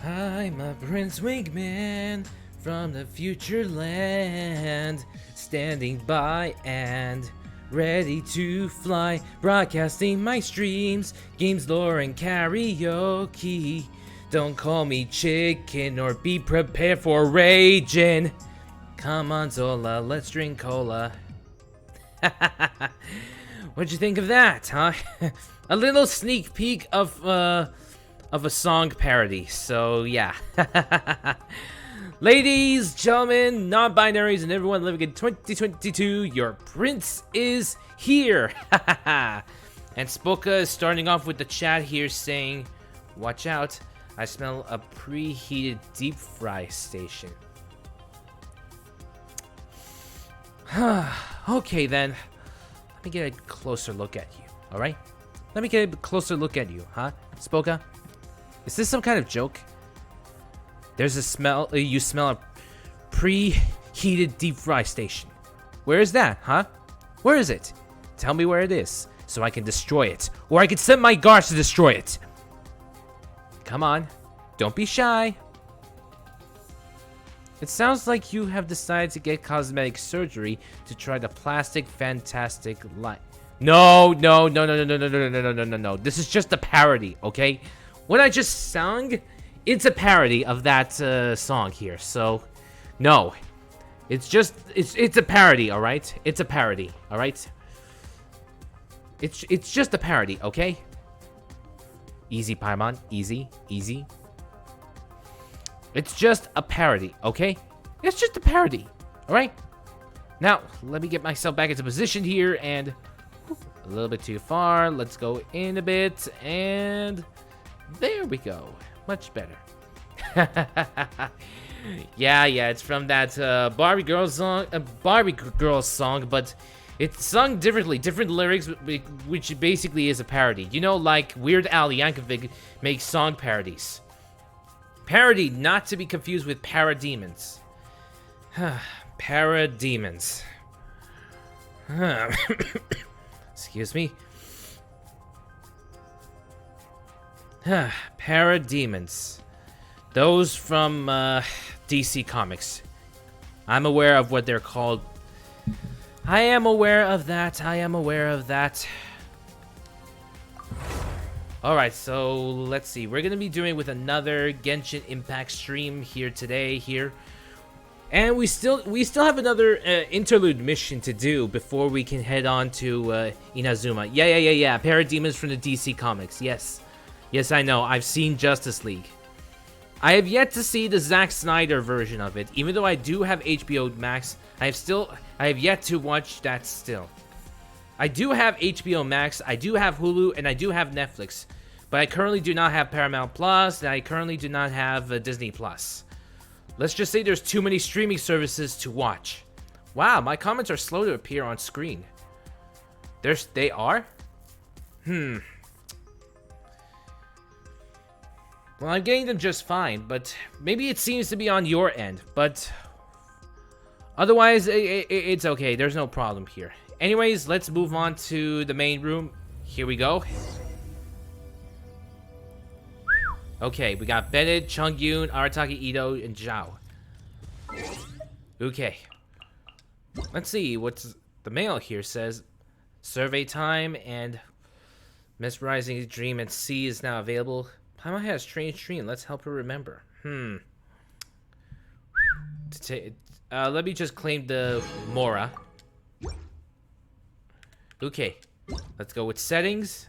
I'm a Prince Wingman from the future land, standing by and ready to fly, broadcasting my streams, games, lore, and karaoke. Don't call me chicken or be prepared for raging. Come on, Zola, let's drink cola. What'd you think of that, huh? A little sneak peek of a song parody, so yeah. Ladies, gentlemen, non-binaries, and everyone living in 2022, your prince is here. And Spoka is starting off with the chat here saying, watch out, I smell a preheated deep fry station. Okay then, let me get a closer look at you, alright? Let me get a closer look at you, huh, Spoka? Is this some kind of joke? There's a smell, you smell a preheated deep fry station. Where is that, huh? Where is it? Tell me where it is, so I can destroy it, or I can send my guards to destroy it. Come on, don't be shy. It sounds like you have decided to get cosmetic surgery to try the plastic fantastic light. No. This is just a parody, okay? What I just sung, it's a parody of that song here. So, no, it's a parody, all right? It's a parody, all right? It's just a parody, okay? Easy, Paimon, easy. It's just a parody, okay? It's just a parody, all right? Now, let me get myself back into position here, and a little bit too far. Let's go in a bit, and there we go. Much better. yeah, it's from that Barbie Girls song, but it's sung differently, different lyrics, which basically is a parody. You know, like Weird Al Yankovic makes song parodies. Parody, not to be confused with parademons. Parademons. Excuse me. Parademons. Those from DC Comics. I'm aware of what they're called. I am aware of that. Alright, so let's see. We're going to be doing with another Genshin Impact stream here today. And we still have another interlude mission to do before we can head on to Inazuma. Yeah. Parademons from the DC Comics. Yes, I know. I've seen Justice League. I have yet to see the Zack Snyder version of it. Even though I do have HBO Max, I have yet to watch that still. I do have HBO Max, I do have Hulu, and I do have Netflix. But I currently do not have Paramount Plus, and I currently do not have Disney Plus. Let's just say there's too many streaming services to watch. Wow, my comments are slow to appear on screen. They are? Well, I'm getting them just fine, but maybe it seems to be on your end. But otherwise, it's okay. There's no problem here. Anyways, let's move on to the main room. Here we go. Okay, we got Bennett, Chungyun, Arataki Ito, and Zhao. Okay. Let's see what's the mail here says. Survey time and mesmerizing dream at sea is now available. Paimon has a strange dream. Let's help her remember. Let me just claim the Mora. Okay. Let's go with settings.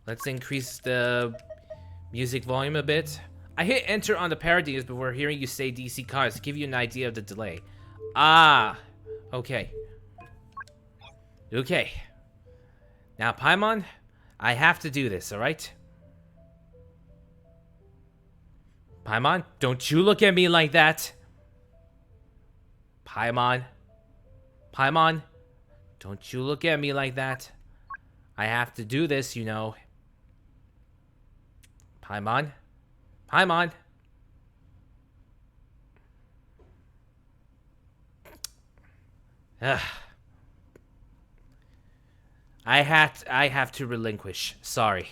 Let's increase the music volume a bit. I hit enter on the parodies before hearing you say DC Comics to give you an idea of the delay. Ah. Okay. Okay. Now, Paimon, I have to do this, alright? Paimon, don't you look at me like that. Paimon, don't you look at me like that. I have to do this, you know. Paimon. Ugh. I have to relinquish. Sorry.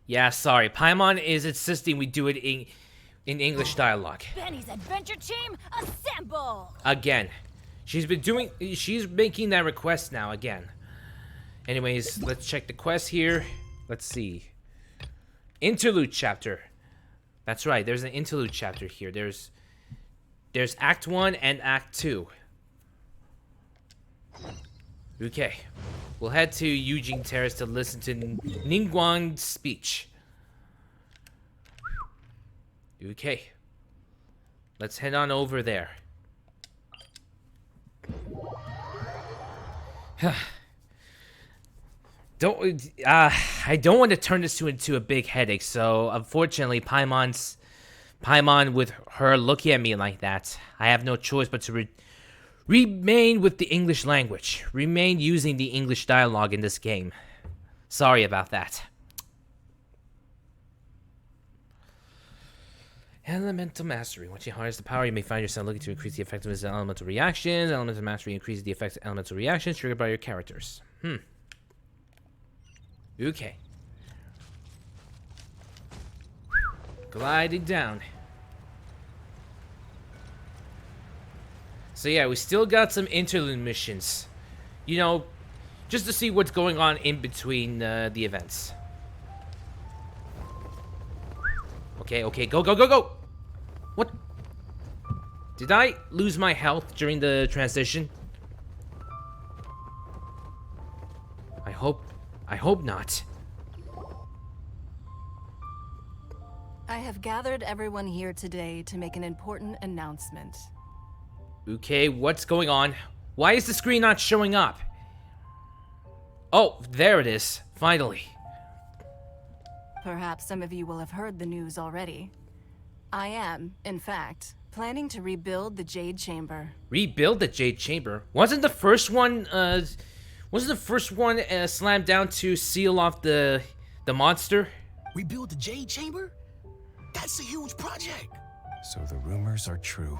Yeah, sorry. Paimon is insisting we do it in English dialogue. Benny's adventure team, assemble! Again. She's making that request now again. Anyways, let's check the quest here. Let's see. Interlude chapter. That's right, there's an interlude chapter here. There's Act 1 and Act 2. Okay. We'll head to Eugene Terrace to listen to Ningguang's speech. Okay. Let's head on over there. I don't want to turn this into a big headache, so unfortunately Paimon with her looking at me like that, I have no choice but to remain with the English language. Remain using the English dialogue in this game. Sorry about that. Elemental Mastery. Once you harness the power, you may find yourself looking to increase the effectiveness of elemental reactions. Elemental Mastery increases the effect of elemental reactions triggered by your characters. Okay. Gliding down. So yeah, we still got some interlude missions. You know, just to see what's going on in between the events. Okay, go! What? Did I lose my health during the transition? I hope not. I have gathered everyone here today to make an important announcement. Okay, what's going on? Why is the screen not showing up? Oh, there it is. Finally. Perhaps some of you will have heard the news already. I am, in fact, planning to rebuild the Jade Chamber. Rebuild the Jade Chamber? Wasn't the first one slammed down to seal off the monster? Rebuild the Jade Chamber? That's a huge project. So the rumors are true.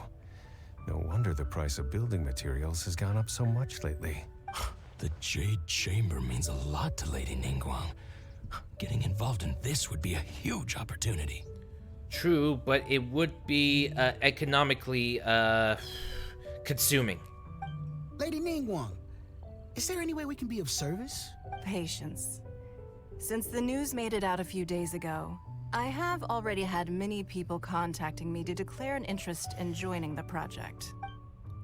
No wonder the price of building materials has gone up so much lately. The Jade Chamber means a lot to Lady Ningguang. Getting involved in this would be a huge opportunity. True, but it would be economically consuming. Lady Ningguang, is there any way we can be of service? Patience. Since the news made it out a few days ago, I have already had many people contacting me to declare an interest in joining the project.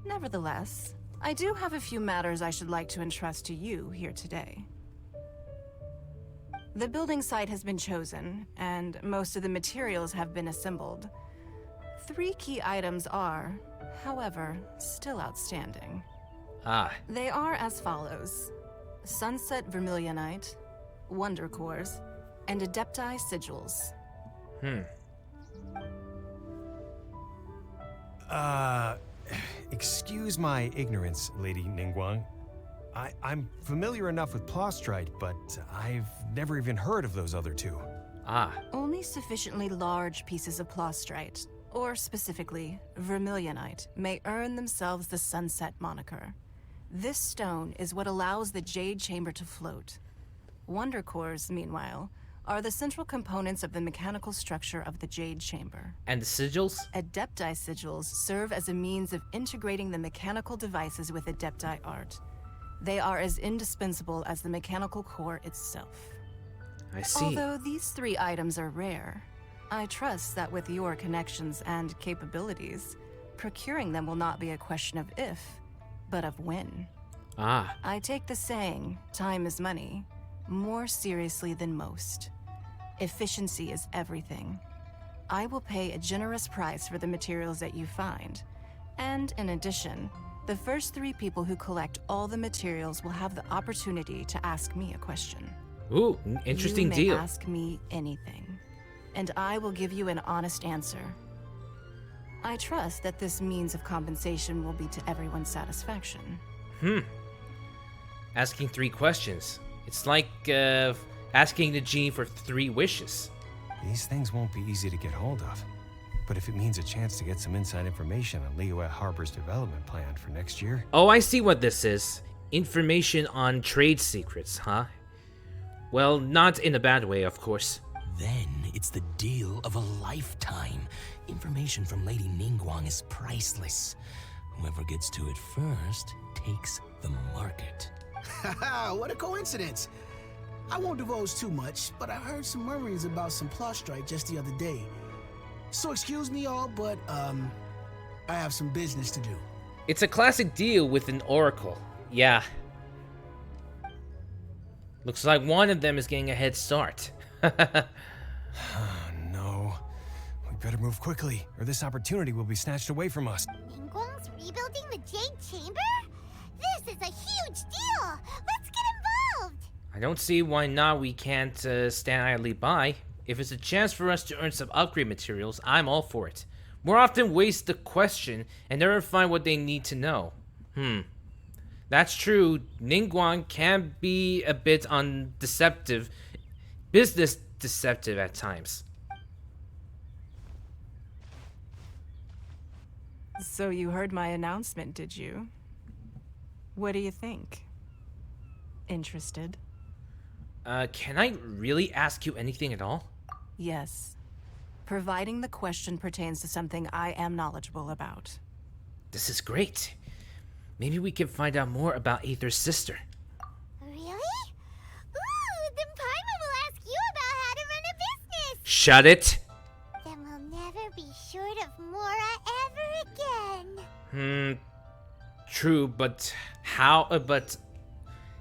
Nevertheless, I do have a few matters I should like to entrust to you here today. The building site has been chosen, and most of the materials have been assembled. 3 key items are, however, still outstanding. They are as follows: Sunset Vermilionite, Wonder Cores, and Adepti Sigils. Excuse my ignorance, Lady Ningguang. I'm familiar enough with Plostrite, but I've never even heard of those other 2. Only sufficiently large pieces of Plostrite, or specifically Vermilionite, may earn themselves the Sunset moniker. This stone is what allows the Jade Chamber to float. Wonder Cores, meanwhile, are the central components of the mechanical structure of the Jade Chamber. And the sigils? Adepti Sigils serve as a means of integrating the mechanical devices with Adepti art. They are as indispensable as the mechanical core itself. I see. Although these 3 items are rare, I trust that with your connections and capabilities, procuring them will not be a question of if, but of when. I take the saying, time is money, more seriously than most. Efficiency is everything. I will pay a generous price for the materials that you find, and in addition, the first 3 people who collect all the materials will have the opportunity to ask me a question. Ooh, interesting deal. You may ask me anything, and I will give you an honest answer. I trust that this means of compensation will be to everyone's satisfaction. Asking 3 questions. It's like asking the genie for 3 wishes. These things won't be easy to get hold of. But if it means a chance to get some inside information on Liyue Harbor's development plan for next year... Oh, I see what this is. Information on trade secrets, huh? Well, not in a bad way, of course. then it's the deal of a lifetime. Information from Lady Ningguang is priceless. Whoever gets to it first takes the market. Haha, what a coincidence. I won't divulge too much, but I heard some murmurings about some plot strike just the other day. So excuse me all, but I have some business to do. It's a classic deal with an oracle. Yeah. Looks like one of them is getting a head start. No. We better move quickly, or this opportunity will be snatched away from us. Ningguang's rebuilding the Jade Chamber? This is a huge deal! Let's get involved! I don't see why not we can't stand idly by. If it's a chance for us to earn some upgrade materials, I'm all for it. More often waste the question and never find what they need to know. That's true. Ningguang can be a bit business deceptive at times. So you heard my announcement, did you? What do you think? Interested? Can I really ask you anything at all? Yes. Providing the question pertains to something I am knowledgeable about. This is great. Maybe we can find out more about Aether's sister. Really? Ooh, then Paimon will ask you about how to run a business! Shut it! Then we'll never be short of Mora ever again. True, but how,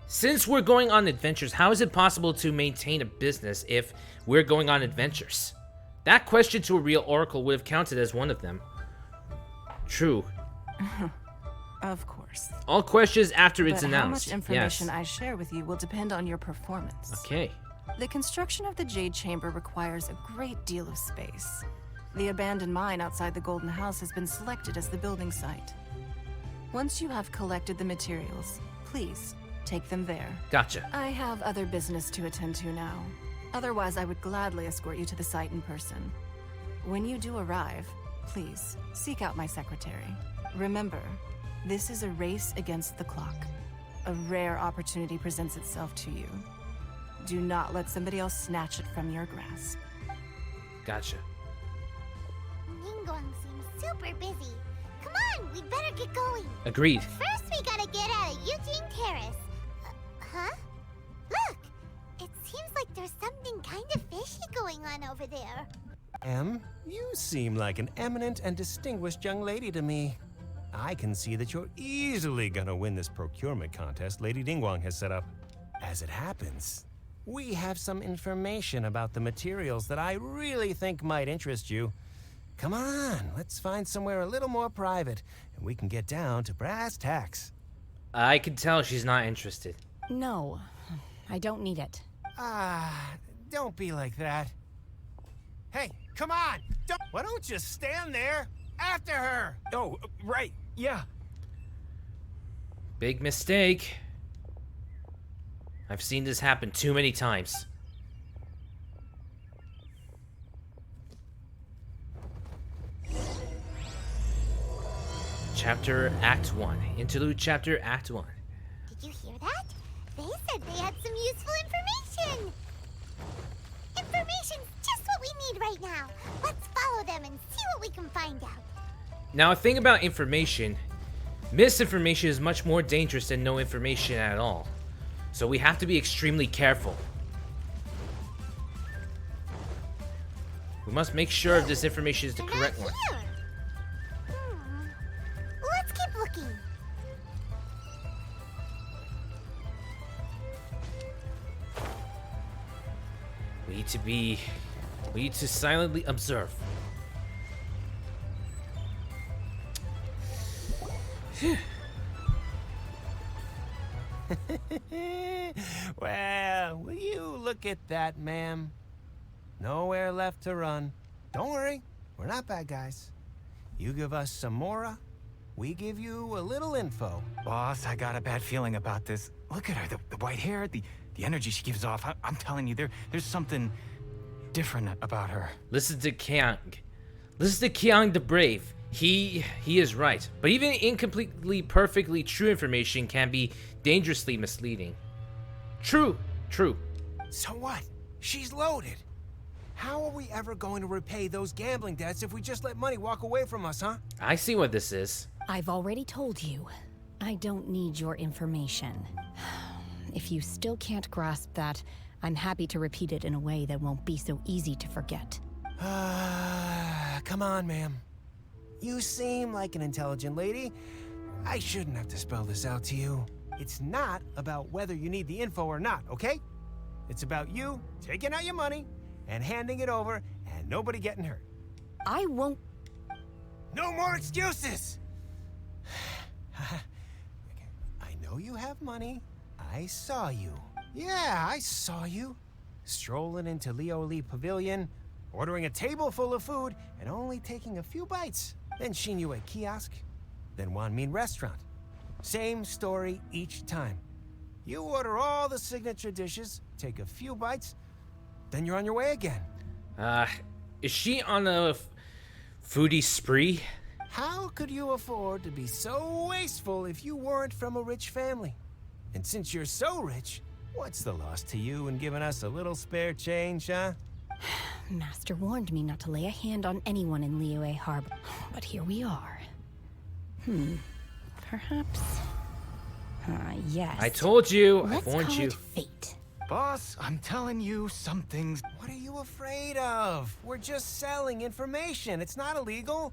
since we're going on adventures, how is it possible to maintain a business if we're going on adventures? That question to a real oracle would have counted as one of them. True. Of course. All questions after it's But announced. how much information Yes. I share with you will depend on your performance. Okay. The construction of the Jade Chamber requires a great deal of space. The abandoned mine outside the Golden House has been selected as the building site. Once you have collected the materials, please take them there. Gotcha. I have other business to attend to now. Otherwise, I would gladly escort you to the site in person. When you do arrive, please seek out my secretary. Remember, this is a race against the clock. A rare opportunity presents itself to you. Do not let somebody else snatch it from your grasp. Gotcha. Ningguang seems super busy. Come on, we better get going. Agreed. First, we gotta get out of Eugene Terrace. Huh? Look! It seems like there's something kind of fishy going on over there. Em, you seem like an eminent and distinguished young lady to me. I can see that you're easily gonna win this procurement contest Lady Ningguang has set up. As it happens, we have some information about the materials that I really think might interest you. Come on, let's find somewhere a little more private, and we can get down to brass tacks. I can tell she's not interested. No, I don't need it. Don't be like that. Hey, come on! Why don't you stand there? After her! Oh, right, yeah. Big mistake. I've seen this happen too many times. Chapter Act 1. Interlude Chapter Act 1. Did you hear that? They said they had some useful information. Information's just what we need right now. Let's follow them and see what we can find out. Now, a thing about information, misinformation is much more dangerous than no information at all. So we have to be extremely careful. We must make sure if this information is the They're correct not one. here. Let's keep looking. We need to silently observe. Well, will you look at that, ma'am? Nowhere left to run. Don't worry, we're not bad guys. You give us some Mora, we give you a little info. Boss, I got a bad feeling about this. Look at her, the white hair, the energy she gives off. I'm telling you, there's something different about her. Listen to Kiang. Listen to Kiang the Brave. He is right. But even incompletely perfectly true information can be dangerously misleading. True. So what? She's loaded. How are we ever going to repay those gambling debts if we just let money walk away from us, huh? I see what this is. I've already told you. I don't need your information. If you still can't grasp that, I'm happy to repeat it in a way that won't be so easy to forget. Come on, ma'am. You seem like an intelligent lady. I shouldn't have to spell this out to you. It's not about whether you need the info or not, okay? It's about you taking out your money and handing it over and nobody getting hurt. I won't... No more excuses! I know you have money. I saw you. Yeah, I saw you. Strolling into Leo Lee Pavilion, ordering a table full of food, and only taking a few bites. Then Shinyu Kiosk, then Wanmin Restaurant. Same story each time. You order all the signature dishes, take a few bites, then you're on your way again. Is she on a foodie spree? How could you afford to be so wasteful if you weren't from a rich family? And since you're so rich, what's the loss to you in giving us a little spare change, huh? Master warned me not to lay a hand on anyone in Liyue Harbor, but here we are. Perhaps... yes. I told you. Let's I warned call you. it fate. Boss, I'm telling you, some things... What are you afraid of? We're just selling information. It's not illegal.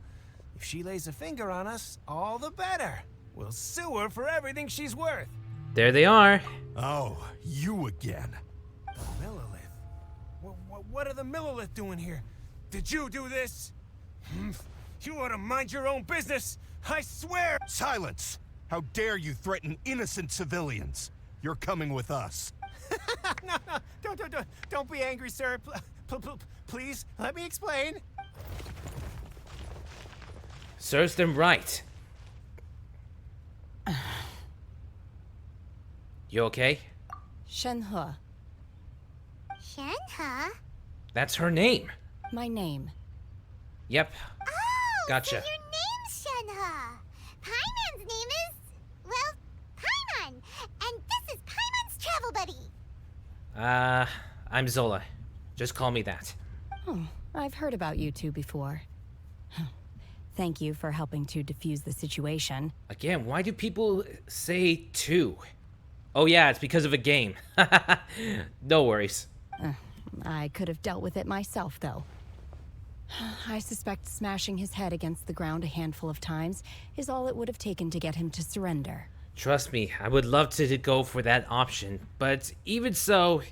If she lays a finger on us, all the better. We'll sue her for everything she's worth. There they are. Oh, you again. The Millilith. What are the Millilith doing here? Did you do this? You ought to mind your own business. I swear. Silence! How dare you threaten innocent civilians? You're coming with us. No, don't be angry, sir. Please, let me explain. Serves them right. You okay? Shenhe. Shenhe? That's her name. My name. Yep. Oh, Gotcha. so your name's Shenhe. Paimon's name is, well, Paimon. And this is Paimon's travel buddy. I'm Zola. Just call me that. Oh, I've heard about you two before. Thank you for helping to defuse the situation. Again, why do people say two? Oh yeah, it's because of a game. No worries. I could have dealt with it myself, though. I suspect smashing his head against the ground a handful of times is all it would have taken to get him to surrender. Trust me, I would love to go for that option, but even so,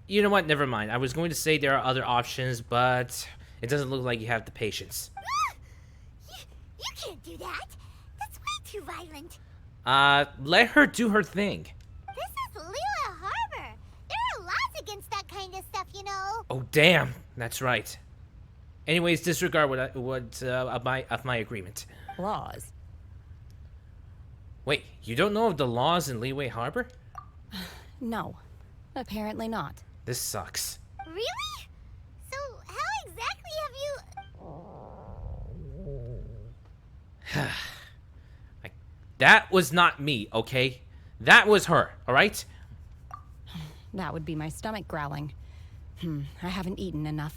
you know what, never mind. I was going to say there are other options, but it doesn't look like you have the patience. You can't do that. That's way too violent. Let her do her thing. This is Liyue Harbor. There are laws against that kind of stuff, you know. Oh damn, that's right. Anyways, disregard of my agreement. Laws? Wait, you don't know of the laws in Liyue Harbor? No, apparently not. This sucks. Really? So how exactly have you... That was not me, okay? That was her, alright? That would be my stomach growling. I haven't eaten enough.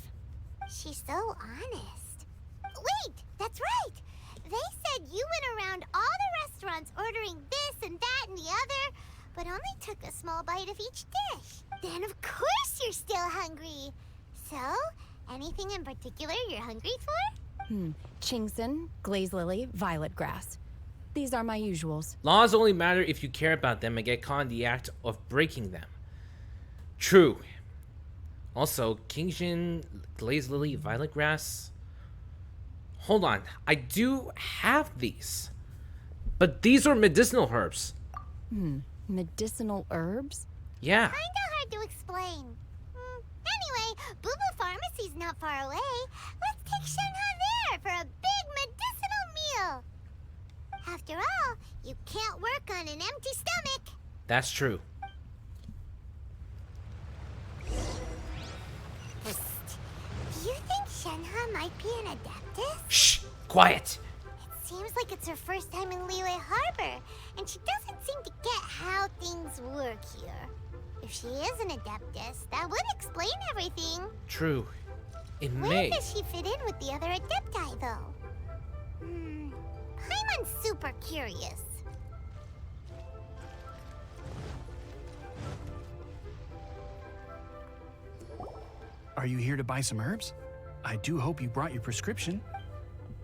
She's so honest. Wait, that's right. They said you went around all the restaurants ordering this and that and the other, but only took a small bite of each dish. Then of course you're still hungry. So, anything in particular you're hungry for? Chingson, glaze lily, violet grass. These are my usuals. Laws only matter if you care about them and get caught in the act of breaking them. True. Also, Kingshin, glaze lily, violet grass. Hold on, I do have these. But these are medicinal herbs. Medicinal herbs? Yeah. Kinda hard to explain. Anyway, Boo Boo Pharmacy's not far away. Let's take Shenhe there for a big medicinal meal. After all, you can't work on an empty stomach. That's true. Do you think Shenhe might be an adeptus? Shh! Quiet! It seems like it's her first time in Liyue Harbor, and she doesn't seem to get how things work here. If she is an Adeptus, that would explain everything. True. It Where may. does she fit in with the other Adepti, though? Paimon's super curious. Are you here to buy some herbs? I do hope you brought your prescription.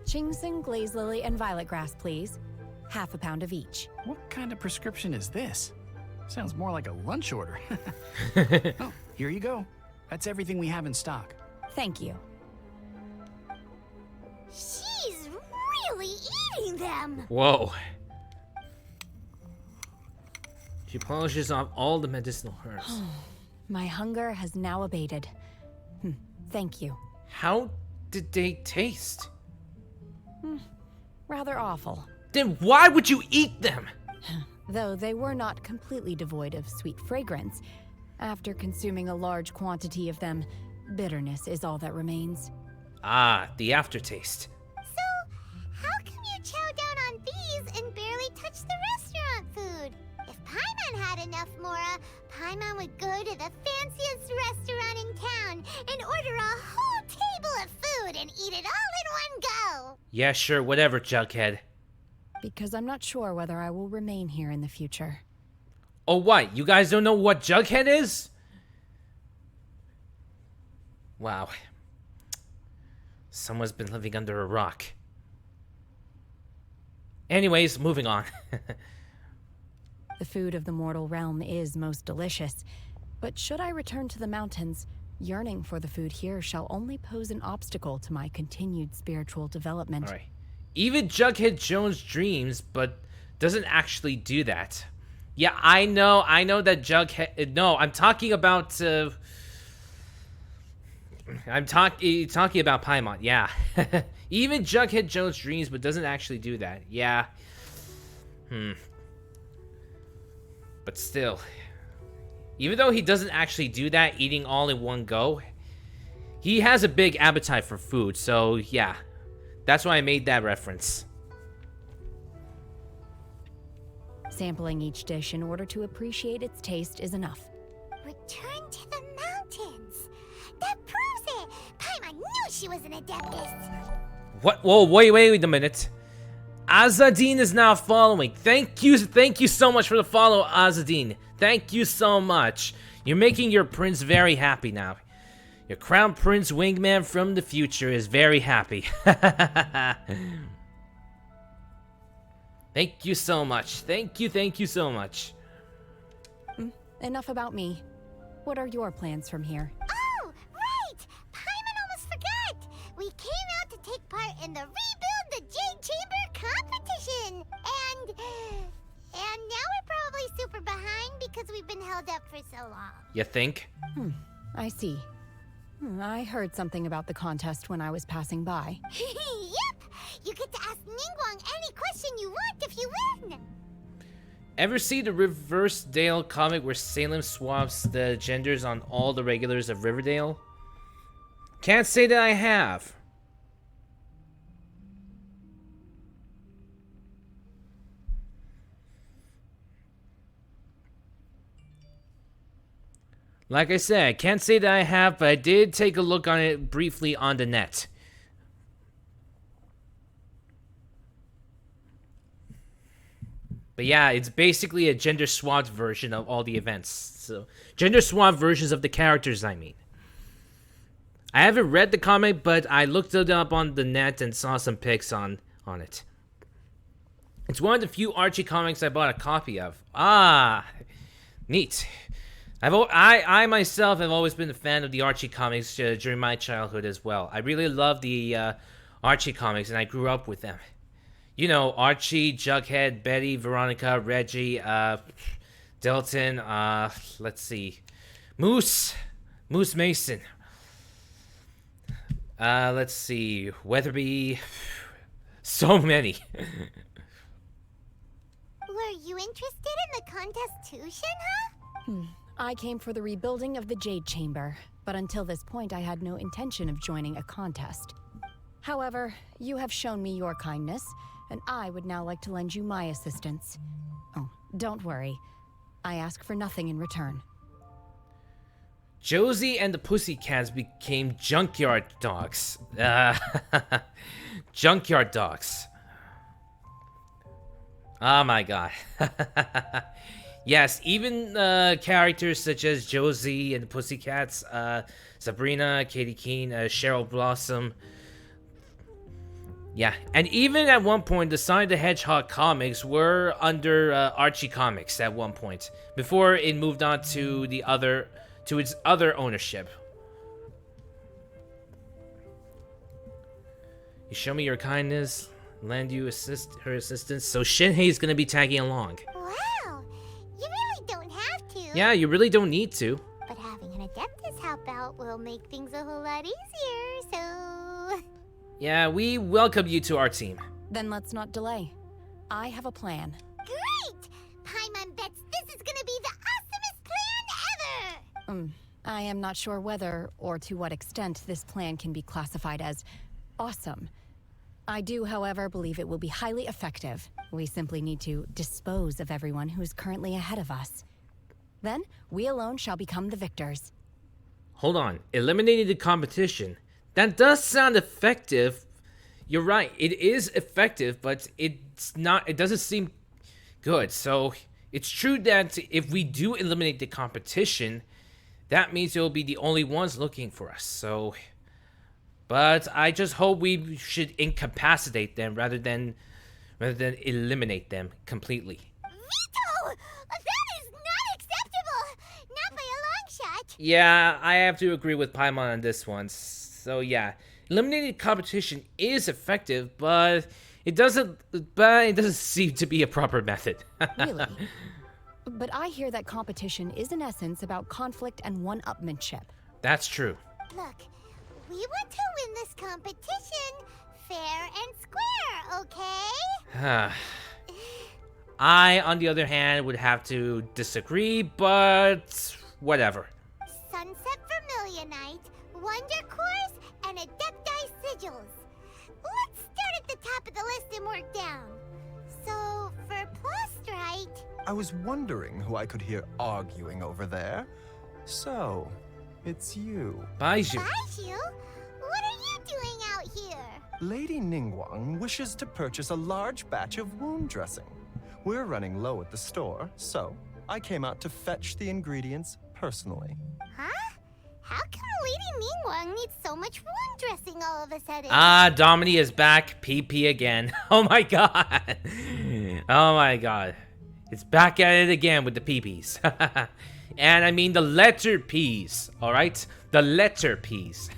Ginseng, glaze lily, and violet grass, please. Half a pound of each. What kind of prescription is this? Sounds more like a lunch order. Oh, here you go. That's everything we have in stock. Thank you. She's really eating them! Whoa. She polishes off all the medicinal herbs. My hunger has now abated. Thank you. How did they taste? Rather awful. Then why would you eat them? Though they were not completely devoid of sweet fragrance. After consuming a large quantity of them, bitterness is all that remains. Ah, the aftertaste. So, how come you chow down on these and barely touch the restaurant food? If Paimon had enough Mora, Paimon would go to the fanciest restaurant in town and order a whole table of food and eat it all in one go. Yeah, sure, whatever, Jughead. Because I'm not sure whether I will remain here in the future. Oh, what? You guys don't know what Jughead is? Wow. Someone's been living under a rock. Anyways, moving on. The food of the mortal realm is most delicious, but should I return to the mountains, yearning for the food here shall only pose an obstacle to my continued spiritual development. Alright. Even Jughead Jones dreams, but doesn't actually do that. Yeah, I know that Jughead... No, I'm talking about... I'm talking about Paimon, yeah. Even Jughead Jones dreams, but doesn't actually do that. Yeah. But still. Even though he doesn't actually do that, eating all in one go, he has a big appetite for food, so yeah. That's why I made that reference. Sampling each dish in order to appreciate its taste is enough. Return to the mountains. That proves it. Paimon knew she was an Adeptus. What? Whoa, wait a minute. Azadine is now following. Thank you so much for the follow, Azadine. Thank you so much. You're making your prince very happy now. Your crown prince wingman from the future is very happy. Thank you so much. Thank you so much. Enough about me. What are your plans from here? Oh, right! Paimon almost forgot! We came out to take part in the Rebuild the Jade Chamber competition! And now we're probably super behind because we've been held up for so long. You think? I see. I heard something about the contest when I was passing by. Yep! You get to ask Ningguang any question you want if you win! Ever see the Riverdale comic where Salem swaps the genders on all the regulars of Riverdale? Can't say that I have. Like I said, I can't say that I have, but I did take a look on it briefly on the net. But yeah, it's basically a gender-swapped version of all the events. So, gender-swapped versions of the characters, I mean. I haven't read the comic, but I looked it up on the net and saw some pics on it. It's one of the few Archie comics I bought a copy of. Ah, neat. I myself have always been a fan of the Archie comics during my childhood as well. I really love the Archie comics, and I grew up with them. You know, Archie, Jughead, Betty, Veronica, Reggie, Delton, let's see, Moose Mason. Let's see, Weatherby, so many. Were you interested in the contest too, Shinha? I came for the rebuilding of the Jade Chamber, but until this point I had no intention of joining a contest. However, you have shown me your kindness, and I would now like to lend you my assistance. Oh, don't worry. I ask for nothing in return. Josie and the Pussycats became junkyard dogs. Junkyard dogs. Oh my god. Yes, even characters such as Josie and the Pussycats, Sabrina, Katie Keene, Cheryl Blossom. Yeah, and even at one point, the Sonic the Hedgehog comics were under Archie Comics at one point, before it moved on to its other ownership. You show me your kindness, lend you her assistance, so Shinhei's gonna be tagging along. Wow, you really don't have to. Yeah, you really don't need to. But having an Adeptus help out will make things a whole lot easier, so... Yeah, we welcome you to our team. Then let's not delay. I have a plan. Great! Paimon bets this is gonna be the awesomest plan ever! I am not sure whether or to what extent this plan can be classified as awesome. I do, however, believe it will be highly effective. We simply need to dispose of everyone who is currently ahead of us. Then, we alone shall become the victors. Hold on. Eliminating the competition. That does sound effective. You're right. It is effective, but it's not. It doesn't seem good. So, it's true that if we do eliminate the competition, that means they'll be the only ones looking for us. So, but I just hope we should incapacitate them rather than eliminate them completely. Vito! That is not acceptable! Not by a long shot! Yeah, I have to agree with Paimon on this one. So yeah, eliminating competition is effective, but it doesn't seem to be a proper method. Really? But I hear that competition is in essence about conflict and one-upmanship. That's true. Look, we want to win this competition fair and square, okay? I, on the other hand, would have to disagree, but whatever. Sunset Vermilionite, Wonder Cores, and Adepti Sigils. Let's start at the top of the list and work down. So, for Plostrite... I was wondering who I could hear arguing over there. So, it's you. Baizhu. Baizhu? What are you doing out here? Lady Ningguang wishes to purchase a large batch of wound dressing. We're running low at the store, so I came out to fetch the ingredients personally. Huh? How come Lady Ningguang needs so much wound dressing all of a sudden? Domini is back. PP again. Oh my god. Oh my god. It's back at it again with the PPs. And I mean the letter P's, alright? The letter P's.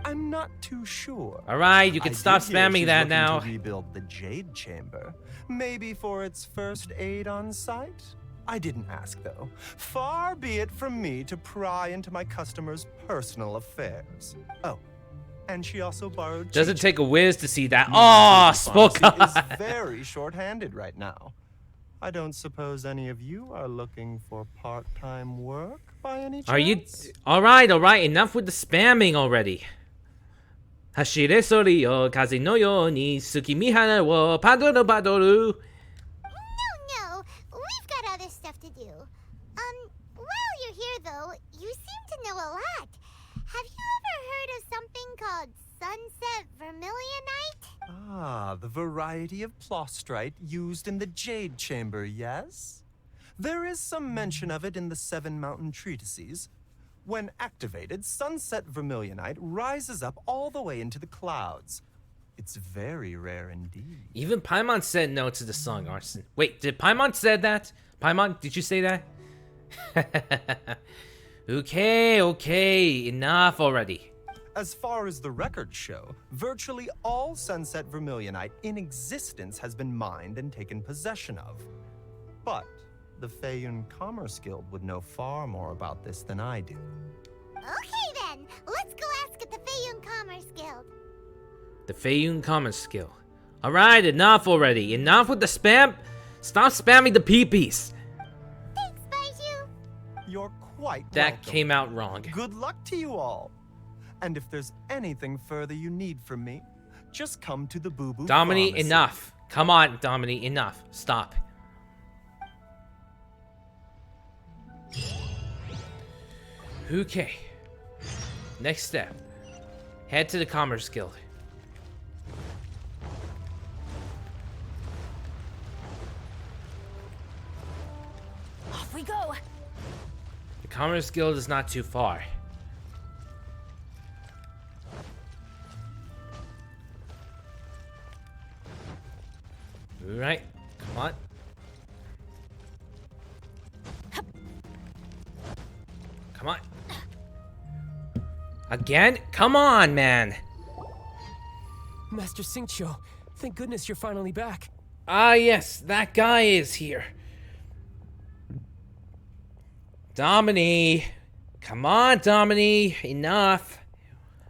I'm not too sure. Alright, you can stop spamming that now. To rebuild the Jade Chamber, maybe for its first aid on site? I didn't ask, though. Far be it from me to pry into my customers' personal affairs. Oh, and she also borrowed... Doesn't take a whiz to see that. Oh, Spoka is very short-handed right now. I don't suppose any of you are looking for part-time work by any chance? Are you... Alright, enough with the spamming already. Hashire sori yo kaze no yo ni tsukimihara wo padoru padoru. No, we've got other stuff to do. While you're here though, you seem to know a lot. Have you ever heard of something called Sunset Vermilionite? Ah, the variety of plostrite used in the Jade Chamber, yes? There is some mention of it in the Seven Mountain Treatises. When activated, Sunset Vermilionite rises up all the way into the clouds. It's very rare indeed. Even Paimon said no to the song, Arson. Wait, did Paimon said that? Paimon, did you say that? Okay, enough already. As far as the records show, virtually all Sunset Vermilionite in existence has been mined and taken possession of. But the Feiyun Commerce Guild would know far more about this than I do. Okay then, let's go ask at the Feiyun Commerce Guild. The Feiyun Commerce Guild. Alright, enough already. Enough with the spam. Stop spamming the peepees. Thanks, Baizhu. You're quite That welcome. came out wrong. Good luck to you all. And if there's anything further you need from me, just come to the Boo Boo Domini, Pharmacy. enough. Come on, Domini, enough. Stop. Okay. Next step. Head to the Commerce Guild. Off we go. The Commerce Guild is not too far. Alright, come on. Come on. Again? Come on, man. Master Xingqiu, thank goodness you're finally back. Ah, yes, that guy is here. Domini. Come on, Domini. Enough.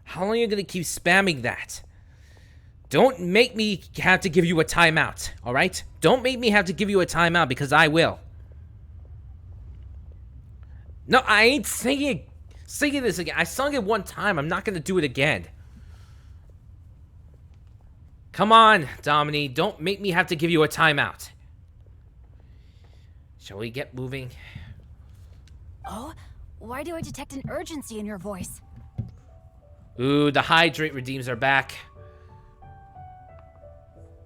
How long are you gonna keep spamming that? Don't make me have to give you a timeout, alright? Don't make me have to give you a timeout because I will. No, I ain't singing this again. I sung it one time. I'm not gonna do it again. Come on, Domini. Don't make me have to give you a timeout. Shall we get moving? Oh, why do I detect an urgency in your voice? Ooh, the hydrate redeems are back.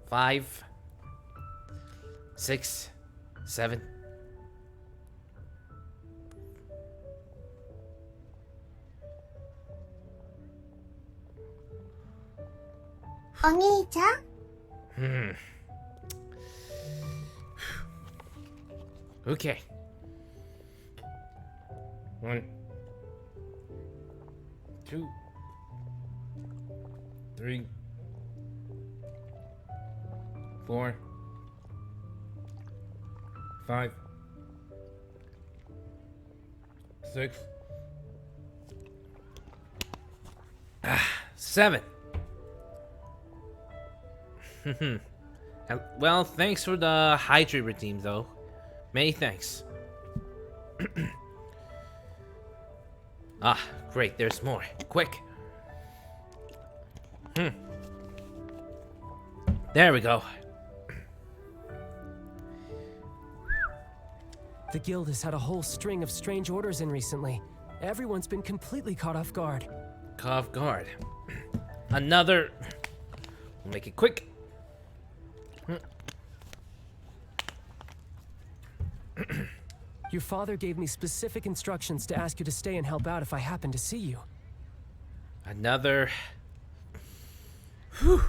5, 6, 7. Okay. 1, 2, 3, 4, 5, 6, 7. Well, thanks for the hydrate redeem, though. Many thanks. Ah, great. There's more. Quick. There we go. The guild has had a whole string of strange orders in recently. Everyone's been completely caught off guard. Caught off guard. Another. We'll make it quick. Your father gave me specific instructions to ask you to stay and help out if I happen to see you. Another. Whew.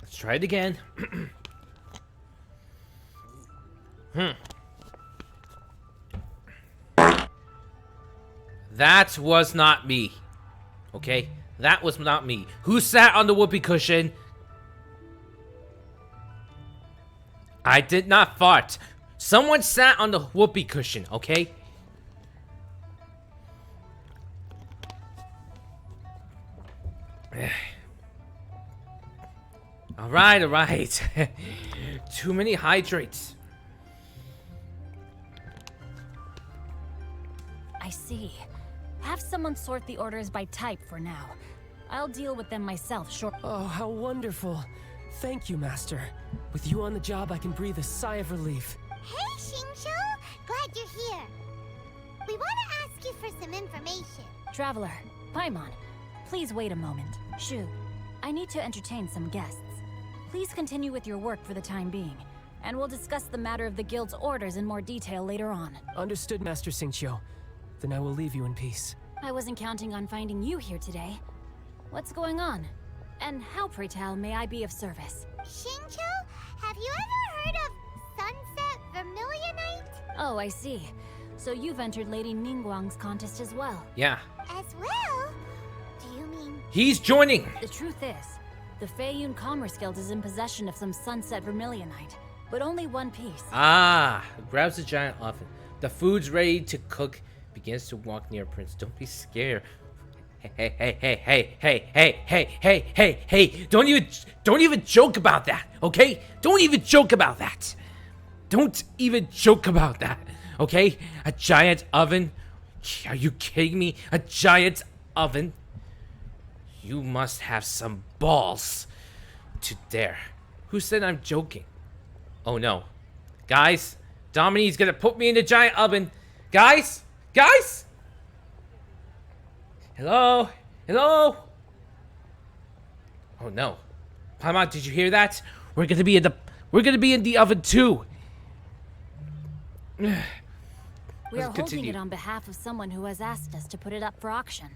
Let's try it again. That was not me. Okay? That was not me. Who sat on the whoopee cushion? I did not fart. Someone sat on the whoopee cushion, okay? Alright, alright. Too many hydrates. I see. Have someone sort the orders by type for now. I'll deal with them myself, sure. Oh, how wonderful. Thank you, Master. With you on the job, I can breathe a sigh of relief. Hey, Xingqiu! Glad you're here. We want to ask you for some information. Traveler, Paimon, please wait a moment. Shu, I need to entertain some guests. Please continue with your work for the time being, and we'll discuss the matter of the guild's orders in more detail later on. Understood, Master Xingqiu. Then I will leave you in peace. I wasn't counting on finding you here today. What's going on? And how, pray tell, may I be of service? Xingqiu, have you ever heard of Sunset Vermilionite? Oh, I see. So you've entered Lady Ningguang's contest as well. Yeah. As well? Do you mean... He's joining! The truth is, the Feiyun Commerce Guild is in possession of some Sunset Vermilionite, but only one piece. Ah, grabs the giant oven. The food's ready to cook. Begins to walk near Prince. Don't be scared. Hey. Don't even joke about that, okay? Don't even joke about that. Don't even joke about that, okay? A giant oven? Are you kidding me? A giant oven? You must have some balls to dare. Who said I'm joking? Oh no. Guys, Domini's gonna put me in the giant oven. Guys? Hello? Hello? Oh no. Paimon, did you hear that? We're gonna be in the oven too. We are Let's holding continue. it on behalf of someone who has asked us to put it up for auction.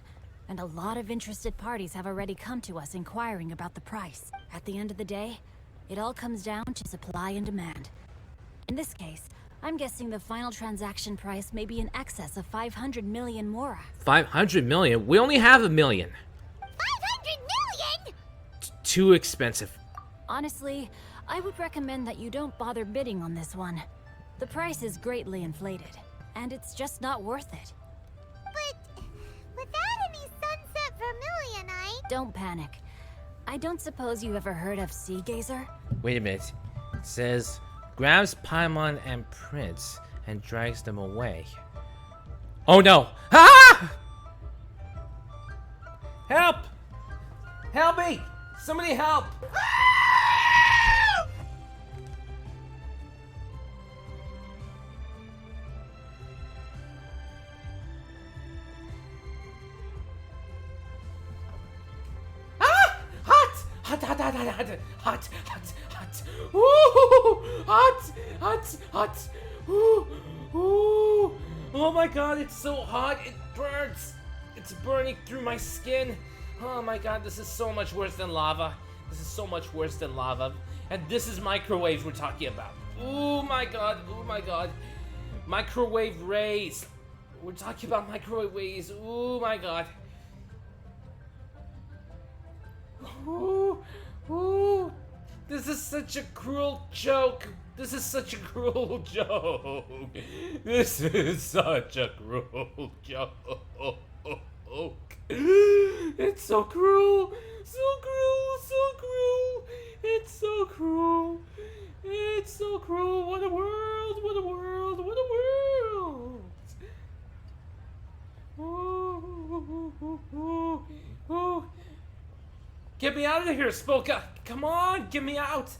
And a lot of interested parties have already come to us inquiring about the price. At the end of the day, it all comes down to supply and demand. In this case, I'm guessing the final transaction price may be in excess of 500 million mora. 500 million? We only have 1 million. 500 million? Too expensive. Honestly, I would recommend that you don't bother bidding on this one. The price is greatly inflated, and it's just not worth it. But without any sunset vermilionite... Don't panic. I don't suppose you ever heard of Sea Gazer? Wait a minute. It says, grabs Paimon and Prince and drags them away. Oh no! Ah! Help! Help me! Somebody help! Hot, hot, hot, hot, hot, hot, hot, hot, ooh, hot, hot, hot, ooh, ooh, oh my god, it's so hot, it burns, it's burning through my skin, oh my god, this is so much worse than lava, this is so much worse than lava, and this is microwaves we're talking about, oh my god, microwave rays, we're talking about microwave rays, oh my god. Ooh, ooh, this is such a cruel joke. This is such a cruel joke. This is such a cruel joke. It's so cruel, so cruel, so cruel. It's so cruel. It's so cruel. What a world, what a world, what a world. Ooh, ooh, ooh, ooh. Get me out of here, Spoka! Come on, get me out!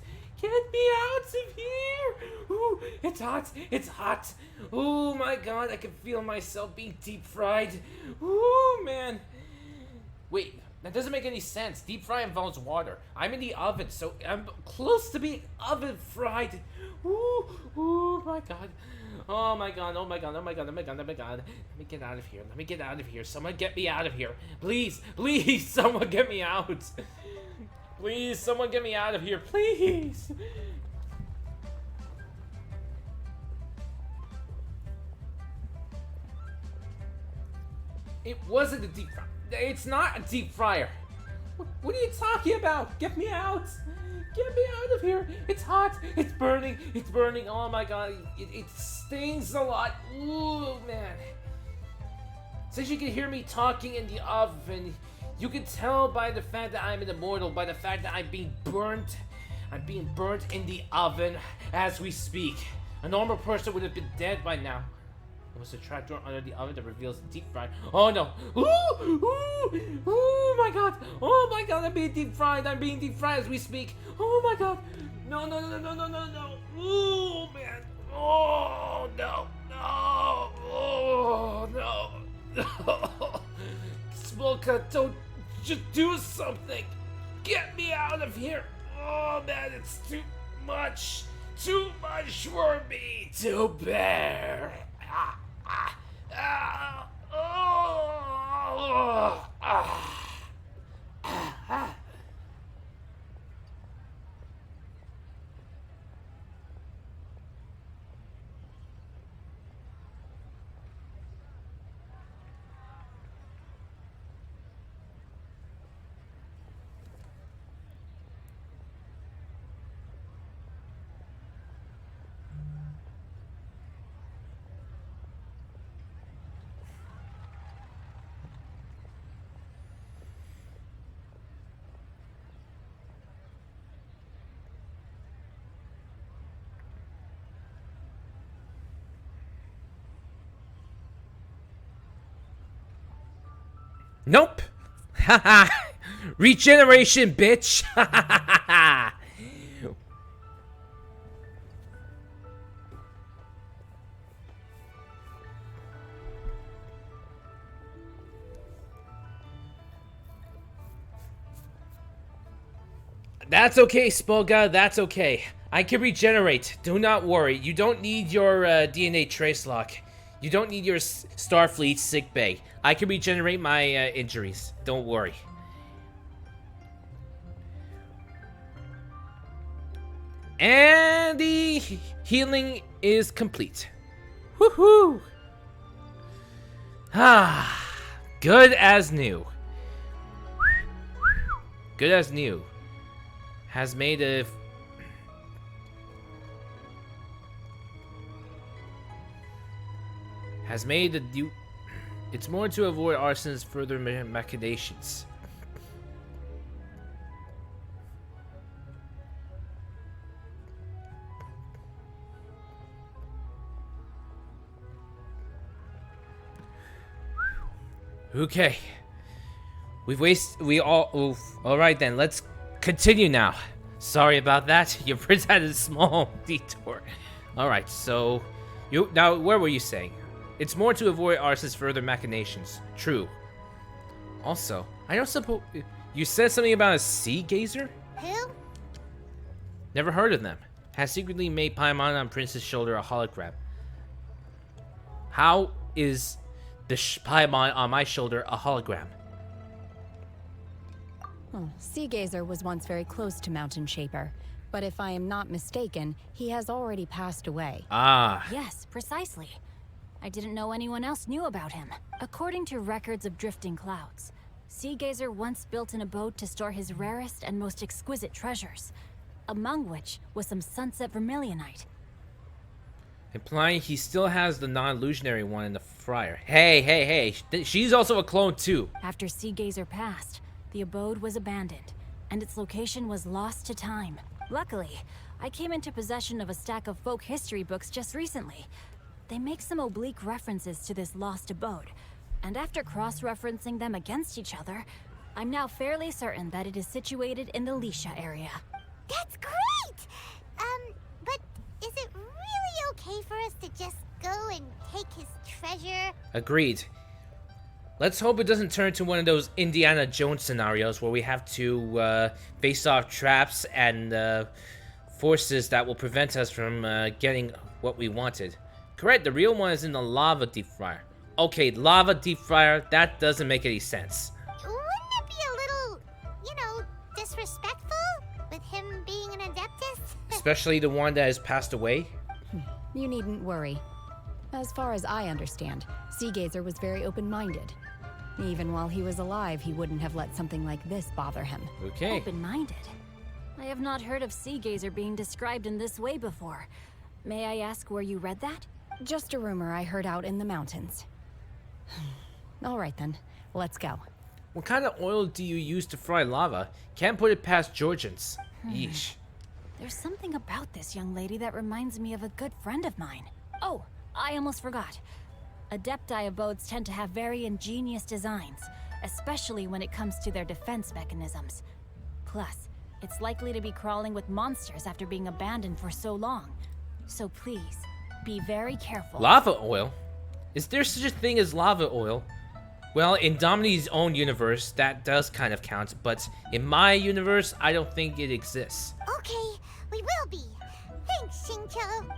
Get me out of here! Ooh, it's hot, it's hot! Oh my god, I can feel myself being deep fried. Ooh, man. Wait, that doesn't make any sense. Deep fry involves water. I'm in the oven, so I'm close to being oven fried. Ooh, ooh, my god. Oh my god, oh my god, oh my god, oh my god, oh my god. Let me get out of here. Let me get out of here. Someone get me out of here. Please, please, someone get me out. Please, someone get me out of here. Please. It wasn't a deep fryer. It's not a deep fryer. What are you talking about? Get me out. Get me out of here. It's hot. It's burning. It's burning. Oh my god. It stings a lot. Ooh, man. Since you can hear me talking in the oven, you can tell by the fact that I'm an immortal, by the fact that I'm being burnt. I'm being burnt in the oven as we speak. A normal person would have been dead by now. There was a trapdoor under the oven that reveals the deep fried. Oh no! Ooh! Ooh! Oh my god! Oh my god! I'm being deep fried! I'm being deep fried as we speak! Oh my god! No! No! No! No! No! No! No! Oh man! Oh no! No! Oh no! Smolka, don't just do something! Get me out of here! Oh man, it's too much! Too much for me to bear! Nope. Haha. Regeneration, bitch. That's okay, Spolga, that's okay. I can regenerate, do not worry. You don't need your DNA trace lock. You don't need your Starfleet sickbay. I can regenerate my injuries, don't worry. And the healing is complete. Woohoo! Ah, good as new. Good as new. Has made a... Has made the... It's more to avoid Arson's further machinations. Okay. Alright then, let's continue now. Sorry about that. Your prince had a small detour. Alright, so now where were you saying? It's more to avoid Arson's further machinations. True. Also, I don't suppose you said something about a sea gazer? Who? Never heard of them. Has secretly made Paimon on Prince's shoulder a hologram. How is the Paimon on my shoulder a hologram? Sea Gazer was once very close to Mountain Shaper, but if I am not mistaken, he has already passed away. Ah. Yes, precisely. I didn't know anyone else knew about him. According to records of drifting clouds, Sea Gazer once built an abode to store his rarest and most exquisite treasures, among which was some sunset vermilionite. Implying he still has the non-illusionary one in the friar. Hey, she's also a clone too. After Sea Gazer passed, the abode was abandoned, and its location was lost to time. Luckily, I came into possession of a stack of folk history books just recently. They make some oblique references to this lost abode, and after cross-referencing them against each other, I'm now fairly certain that it is situated in the Lisha area. That's great! But is it really okay for us to just go and take his treasure? Agreed. Let's hope it doesn't turn to one of those Indiana Jones scenarios where we have to face off traps and forces that will prevent us from getting what we wanted. Correct, the real one is in the lava deep fryer. Okay, lava deep fryer, that doesn't make any sense. Wouldn't it be a little, disrespectful with him being an Adeptus? Especially the one that has passed away? You needn't worry. As far as I understand, Sea Gazer was very open-minded. Even while he was alive, he wouldn't have let something like this bother him. Okay. Open-minded? I have not heard of Sea Gazer being described in this way before. May I ask where you read that? Just a rumor I heard out in the mountains. All right then, let's go. What kind of oil do you use to fry lava? Can't put it past Georgians. Yeesh. There's something about this young lady that reminds me of a good friend of mine. Oh, I almost forgot. Adepti abodes tend to have very ingenious designs, especially when it comes to their defense mechanisms. Plus, it's likely to be crawling with monsters after being abandoned for so long. So please, be very careful. Lava oil? Is there such a thing as lava oil? Well, in Domini's own universe, that does kind of count, but in my universe, I don't think it exists. Okay, we will be. Thanks, Shincho.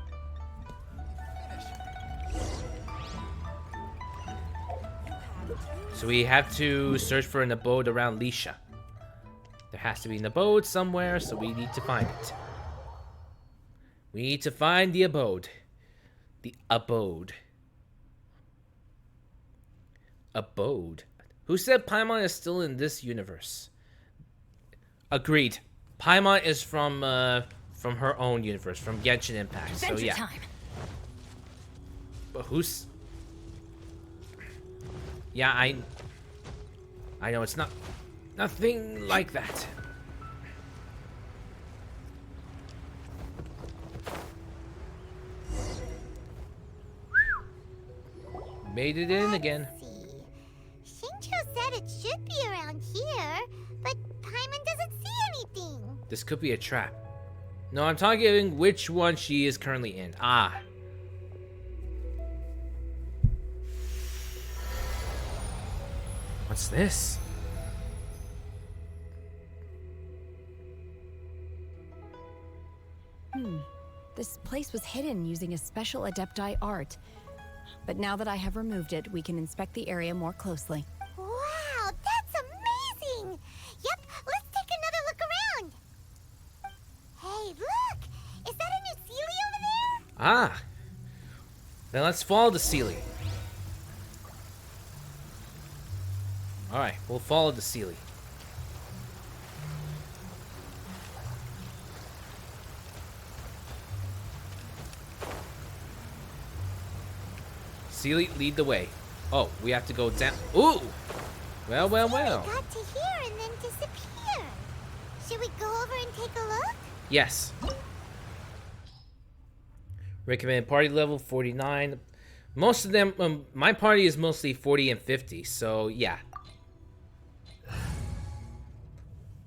So we have to search for an abode around Lisha. There has to be an abode somewhere, so we need to find it. We need to find the abode. The abode. Abode? Who said Paimon is still in this universe? Agreed. Paimon is from her own universe, from Genshin Impact. Adventure so yeah. Time. But who's... Yeah, I know it's nothing like that. Made it in again. Shincho said it should be around here, but Paimon doesn't see anything. This could be a trap. No, I'm talking which one she is currently in. Ah. What's this? This place was hidden using a special Adepti art. But now that I have removed it, we can inspect the area more closely. Wow, that's amazing! Yep, let's take another look around. Hey, look! Is that a new Sealy over there? Ah! Then let's follow the Sealy. Alright, we'll follow the Sealy. Sealy, lead the way. Oh, we have to go down. Ooh! Well, well, well. We got to here and then disappeared. Should we go over and take a look? Yes. Recommended party level 49. Most of them, my party is mostly 40 and 50, so yeah.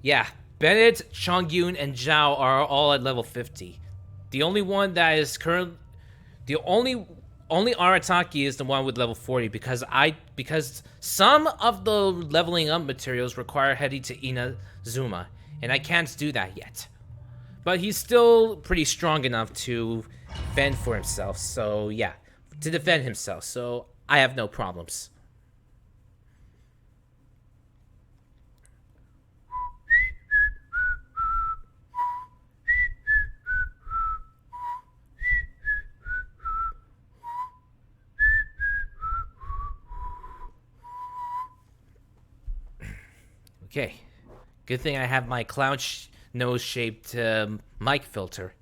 Yeah, Bennett, Chongyun, and Zhao are all at level 50. The only one that is the only Arataki is the one with level 40 because some of the leveling up materials require heading to Inazuma, and I can't do that yet. But he's still pretty strong enough to fend for himself, so yeah, to defend himself, so I have no problems. Okay, good thing I have my clown nose-shaped mic filter.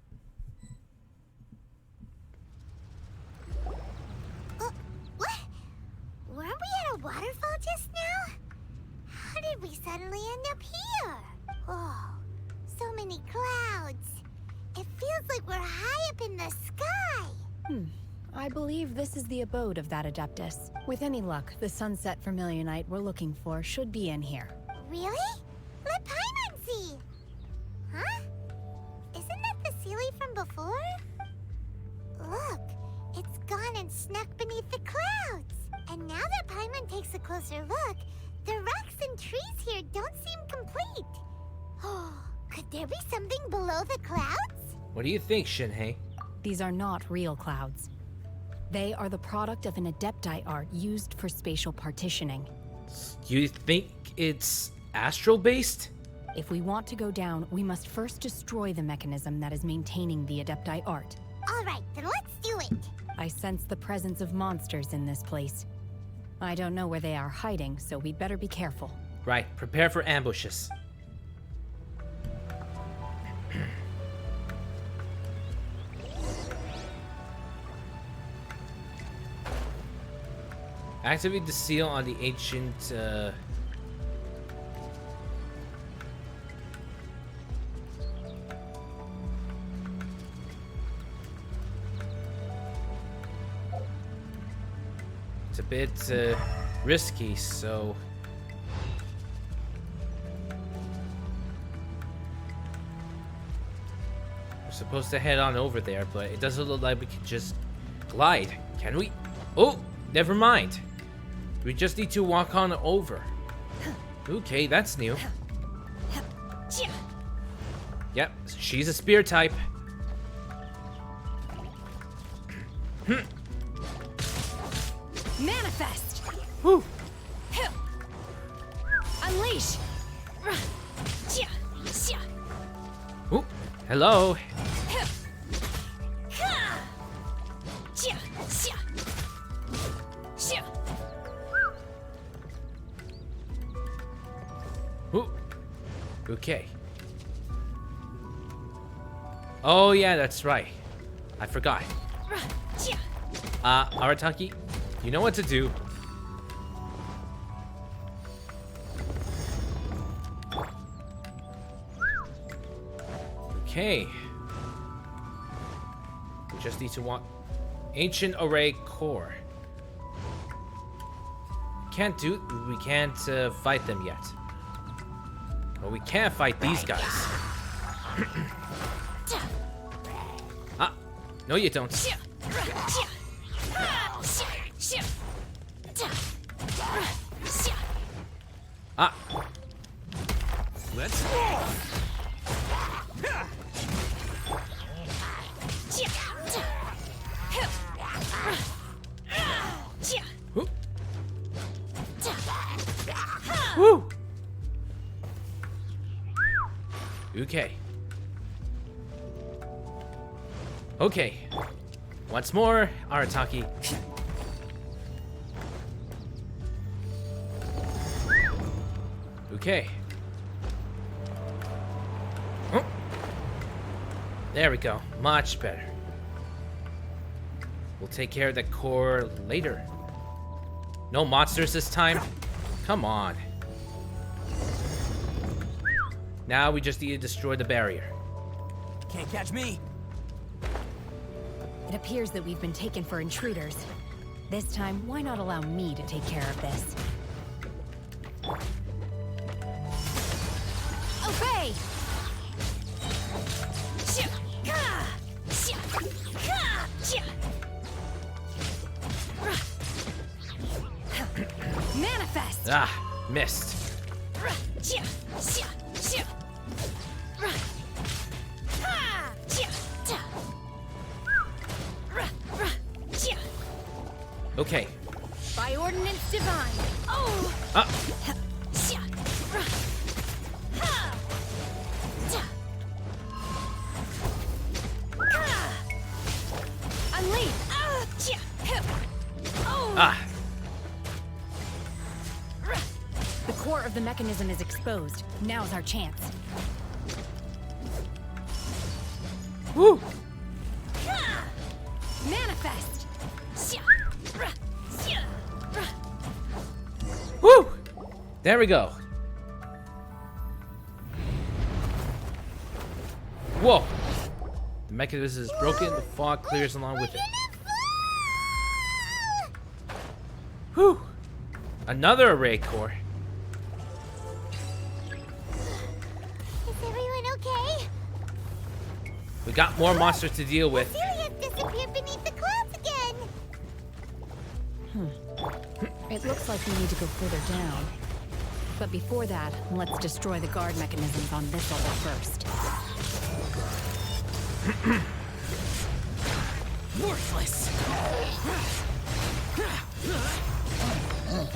What? Weren't we at a waterfall just now? How did we suddenly end up here? Oh, so many clouds. It feels like we're high up in the sky. I believe this is the abode of that Adeptus. With any luck, the sunset Vermilionite we're looking for should be in here. Really? Let Paimon see. Huh? Isn't that the Sealy from before? Look, it's gone and snuck beneath the clouds. And now that Paimon takes a closer look, the rocks and trees here don't seem complete. Oh, could there be something below the clouds? What do you think, Shinhei? These are not real clouds. They are the product of an Adepti art used for spatial partitioning. You think it's astral-based? If we want to go down, we must first destroy the mechanism that is maintaining the Adepti art. All right, then let's do it. I sense the presence of monsters in this place. I don't know where they are hiding, so we'd better be careful. Right, prepare for ambushes. Activate the seal on the ancient, We're It's a bit risky, so... We're supposed to head on over there, but it doesn't look like we can just glide. Can we? Oh, never mind. We just need to walk on over. Okay, that's new. Yep, she's a spear type. Manifest! Woo! Unleash! Ooh, hello. Ooh. Okay. Oh yeah, that's right. I forgot. Arataki, you know what to do. Okay. We just need to want ancient array core. We can't fight them yet. But we can fight these guys. Ah, no you don't. Ah. Let's go. Okay. Okay. Once more, Arataki. Okay. Oh. There we go. Much better. We'll take care of the core later. No monsters this time? Come on. Now we just need to destroy the barrier. Can't catch me. It appears that we've been taken for intruders. This time, why not allow me to take care of this? Obey! Manifest! Ah, missed. Okay. By ordinance divine. Oh! Ah. Unleash! Ah. The core of the mechanism is exposed. Now's our chance. Woo! Manifest! Woo! There we go. Whoa! The mechanism is broken, the fog clears along with it. Whew! Another array core. Is everyone okay? We got more monsters to deal with. Celia's disappeared beneath the clouds again. It looks like we need to go further down. But before that, let's destroy the guard mechanisms on this level first. Worthless.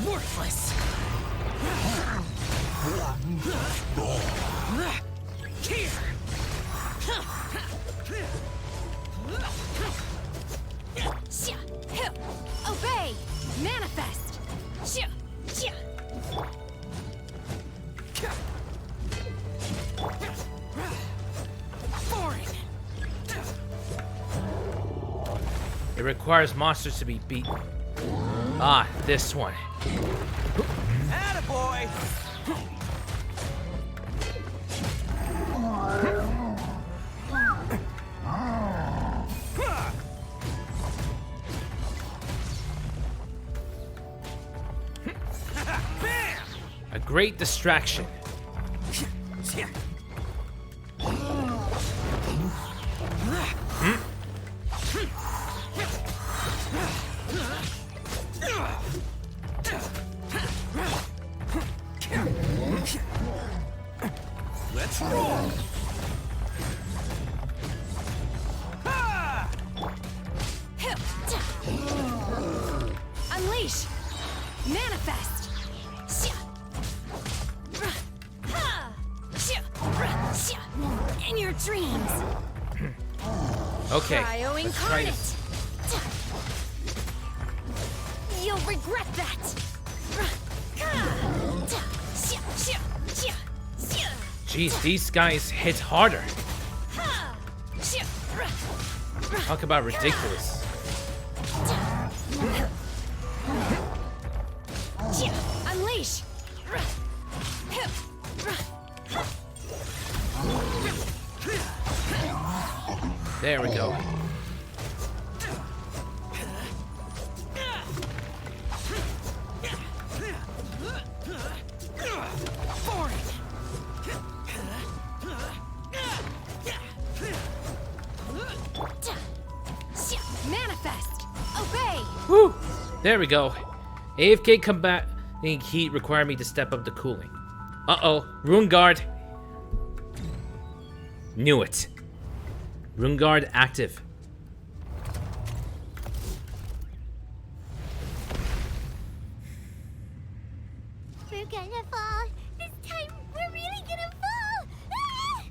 Worthless. Here. Obey! Manifest! It requires monsters to be beaten. Ah, this one. Attaboy! A great distraction. Let's roll. Unleash! Manifest! In your dreams! Okay. Cryo Let's try incarnate! this. You'll regret that! Jeez, these guys hit harder. Talk about ridiculous. Unleash! There we go. Manifest! Obey! Woo! There we go. AFK combating heat require me to step up the cooling. Uh-oh. Rune Guard. Knew it. Rune Guard active. We're gonna fall. This time, we're really gonna fall. Ah!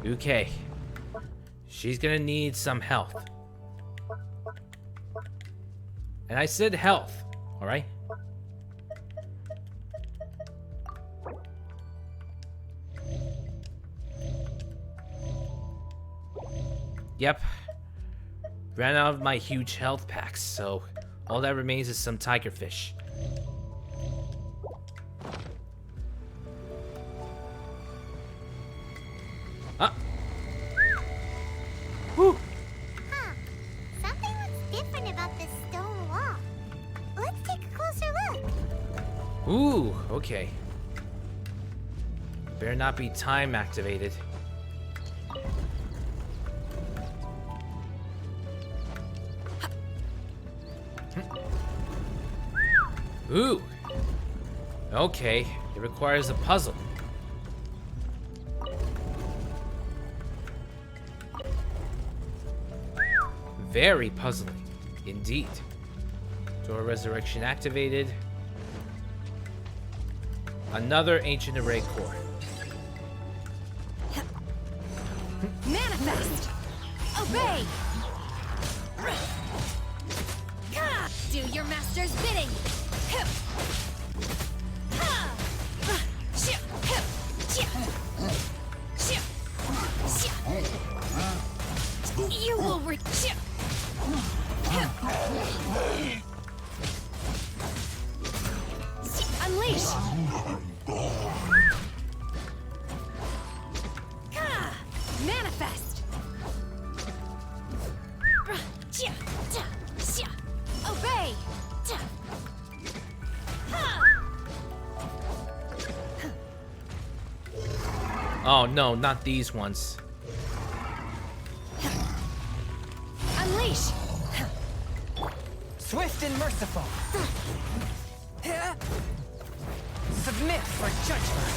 Okay. She's gonna need some health. And I said health, alright? Yep. Ran out of my huge health packs, so all that remains is some tigerfish. Ah! Whew! Huh. Something looks different about this stone wall. Let's take a closer look. Ooh, okay. Better not be time activated. Ooh. Okay, it requires a puzzle. Very puzzling, indeed. Door resurrection activated. Another ancient array core. Manifest! Obey! Do your master's bidding! You will unleash! Manifest! Obey! Oh no, not these ones. Unleash! Swift and merciful. Submit for judgment.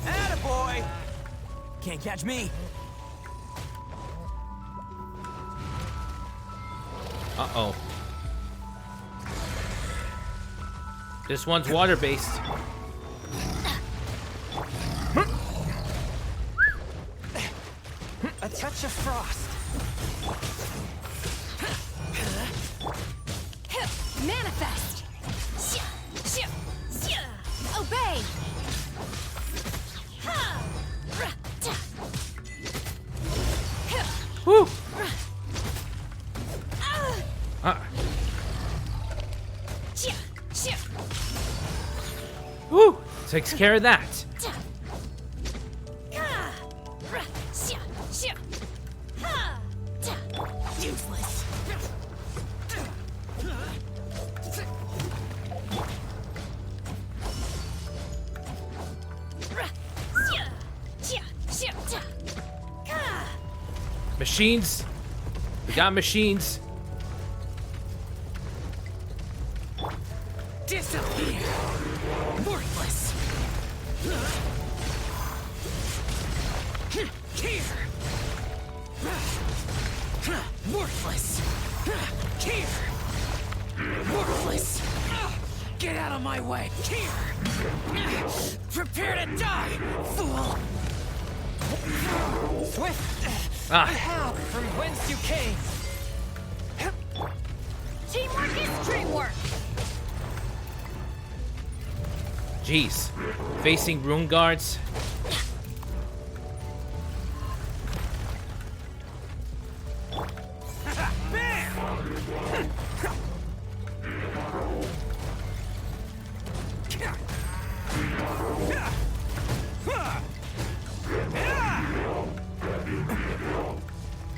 Attaboy! Can't catch me. Uh-oh. This one's water-based. A touch of frost. Manifest! Obey! Woo! Woo! Takes care of that. Useless. Machines. We got machines. Disappear. Worthless. Here. Worthless. Here. Worthless. Get out of my way. Here. Prepare to die, fool. Swift. Help from whence you came. Teamwork is dreamwork! Jeez. Facing rune guards.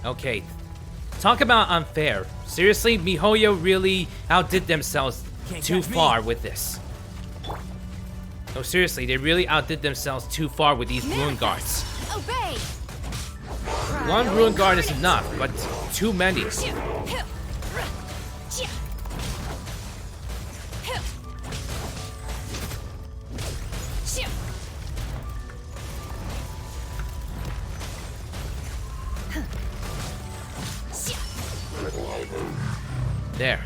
Okay. Talk about unfair. Seriously, MiHoYo really outdid themselves too far with this. No, seriously, they really outdid themselves too far with these rune guards. Obey! One rune guard is enough, but too many. There.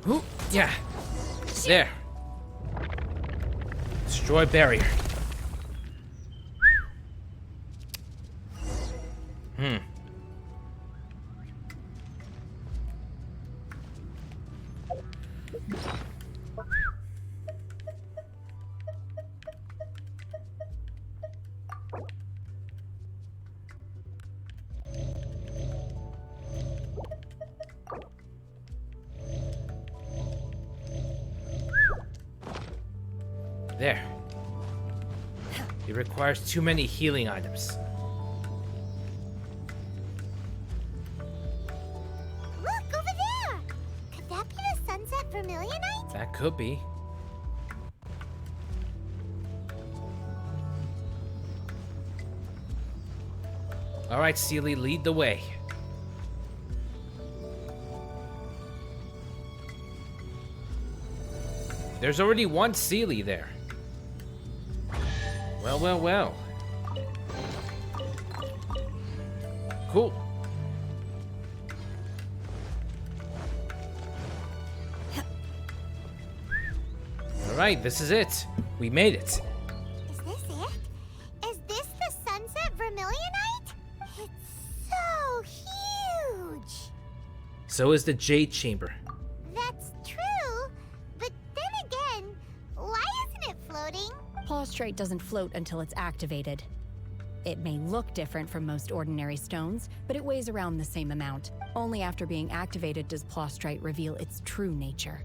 Ooh, yeah. There. Destroy barrier. There. It requires too many healing items. Look, over there! Could that be the sunset vermilionite? That could be. Alright, Seely, lead the way. There's already one Seely there. Well, well, well. Cool. Alright, this is it. We made it. Is this it? Is this the sunset vermilionite? It's so huge! So is the Jade Chamber. That's true, but then again, why isn't it floating? Plaustrite doesn't float until it's activated. It may look different from most ordinary stones, but it weighs around the same amount. Only after being activated does Plaustrite reveal its true nature,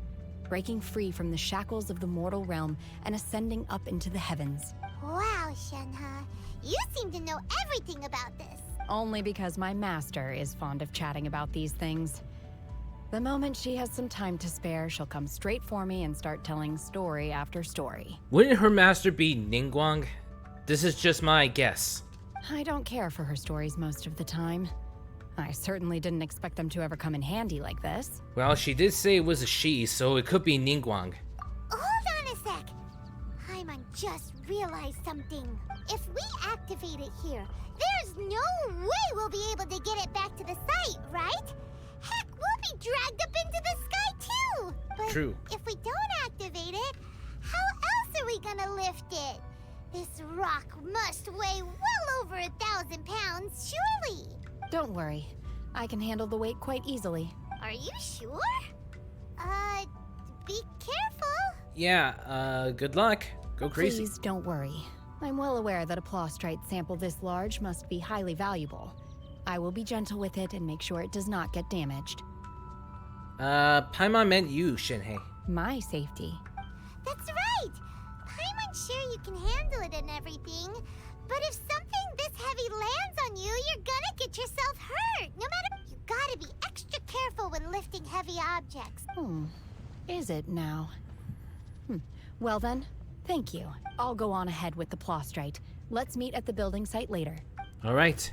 breaking free from the shackles of the mortal realm and ascending up into the heavens. Wow, Shenhe, you seem to know everything about this. Only because my master is fond of chatting about these things. The moment she has some time to spare, she'll come straight for me and start telling story after story. Wouldn't her master be Ningguang? This is just my guess. I don't care for her stories most of the time. I certainly didn't expect them to ever come in handy like this. Well, she did say it was a she, so it could be Ningguang. Hold on a sec. Paimon just realized something. If we activate it here, there's no way we'll be able to get it back to the site, right? Heck, we'll be dragged up into the sky too! But True. if we don't activate it, how else are we gonna lift it? This rock must weigh well over 1,000 pounds, surely! Don't worry. I can handle the weight quite easily. Are you sure? Be careful! Yeah, good luck. Go crazy. Please don't worry. I'm well aware that a Plaustrite sample this large must be highly valuable. I will be gentle with it and make sure it does not get damaged. Paimon meant you, Shenhe. My safety. That's right! Paimon's sure you can handle it and everything, but if something this heavy lands on you, you're gonna get yourself hurt, no matter... You gotta be extra careful when lifting heavy objects. Is it now? Well then, thank you. I'll go on ahead with the Plaustrite. Let's meet at the building site later. Alright.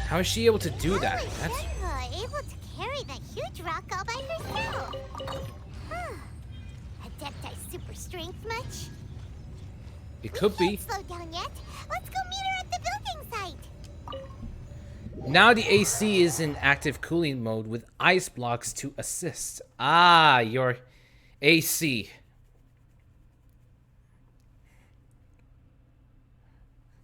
How is she able to do that? How is Shenhe able to carry that huge rock all by herself? Adepti super strength much? It could be. Can't slow down yet. Let's go meet her at the building site. Now the AC is in active cooling mode with ice blocks to assist. Ah, your AC.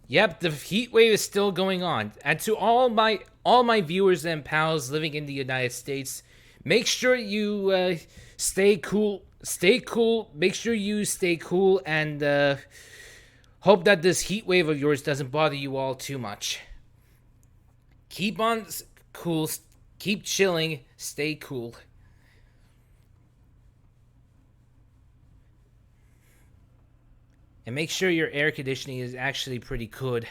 Yep, the heat wave is still going on. And to all my viewers and pals living in the United States, make sure you stay cool. Stay cool. Make sure you stay cool and hope that this heat wave of yours doesn't bother you all too much. Keep on cool. Keep chilling. Stay cool. And make sure your air conditioning is actually pretty good.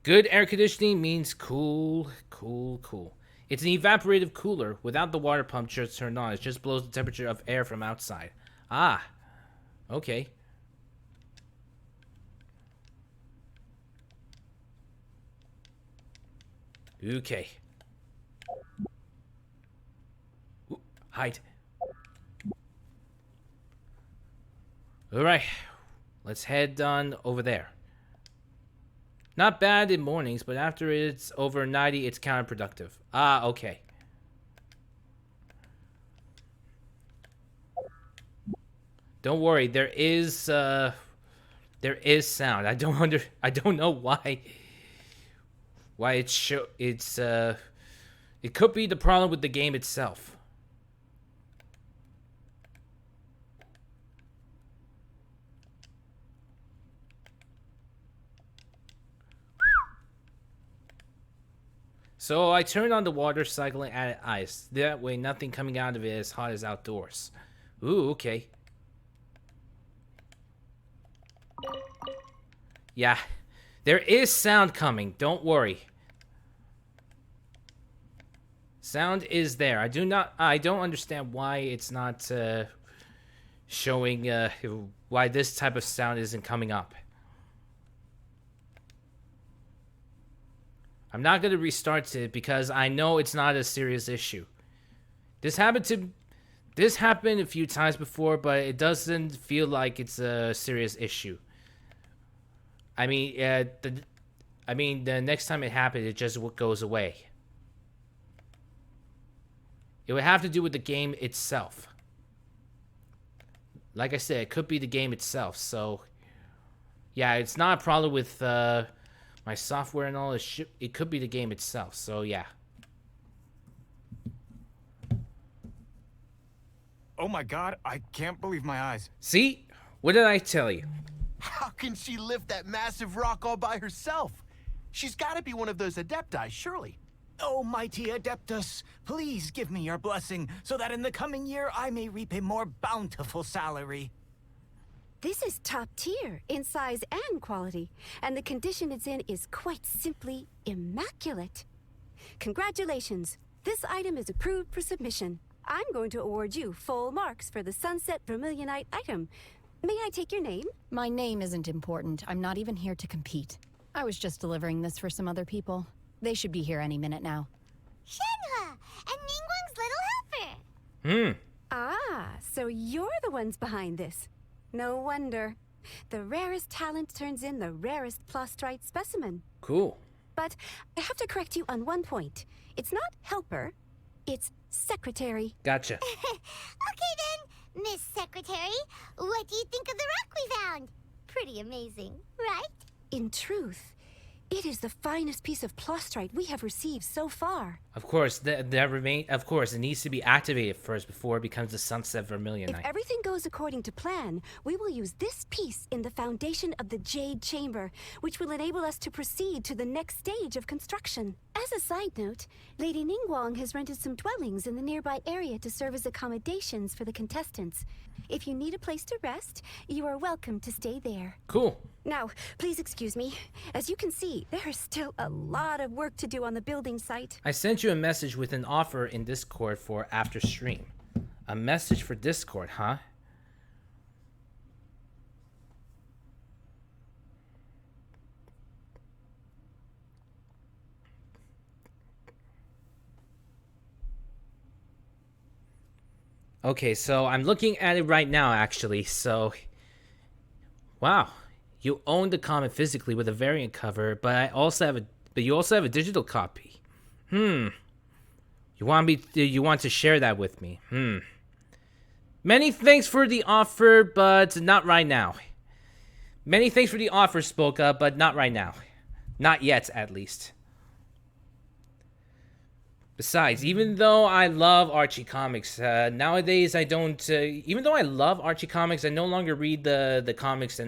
Good air conditioning means cool, cool, cool. It's an evaporative cooler without the water pump just turned on. It just blows the temperature of air from outside. Ah, okay. Okay. Ooh, hide. Alright, let's head on over there. Not bad in mornings, but after it's over 90, it's counterproductive. Ah, okay. Don't worry, there is sound. I don't know why it could be the problem with the game itself. So I turned on the water cycle and added ice. That way nothing coming out of it is hot as outdoors. Ooh, okay. Yeah, there is sound coming. Don't worry. Sound is there. I don't understand why it's not showing why this type of sound isn't coming up. I'm not going to restart it because I know it's not a serious issue. This happened a few times before, but it doesn't feel like it's a serious issue. I mean, the next time it happened, it just goes away. It would have to do with the game itself. Like I said, it could be the game itself. So, yeah, it's not a problem with my software and all. It could be the game itself. So, yeah. Oh my god, I can't believe my eyes. See? What did I tell you? How can she lift that massive rock all by herself? She's got to be one of those Adepti, surely. Oh, mighty Adeptus, please give me your blessing so that in the coming year I may reap a more bountiful salary. This is top tier in size and quality, and the condition it's in is quite simply immaculate. Congratulations, this item is approved for submission. I'm going to award you full marks for the Sunset Vermilionite item. May I take your name? My name isn't important. I'm not even here to compete. I was just delivering this for some other people. They should be here any minute now. Shenhua and Ningguang's little helper. Ah, so you're the ones behind this. No wonder. The rarest talent turns in the rarest plostrite specimen. Cool. But I have to correct you on one point. It's not helper, it's secretary. Gotcha. Okay then, Miss Secretary, what do you think of the rock we found? Pretty amazing, right? In truth, it is the finest piece of plostrite we have received so far. Of course, of course, it needs to be activated first before it becomes the Sunset Vermilionite. If everything goes according to plan, we will use this piece in the foundation of the Jade Chamber, which will enable us to proceed to the next stage of construction. As a side note, Lady Ningguang has rented some dwellings in the nearby area to serve as accommodations for the contestants. If you need a place to rest, you are welcome to stay there. Cool. Now, please excuse me. As you can see, there is still a lot of work to do on the building site. I sent you a message with an offer in Discord for after stream. A message for Discord, huh? Okay, so I'm looking at it right now, actually. So, wow, you own the comic physically with a variant cover, but you also have a digital copy. You want to share that with me? Many thanks for the offer, but not right now. Many thanks for the offer, Spoke Up, but not right now. Not yet, at least. Besides, even though I love Archie comics, nowadays I don't. Even though I love Archie comics, I no longer read the comics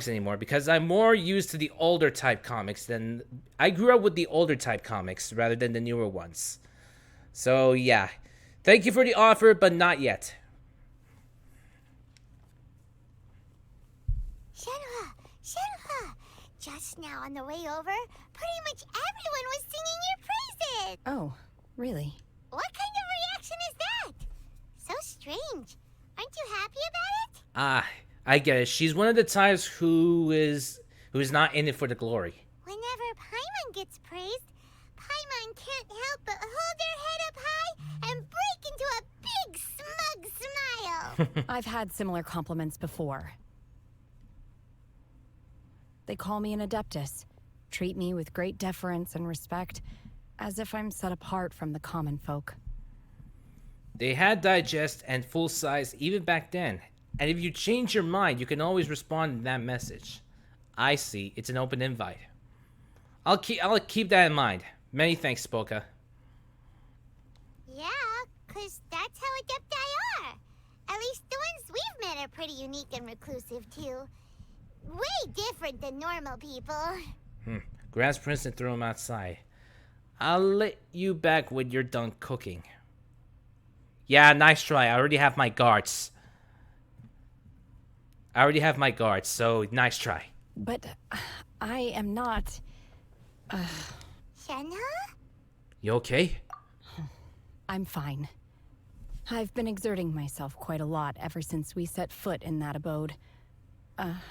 anymore because I'm more used to the older type comics than I grew up with the older type comics rather than the newer ones. So yeah, thank you for the offer, but not yet. Shenhua, just now on the way over, pretty much everyone was singing your praises. Oh, really? What kind of reaction is that? So strange. Aren't you happy about it? Ah, I get it. She's one of the types who is not in it for the glory. Whenever Paimon gets praised, Paimon can't help but hold her head up high and break into a big smug smile. I've had similar compliments before. They call me an Adeptus, treat me with great deference and respect, as if I'm set apart from the common folk. They had digest and full size even back then. And if you change your mind, you can always respond to that message. I see. It's an open invite. I'll keep that in mind. Many thanks, Spoka. Yeah, 'cause that's how adepti are. At least the ones we've met are pretty unique and reclusive, too. Way different than normal people. Grabs Prince and throw him outside. I'll let you back when you're done cooking. Yeah, nice try. I already have my guards. So nice try. But I am not... Shenhe? You okay? I'm fine. I've been exerting myself quite a lot ever since we set foot in that abode.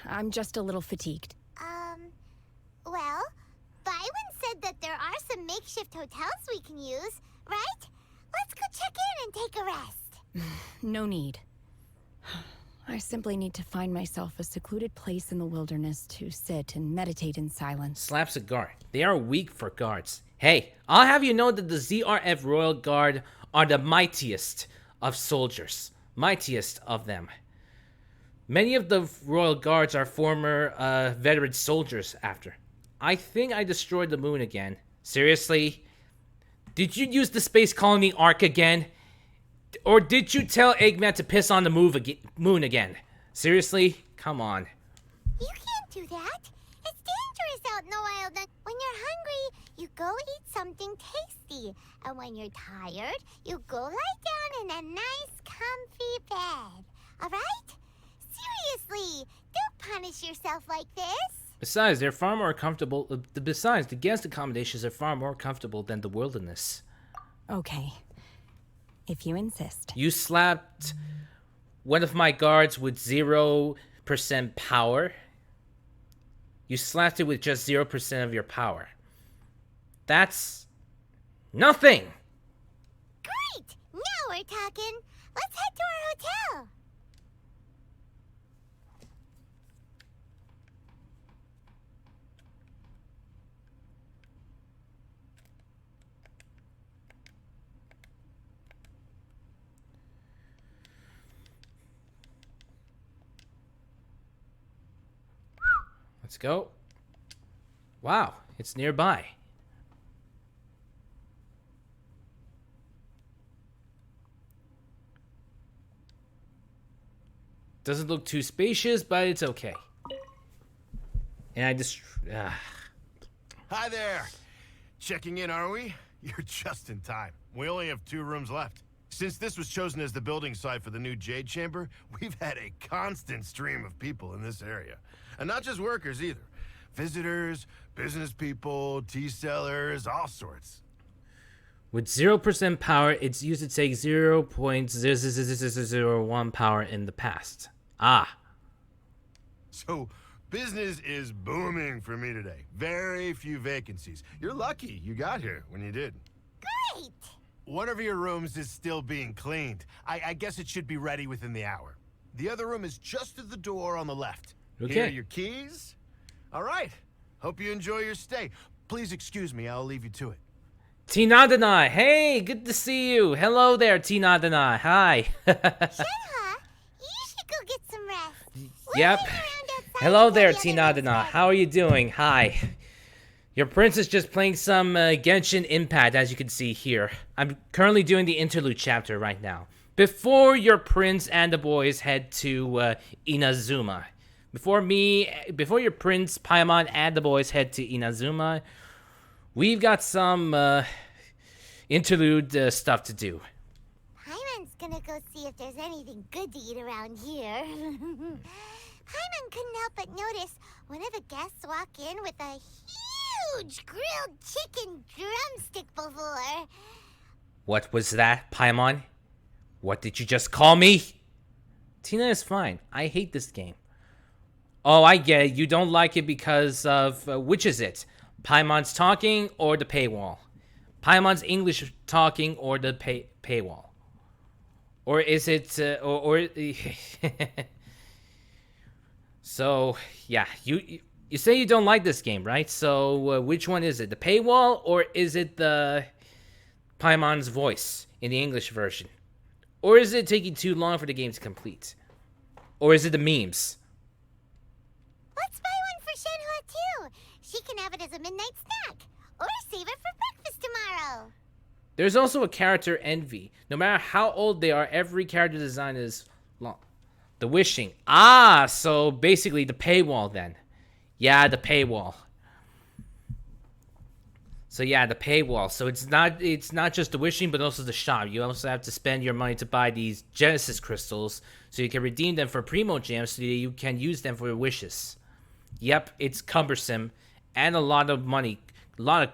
I'm just a little fatigued. Well, Byron said that there are some makeshift hotels we can use, right? Let's go check in and take a rest. No need. I simply need to find myself a secluded place in the wilderness to sit and meditate in silence. Slaps a guard. They are weak for guards. Hey, I'll have you know that the ZRF Royal Guard are the mightiest of soldiers. Mightiest of them. Many of the Royal Guards are former veteran soldiers after. I think I destroyed the moon again. Seriously? Did you use the space colony arc again? Or did you tell Eggman to piss on the moon again? Seriously? Come on. You can't do that. It's dangerous out in the wild. When you're hungry, you go eat something tasty. And when you're tired, you go lie down in a nice, comfy bed. Alright? Seriously, don't punish yourself like this. Besides, they're far more comfortable. Besides, the guest accommodations are far more comfortable than the wilderness. Okay. If you insist. You slapped one of my guards with 0% power. You slapped it with just 0% of your power. That's nothing. Great! Now we're talking. Let's head to our hotel. Let's go. Wow, it's nearby. Doesn't look too spacious, but it's okay. And I just... Hi there. Checking in, are we? You're just in time. We only have 2 rooms left. Since this was chosen as the building site for the new Jade Chamber, we've had a constant stream of people in this area. And not just workers either. Visitors, business people, tea sellers, all sorts. With 0% power, it's used to take 0.0001 power in the past. Ah. So, business is booming for me today. Very few vacancies. You're lucky you got here when you did. Great! One of your rooms is still being cleaned. I guess it should be ready within the hour. The other room is just at the door on the left. Okay. Here are your keys. All right. Hope you enjoy your stay. Please excuse me. I'll leave you to it. Tinadana, hey, good to see you. Hello there, Tinadana. Hi. Shenhe, you should go get some rest. Yep. Hello there, Tinadana. How are you doing? Hi. Your prince is just playing some Genshin Impact, as you can see here. I'm currently doing the interlude chapter right now. Before your prince and the boys head to Inazuma. Before your prince, Paimon, and the boys head to Inazuma, we've got some interlude stuff to do. Paimon's gonna go see if there's anything good to eat around here. Paimon couldn't help but notice one of the guests walk in with a huge grilled chicken drumstick before. What was that, Paimon? What did you just call me? Tina is fine. I hate this game. Oh, I get it. You don't like it because of... which is it? Paimon's talking or the paywall? Paimon's English talking or the paywall? Or is it... So, yeah. You say you don't like this game, right? So, which one is it? The paywall or is it the... Paimon's voice in the English version? Or is it taking too long for the game to complete? Or is it the memes? Let's buy one for Shenhua too. She can have it as a midnight snack. Or save it for breakfast tomorrow. There's also a character envy. No matter how old they are, every character design is long. The wishing. Ah, so basically the paywall then. Yeah, the paywall. So yeah, the paywall. So it's not just the wishing, but also the shop. You also have to spend your money to buy these Genesis crystals, so you can redeem them for Primo Gems, so that you can use them for your wishes. Yep, it's cumbersome, and a lot of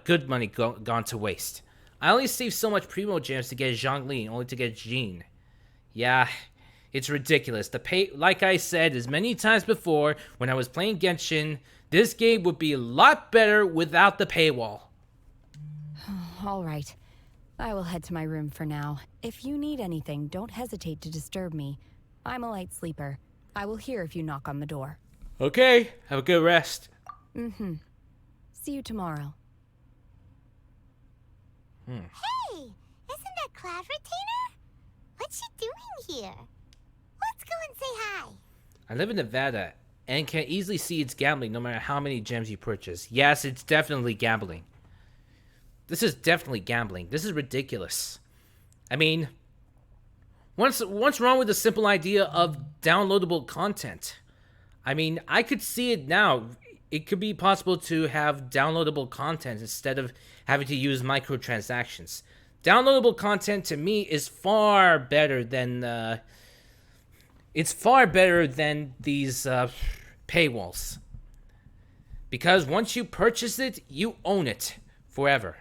good money gone to waste. I only saved so much Primo Gems to get Zhongli, only to get Jean. Yeah, it's ridiculous. Like I said as many times before, when I was playing Genshin, this game would be a lot better without the paywall. All right. I will head to my room for now. If you need anything, don't hesitate to disturb me. I'm a light sleeper. I will hear if you knock on the door. Okay, have a good rest. Mm-hmm. See you tomorrow. Hey, isn't that Cloud Retainer? What's she doing here? Let's go and say hi. I live in Nevada and can easily see it's gambling no matter how many gems you purchase. Yes, it's definitely gambling. This is definitely gambling. This is ridiculous. I mean, what's wrong with the simple idea of downloadable content? I mean, I could see it now. It could be possible to have downloadable content instead of having to use microtransactions. Downloadable content to me is far better than these paywalls. Because once you purchase it, you own it forever.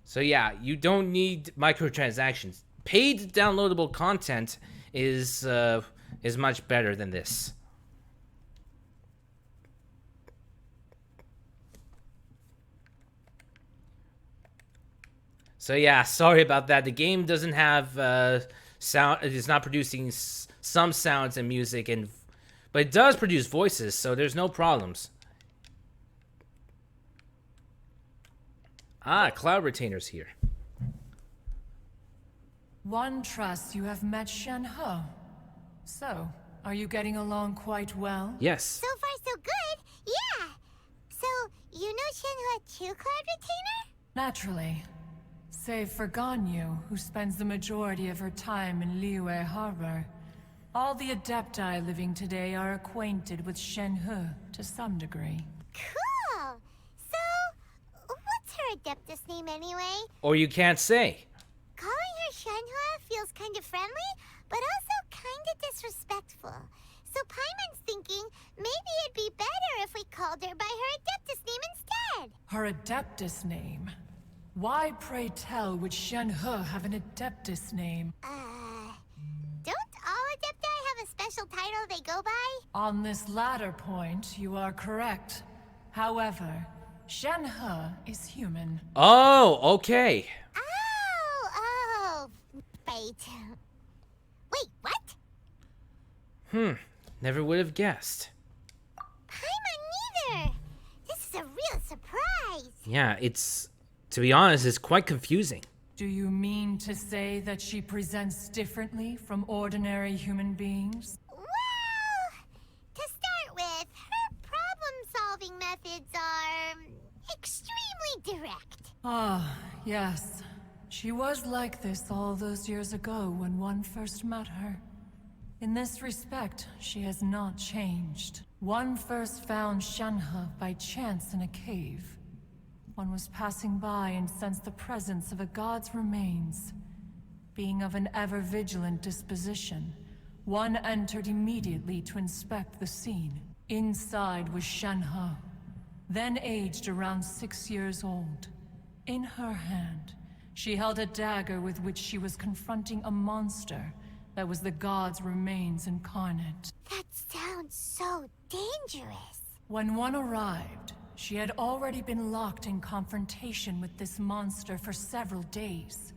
So yeah, you don't need microtransactions. Paid downloadable content is much better than this. So yeah, sorry about that. The game doesn't have sound. It is not producing some sounds and music, but it does produce voices, so there's no problems. Ah, Cloud Retainer's here. One trusts you have met Shenhe. So, are you getting along quite well? Yes. So far, so good. Yeah. So, you know Shenhua too, Cloud Retainer? Naturally. Save for Ganyu, who spends the majority of her time in Liyue Harbor. All the Adepti living today are acquainted with Shenhe to some degree. Cool. So, what's her Adeptus name anyway? Or you can't say. Calling her Shenhua feels kind of friendly, but also kind of disrespectful. So Paimon's thinking maybe it'd be better if we called her by her Adeptus name instead. Her Adeptus name? Why, pray tell, would Shenhe have an Adeptus name? Don't all Adepti have a special title they go by? On this latter point, you are correct. However, Shenhe is human. Oh, okay. Oh, right. Wait, what? Never would have guessed. Paimon neither. This is a real surprise. Yeah, to be honest, it's quite confusing. Do you mean to say that she presents differently from ordinary human beings? Well, to start with, her problem-solving methods are extremely direct. Ah, yes. She was like this all those years ago when one first met her. In this respect, she has not changed. One first found Shenhe by chance in a cave. One was passing by and sensed the presence of a god's remains. Being of an ever-vigilant disposition, one entered immediately to inspect the scene. Inside was Shenhe, then aged around 6 years old. In her hand, she held a dagger with which she was confronting a monster that was the god's remains incarnate. That sounds so dangerous. When one arrived, she had already been locked in confrontation with this monster for several days.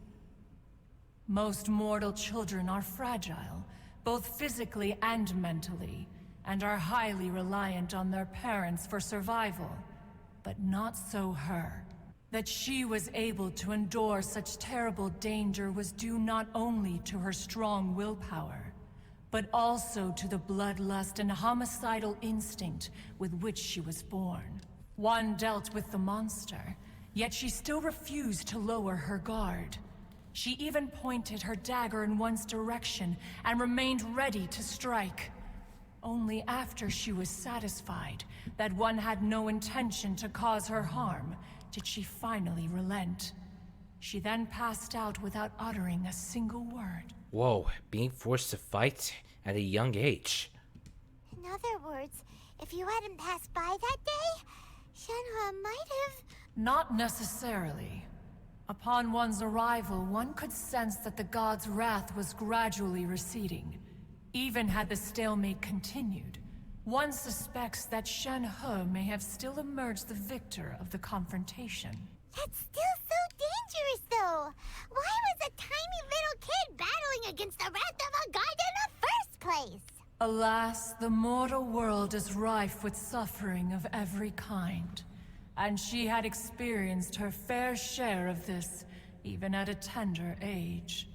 Most mortal children are fragile, both physically and mentally, and are highly reliant on their parents for survival. But not so her. That she was able to endure such terrible danger was due not only to her strong willpower, but also to the bloodlust and homicidal instinct with which she was born. One dealt with the monster, yet she still refused to lower her guard. She even pointed her dagger in one's direction and remained ready to strike. Only after she was satisfied that one had no intention to cause her harm did she finally relent. She then passed out without uttering a single word. Whoa, being forced to fight at a young age. In other words, if you hadn't passed by that day, Shenhe might have... Not necessarily. Upon one's arrival, one could sense that the god's wrath was gradually receding. Even had the stalemate continued, one suspects that Shenhe may have still emerged the victor of the confrontation. That's still so dangerous, though. Why was a tiny little kid battling against the wrath of a god in the first place? Alas, the mortal world is rife with suffering of every kind. And she had experienced her fair share of this, even at a tender age.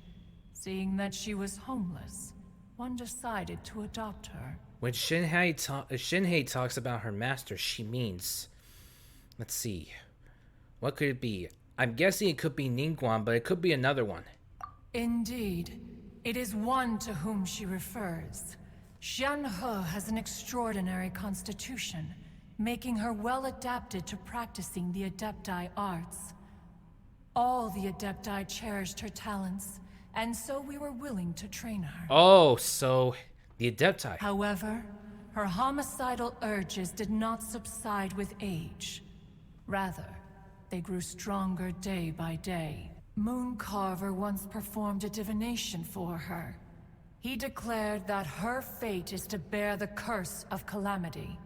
Seeing that she was homeless, one decided to adopt her. When Shinhei talks about her master, she means... Let's see. What could it be? I'm guessing it could be Ningguang, but it could be another one. Indeed. It is one to whom she refers. Shenhe has an extraordinary constitution, making her well adapted to practicing the Adepti arts. All the Adepti cherished her talents, and so we were willing to train her. Oh, so the Adepti. However, her homicidal urges did not subside with age. Rather, they grew stronger day by day. Mooncarver once performed a divination for her. He declared that her fate is to bear the curse of calamity.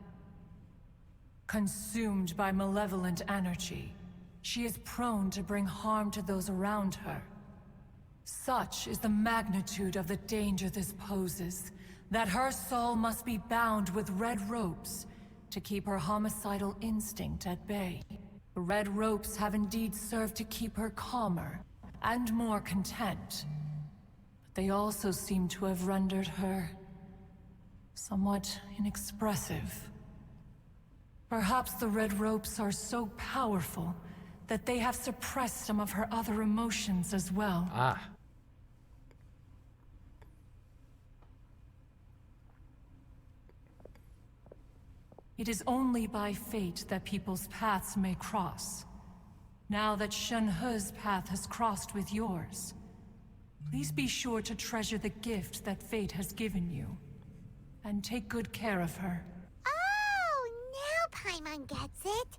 Consumed by malevolent energy, she is prone to bring harm to those around her. Such is the magnitude of the danger this poses, that her soul must be bound with red ropes to keep her homicidal instinct at bay. The red ropes have indeed served to keep her calmer and more content. But they also seem to have rendered her somewhat inexpressive. Perhaps the red ropes are so powerful that they have suppressed some of her other emotions as well. Ah. It is only by fate that people's paths may cross. Now that Shenhe's path has crossed with yours, please be sure to treasure the gift that fate has given you, and take good care of her. Oh, now Paimon gets it.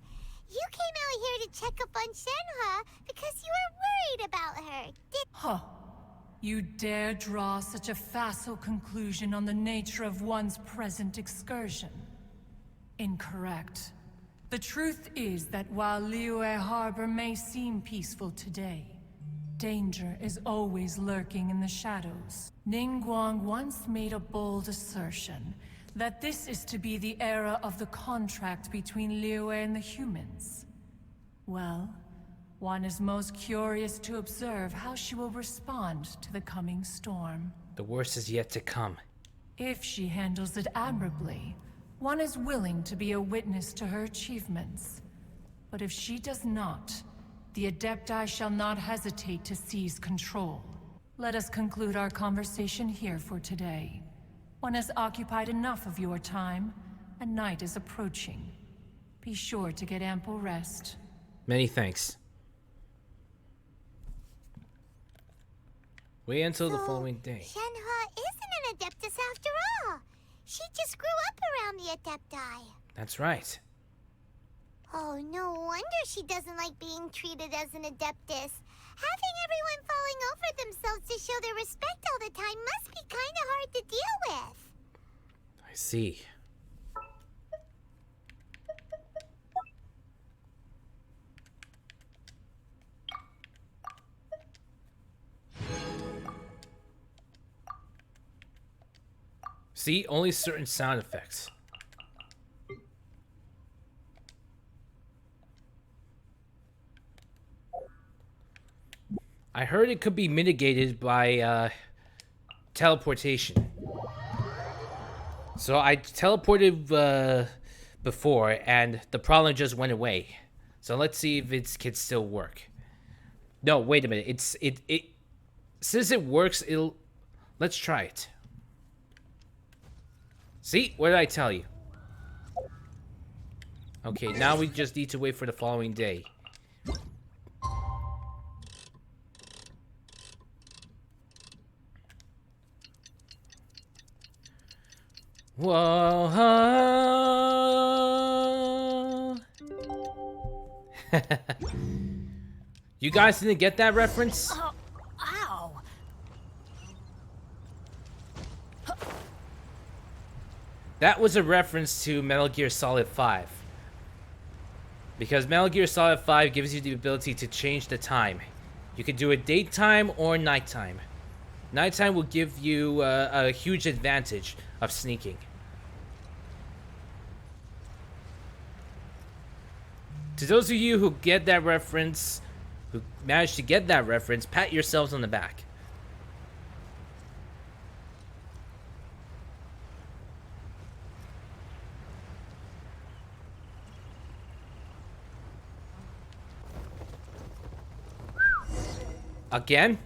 You came out here to check up on Shenhe because you were worried about her, Huh. You dare draw such a facile conclusion on the nature of one's present excursion? Incorrect. The truth is that while Liyue Harbor may seem peaceful today, danger is always lurking in the shadows. Ningguang once made a bold assertion that this is to be the era of the contract between Liyue and the humans. Well, one is most curious to observe how she will respond to the coming storm. The worst is yet to come. If she handles it admirably, one is willing to be a witness to her achievements. But if she does not, the Adepti shall not hesitate to seize control. Let us conclude our conversation here for today. One has occupied enough of your time, and night is approaching. Be sure to get ample rest. Many thanks. Wait until the following day. Shenhe isn't an Adeptus after all. She just grew up around the Adepti. That's right. Oh, no wonder she doesn't like being treated as an Adeptus. Having everyone falling over themselves to show their respect all the time must be kind of hard to deal with. I see. See, only certain sound effects. I heard it could be mitigated by teleportation. So I teleported before, and the problem just went away. So let's see if it can still work. No, wait a minute. It since it works, let's try it. See? What did I tell you? Okay, now we just need to wait for the following day. Whoa. You guys didn't get that reference? Ow. That was a reference to Metal Gear Solid 5. Because Metal Gear Solid 5 gives you the ability to change the time. You can do it daytime or nighttime. Nighttime will give you a huge advantage of sneaking. To those of you who get that reference, who managed to get that reference, pat yourselves on the back. Again?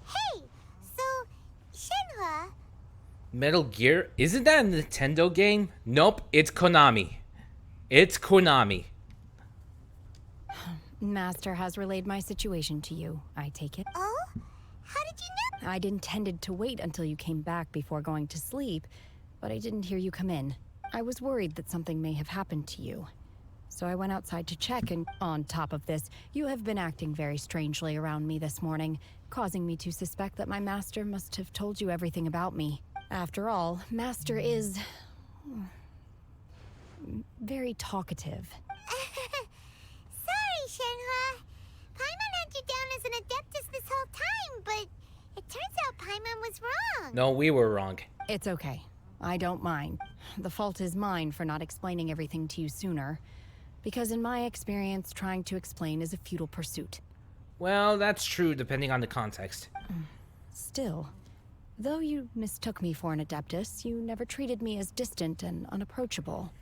Hey, so Shenhua. Metal Gear? Isn't that a Nintendo game? Nope, it's Konami. It's Konami. Master has relayed my situation to you, I take it. Oh? How did you know? I'd intended to wait until you came back before going to sleep, but I didn't hear you come in. I was worried that something may have happened to you. So I went outside to check, and on top of this, you have been acting very strangely around me this morning, causing me to suspect that my master must have told you everything about me. After all, Master is very talkative. Sorry, Shenhua. Paimon had you down as an adeptus this whole time, but it turns out Paimon was wrong. No, we were wrong. It's okay. I don't mind. The fault is mine for not explaining everything to you sooner, because in my experience, trying to explain is a futile pursuit. Well, that's true depending on the context. Still, though you mistook me for an adeptus, you never treated me as distant and unapproachable.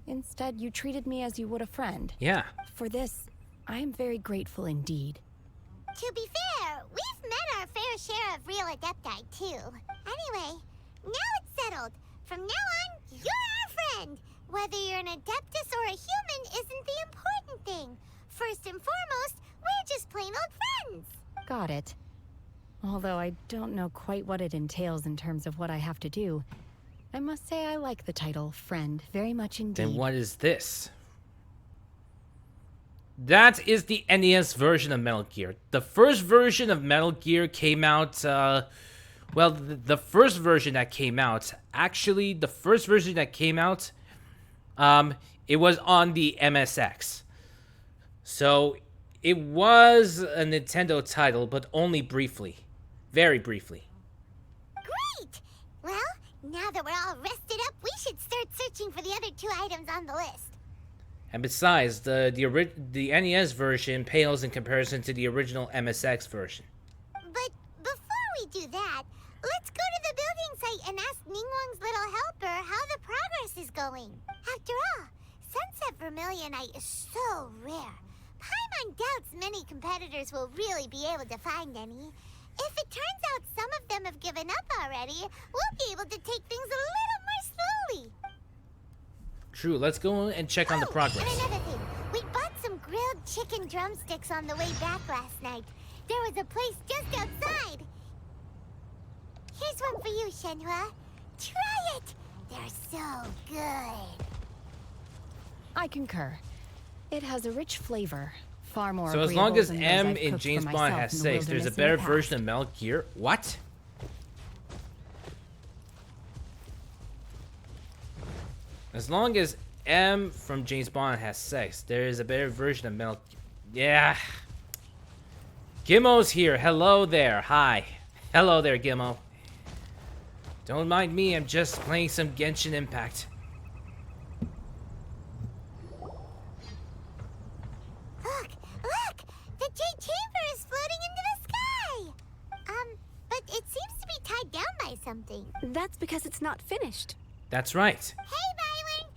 Instead, you treated me as you would a friend. Yeah. For this, I am very grateful indeed. To be fair, we've met our fair share of real adepti, too. Anyway, now it's settled. From now on, you're our friend. Whether you're an adeptus or a human isn't the important thing. First and foremost, we're just plain old friends. Got it. Although I don't know quite what it entails in terms of what I have to do, I must say I like the title friend very much indeed. Then what is this? That is the NES version of Metal Gear. The first version of Metal Gear came out, well, the first version that came out, actually, the first version that came out, it was on the MSX. So, it was a Nintendo title, but only briefly. Very briefly. Great! Well, now that we're all rested up, we should start searching for the other 2 items on the list. And besides, the NES version pales in comparison to the original MSX version. But before we do that, let's go to the building site and ask Ningguang's little helper how the progress is going. After all, Sunset Vermilionite is so rare. Paimon doubts many competitors will really be able to find any. If it turns out some of them have given up already, we'll be able to take things a little more slowly. True, let's go and check on the progress. And another thing, we bought some grilled chicken drumsticks on the way back last night. There was a place just outside. Here's one for you, Shenhua. Try it. They're so good. I concur. It has a rich flavor, far more So as long as agreeable than M those I've in cooked for James Bond myself has in the 6, there's a wilderness in better the version past. of Metal Gear. What? As long as M from James Bond has 6, there is a better version of Metal Gear. Yeah. Gimmo's here. Hello there. Hi. Hello there, Gimmo. Don't mind me, I'm just playing some Genshin Impact. Look! The Jade Chamber is That's because it's not finished. That's right. Hey, Byron!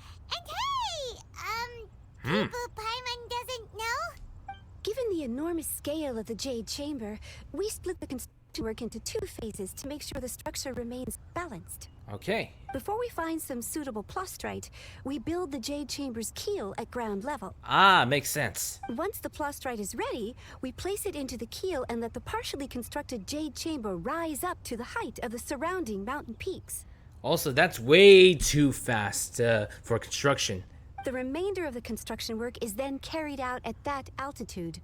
And hey, people Paimon doesn't know? Given the enormous scale of the Jade Chamber, we split the construction work into 2 phases to make sure the structure remains balanced. Okay. Before we find some suitable plostrite, we build the Jade Chamber's keel at ground level. Ah, makes sense. Once the plostrite is ready, we place it into the keel and let the partially constructed Jade Chamber rise up to the height of the surrounding mountain peaks. Also, that's way too fast for construction. The remainder of the construction work is then carried out at that altitude.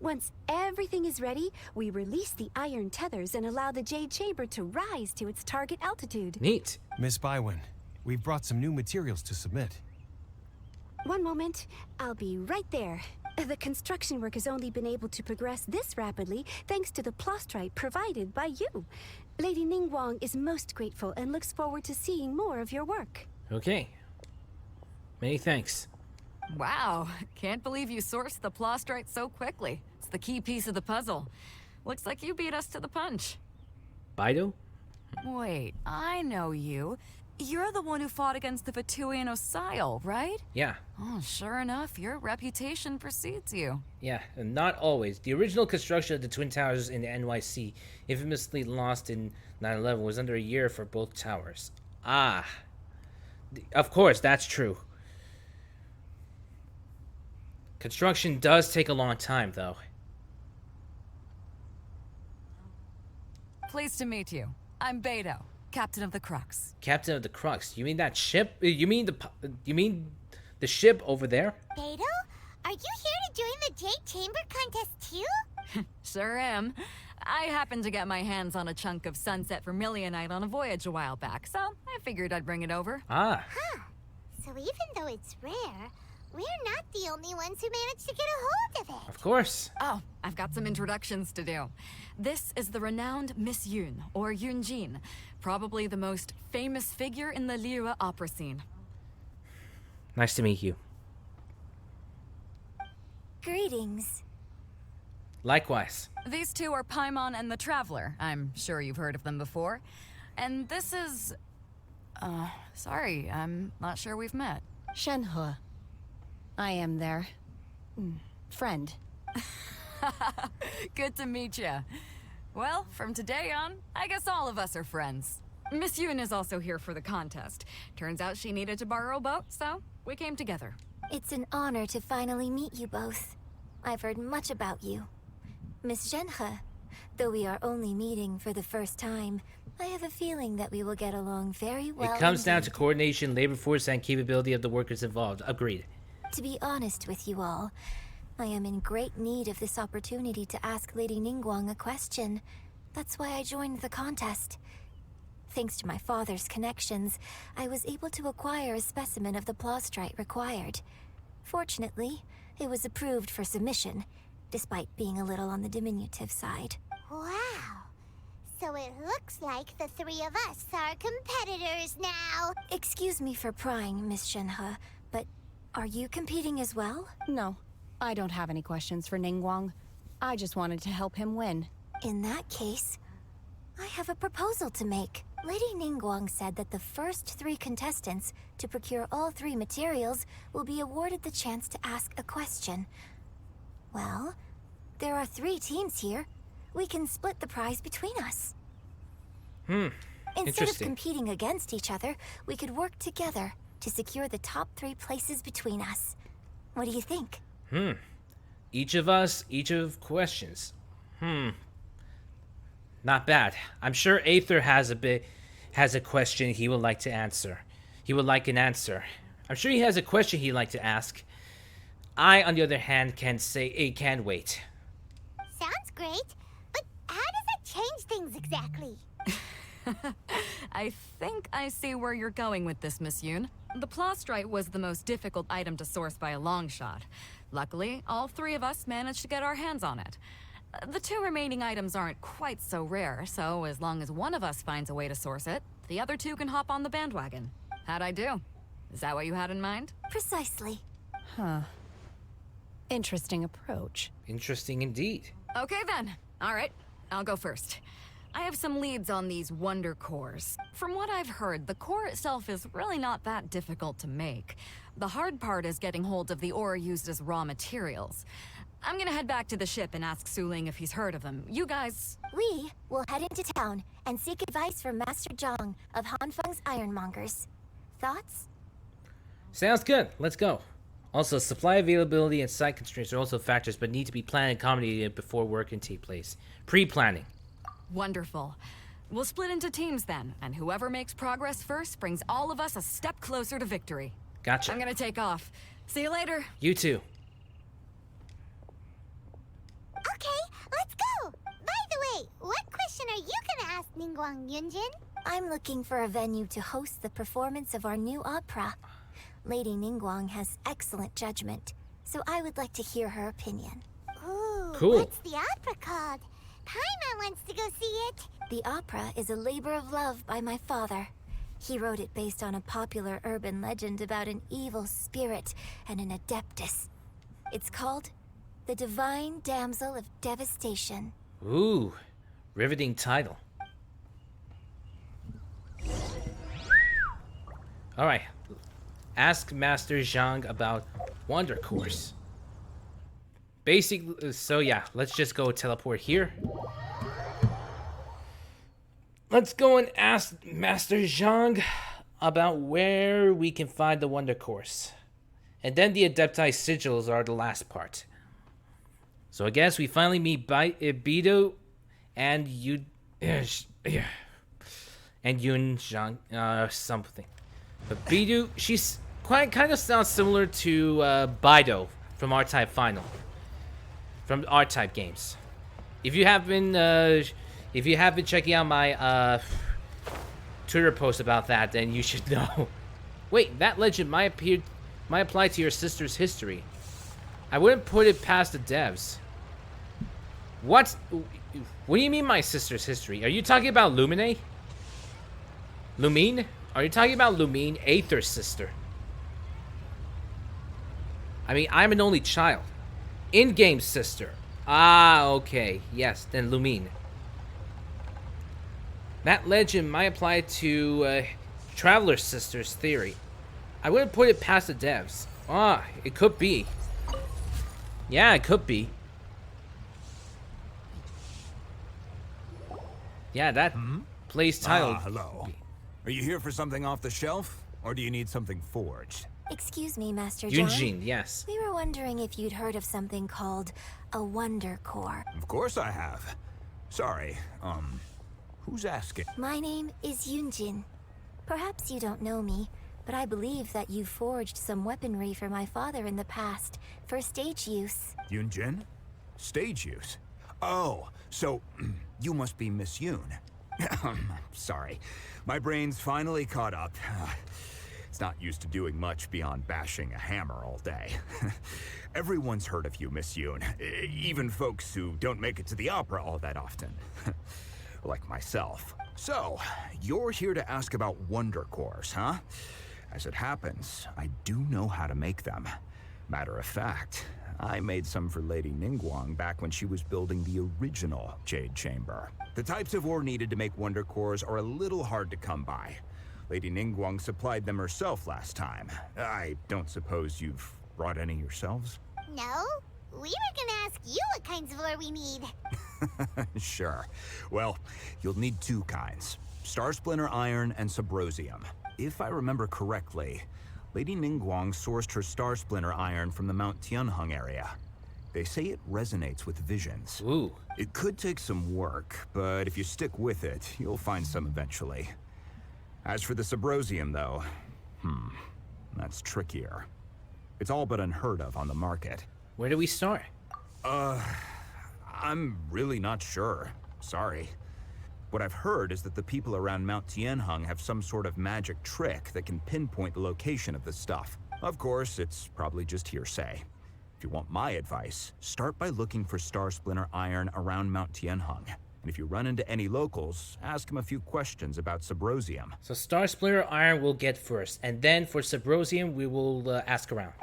Once everything is ready, we release the iron tethers and allow the Jade Chamber to rise to its target altitude. Neat. Miss Bywin, we've brought some new materials to submit. One moment, I'll be right there. The construction work has only been able to progress this rapidly thanks to the plostrite provided by you. Lady Ningguang is most grateful and looks forward to seeing more of your work. Okay. Many thanks. Wow, can't believe you sourced the plostrite so quickly. It's the key piece of the puzzle. Looks like you beat us to the punch. Baido? Wait, I know you. You're the one who fought against the Vatuian Osile, right? Yeah. Oh, sure enough, your reputation precedes you. Yeah, and not always. The original construction of the Twin Towers in the NYC, infamously lost in 9/11, was under a year for both towers. Ah. Of course, that's true. Construction does take a long time, though. Pleased to meet you. I'm Beidou, Captain of the Crux. Captain of the Crux? You mean that ship? You mean the ship over there? Beidou? Are you here to join the Jade Chamber contest too? Sure am. I happened to get my hands on a chunk of sunset vermilionite on a voyage a while back, so I figured I'd bring it over. Ah. Huh. So even though it's rare, we're not the only ones who managed to get a hold of it. Of course. Oh, I've got some introductions to do. This is the renowned Miss Yun, or Yunjin, probably the most famous figure in the Liyue opera scene. Nice to meet you. Greetings. Likewise. These two are Paimon and the Traveler. I'm sure you've heard of them before. And this is... sorry, I'm not sure we've met. Shenhe. I am their... friend. Good to meet you. Well, from today on, I guess all of us are friends. Miss Yun is also here for the contest. Turns out she needed to borrow a boat, so we came together. It's an honor to finally meet you both. I've heard much about you. Miss Shenhe, though we are only meeting for the first time, I have a feeling that we will get along very well. It comes down to coordination, labor force, and capability of the workers involved. Agreed. To be honest with you all, I am in great need of this opportunity to ask Lady Ningguang a question. That's why I joined the contest. Thanks to my father's connections, I was able to acquire a specimen of the plostrite required. Fortunately, it was approved for submission, despite being a little on the diminutive side. Wow. So it looks like the three of us are competitors now. Excuse me for prying, Miss Shenhe, but are you competing as well? No, I don't have any questions for Ningguang. I just wanted to help him win. In that case, I have a proposal to make. Lady Ningguang said that the first 3 contestants to procure all 3 materials will be awarded the chance to ask a question. Well, there are 3 teams here. We can split the prize between us. Instead of competing against each other, we could work together to secure the top 3 places between us. What do you think? Each of us, each of questions. Not bad. I'm sure Aether has a question he would like to answer. He would like an answer. I'm sure he has a question he'd like to ask. I, on the other hand, can say it can wait. Sounds great, but how does it change things exactly? I think I see where you're going with this, Miss Yun. The plostrite was the most difficult item to source by a long shot. Luckily, all 3 of us managed to get our hands on it. The 2 remaining items aren't quite so rare, so as long as one of us finds a way to source it, the other 2 can hop on the bandwagon. How'd I do? Is that what you had in mind? Precisely. Huh. Interesting approach. Interesting indeed. Okay then. All right, I'll go first. I have some leads on these wonder cores. From what I've heard, the core itself is really not that difficult to make. The hard part is getting hold of the ore used as raw materials. I'm gonna head back to the ship and ask Su Ling if he's heard of them. You guys... We will head into town and seek advice from Master Zhang of Hanfeng's Ironmongers. Thoughts? Sounds good. Let's go. Also, supply availability and site constraints are also factors, but need to be planned and accommodated before work can take place. Pre-planning. Wonderful. We'll split into teams then, and whoever makes progress first brings all of us a step closer to victory. Gotcha. I'm gonna take off. See you later. You too. Okay, let's go! By the way, what question are you gonna ask Ningguang, Yunjin? I'm looking for a venue to host the performance of our new opera. Lady Ningguang has excellent judgment, so I would like to hear her opinion. Ooh, cool. What's the opera called? Paimon wants to go see it. The opera is a labor of love by my father. He wrote it based on a popular urban legend about an evil spirit and an adeptus. It's called The Divine Damsel of Devastation. Ooh, riveting title. Alright, ask Master Zhang about Wonder Course. Basically, so yeah, let's just go teleport here. Let's go and ask Master Zhang about where we can find the Wonder Course. And then the Adepti Sigils are the last part. So I guess we finally meet Bido and Yun Zhang, something. But Bido, she's kind of sounds similar to Bido from R-Type Final. From R-Type games. If you have been checking out my Twitter post about that, then you should know. Wait, that legend might apply to your sister's history. I wouldn't put it past the devs. What do you mean my sister's history? Are you talking about Lumine? Lumine? Are you talking about Lumine, Aether's sister? I mean, I'm an only child. In-game sister. Ah, okay. Yes, then Lumine. That legend might apply to Traveler's sister's theory. I wouldn't put it past the devs. Ah, it could be. Yeah, it could be. Yeah, that plays title. Hello. Are you here for something off the shelf, or do you need something forged? Excuse me, Master Zhang. Yunjin, yes. We were wondering if you'd heard of something called a Wonder Core. Of course I have. Sorry, who's asking? My name is Yunjin. Perhaps you don't know me, but I believe that you forged some weaponry for my father in the past, for stage use. Yunjin? Stage use? Oh, so you must be Miss Yoon. Sorry, my brain's finally caught up. It's not used to doing much beyond bashing a hammer all day. Everyone's heard of you, Miss Yoon. Even folks who don't make it to the opera all that often. Like myself. So, you're here to ask about Wonder Cores, huh? As it happens, I do know how to make them. Matter of fact, I made some for Lady Ningguang back when she was building the original Jade Chamber. The types of ore needed to make Wonder Cores are a little hard to come by. Lady Ningguang supplied them herself last time. I don't suppose you've brought any yourselves? No, we were gonna ask you what kinds of ore we need. Sure. Well, you'll need two kinds. Star Splinter Iron and Subrosium. If I remember correctly, Lady Ningguang sourced her Star Splinter Iron from the Mount Tianheng area. They say it resonates with visions. Ooh. It could take some work, but if you stick with it, you'll find some eventually. As for the Subrosium, though, that's trickier. It's all but unheard of on the market. Where do we start? I'm really not sure. Sorry. What I've heard is that the people around Mount Tianheng have some sort of magic trick that can pinpoint the location of the stuff. Of course, it's probably just hearsay. If you want my advice, start by looking for Star Splinter Iron around Mount Tianheng. And if you run into any locals, ask them a few questions about Subrosium. So Star Splinter Iron we'll get first, and then for Subrosium we will ask around.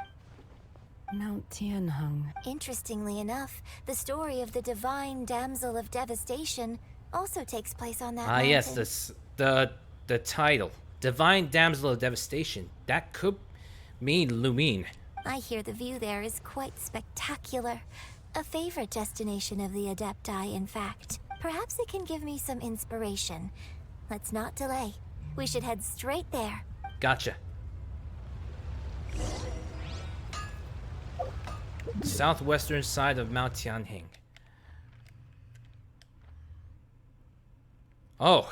Mount Tianheng. Interestingly enough, the story of the Divine Damsel of Devastation also takes place on that Ah, mountain. yes, the title. Divine Damsel of Devastation. That could mean Lumine. I hear the view there is quite spectacular. A favorite destination of the Adepti, in fact. Perhaps it can give me some inspiration. Let's not delay. We should head straight there. Gotcha. Southwestern side of Mount Tianhing. Oh,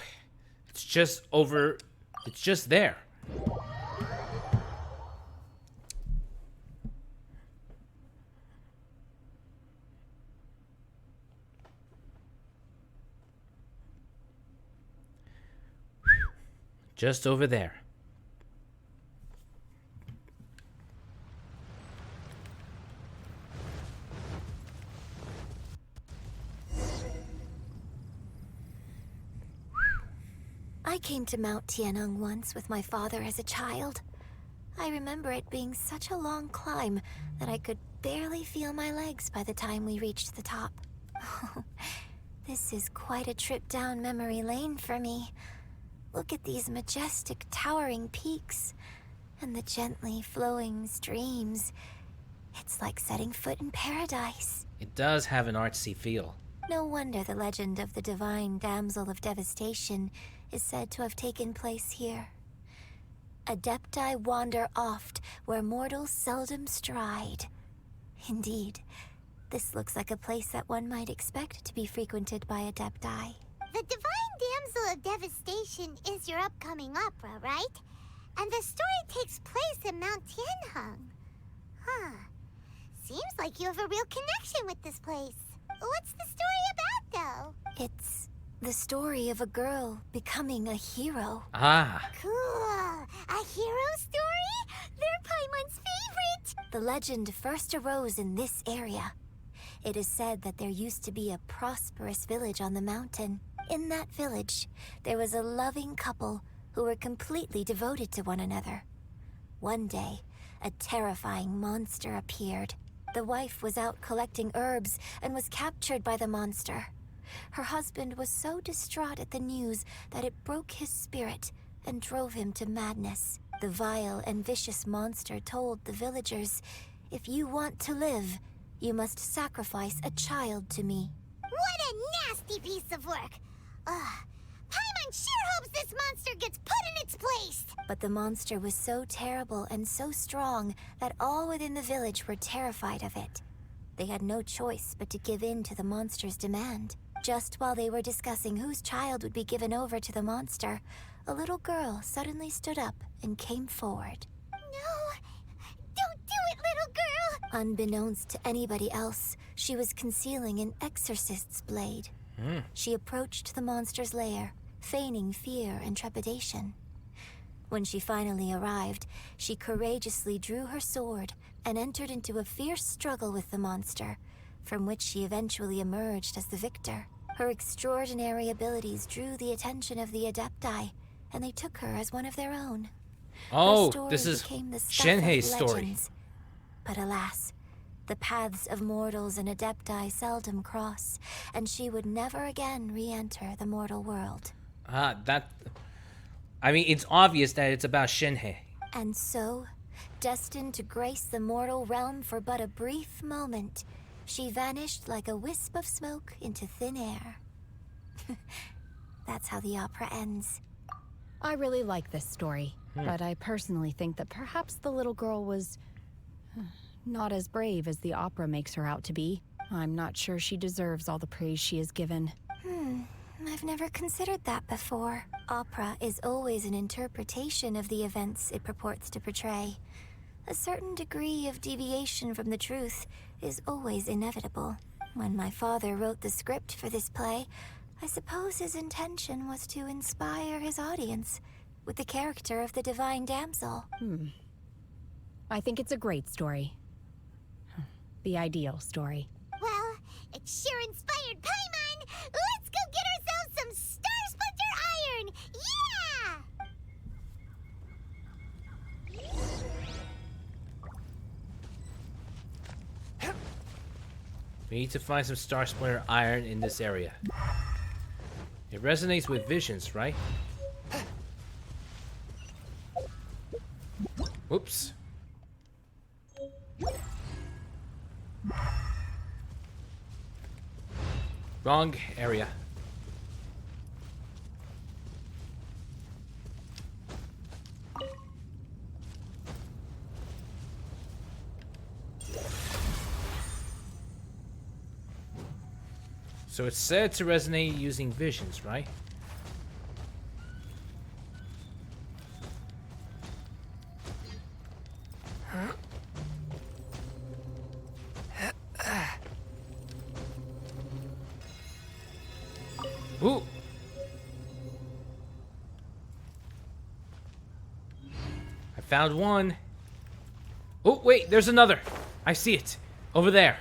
it's just over. It's just there. Just over there. I came to Mount Tianheng once with my father as a child. I remember it being such a long climb that I could barely feel my legs by the time we reached the top. This is quite a trip down memory lane for me. Look at these majestic, towering peaks and the gently flowing streams. It's like setting foot in paradise. It does have an artsy feel. No wonder the legend of the Divine Damsel of Devastation is said to have taken place here. Adepti wander oft where mortals seldom stride. Indeed, this looks like a place that one might expect to be frequented by Adepti. The Divine Damsel of Devastation is your upcoming opera, right? And the story takes place in Mount Tianheng. Huh. Seems like you have a real connection with this place. What's the story about, though? It's the story of a girl becoming a hero. Ah. Cool. A hero story? They're Paimon's favorite. The legend first arose in this area. It is said that there used to be a prosperous village on the mountain. In that village, there was a loving couple who were completely devoted to one another. One day, a terrifying monster appeared. The wife was out collecting herbs and was captured by the monster. Her husband was so distraught at the news that it broke his spirit and drove him to madness. The vile and vicious monster told the villagers, "If you want to live, you must sacrifice a child to me." What a nasty piece of work! Paimon sure hopes this monster gets put in its place! But the monster was so terrible and so strong that all within the village were terrified of it. They had no choice but to give in to the monster's demand. Just while they were discussing whose child would be given over to the monster, a little girl suddenly stood up and came forward. No! Don't do it, little girl! Unbeknownst to anybody else, she was concealing an exorcist's blade. She approached the monster's lair, feigning fear and trepidation. When she finally arrived, she courageously drew her sword and entered into a fierce struggle with the monster, from which she eventually emerged as the victor. Her extraordinary abilities drew the attention of the Adepti, and they took her as one of their own. Oh, this is Shenhei's story. Legends. But alas, the paths of mortals and Adepti seldom cross, and she would never again re-enter the mortal world. I mean, it's obvious that it's about Shenhei. And so, destined to grace the mortal realm for but a brief moment, she vanished like a wisp of smoke into thin air. That's how the opera ends. I really like this story, but I personally think that perhaps the little girl was not as brave as the opera makes her out to be. I'm not sure she deserves all the praise she is given. I've never considered that before. Opera is always an interpretation of the events it purports to portray. A certain degree of deviation from the truth is always inevitable. When my father wrote the script for this play, I suppose his intention was to inspire his audience with the character of the Divine Damsel. I think it's a great story. The ideal story. Well, it sure inspired Paimon! Let's go get ourselves some Star Splinter Iron! We need to find some Star Splinter Iron in this area. It resonates with visions, right? Whoops. Wrong area. So it's said to resonate using visions, right? Ooh. I found one. Oh, wait, there's another. I see it. Over there.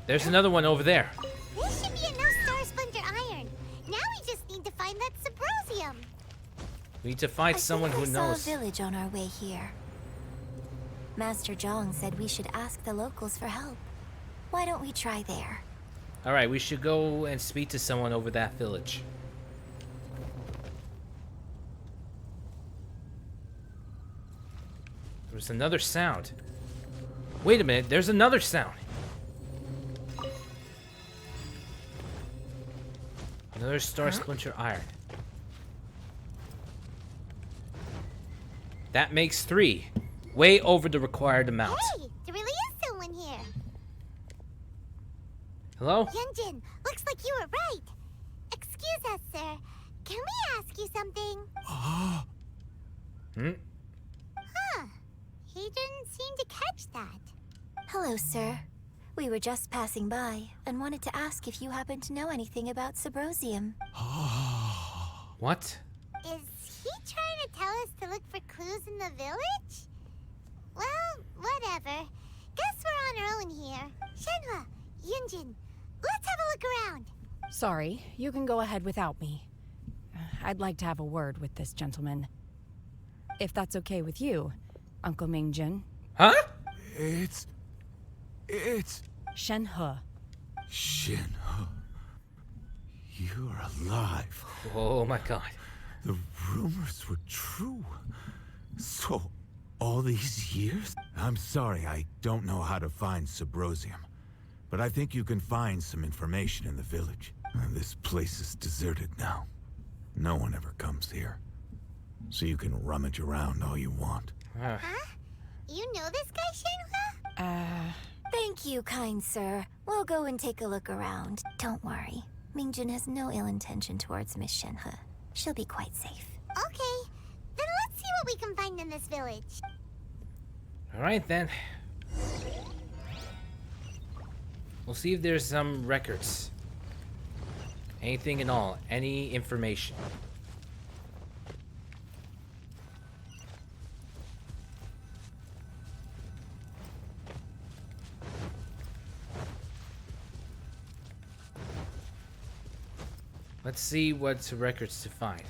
There's another one over there. There should be enough star splinter iron. Now we just need to find that Sabrosium. We need to find someone who knows. I saw a village on our way here. Master Zhang said we should ask the locals for help. Why don't we try there? Alright, we should go and speak to someone over that village. There's another sound. Wait a minute, there's another sound. Another star splinter iron. That makes 3. Way over the required amount. Hey, there really is someone here. Hello? Yunjin, looks like you were right. Excuse us, sir. Can we ask you something? Hmm? Huh. He didn't seem to catch that. Hello, sir. We were just passing by and wanted to ask if you happen to know anything about Sabrosium. What? Is he trying to tell us to look for clues in the village? Well, whatever. Guess we're on our own here. Shenhua, Yunjin, let's have a look around. Sorry, you can go ahead without me. I'd like to have a word with this gentleman. If that's okay with you, Uncle Mingjin. Huh? It's... Shenhe. Shenhe. You're alive. Oh my god. The rumors were true. So, all these years? I'm sorry, I don't know how to find Sabrosium. But I think you can find some information in the village. This place is deserted now. No one ever comes here. So you can rummage around all you want. Huh? You know this guy, Shenhua? Thank you, kind sir. We'll go and take a look around. Don't worry. Mingjin has no ill intention towards Miss Shenhe. She'll be quite safe. Okay, then let's see what we can find in this village. Alright then. We'll see if there's some records. Anything at all. Any information. Let's see what records to find.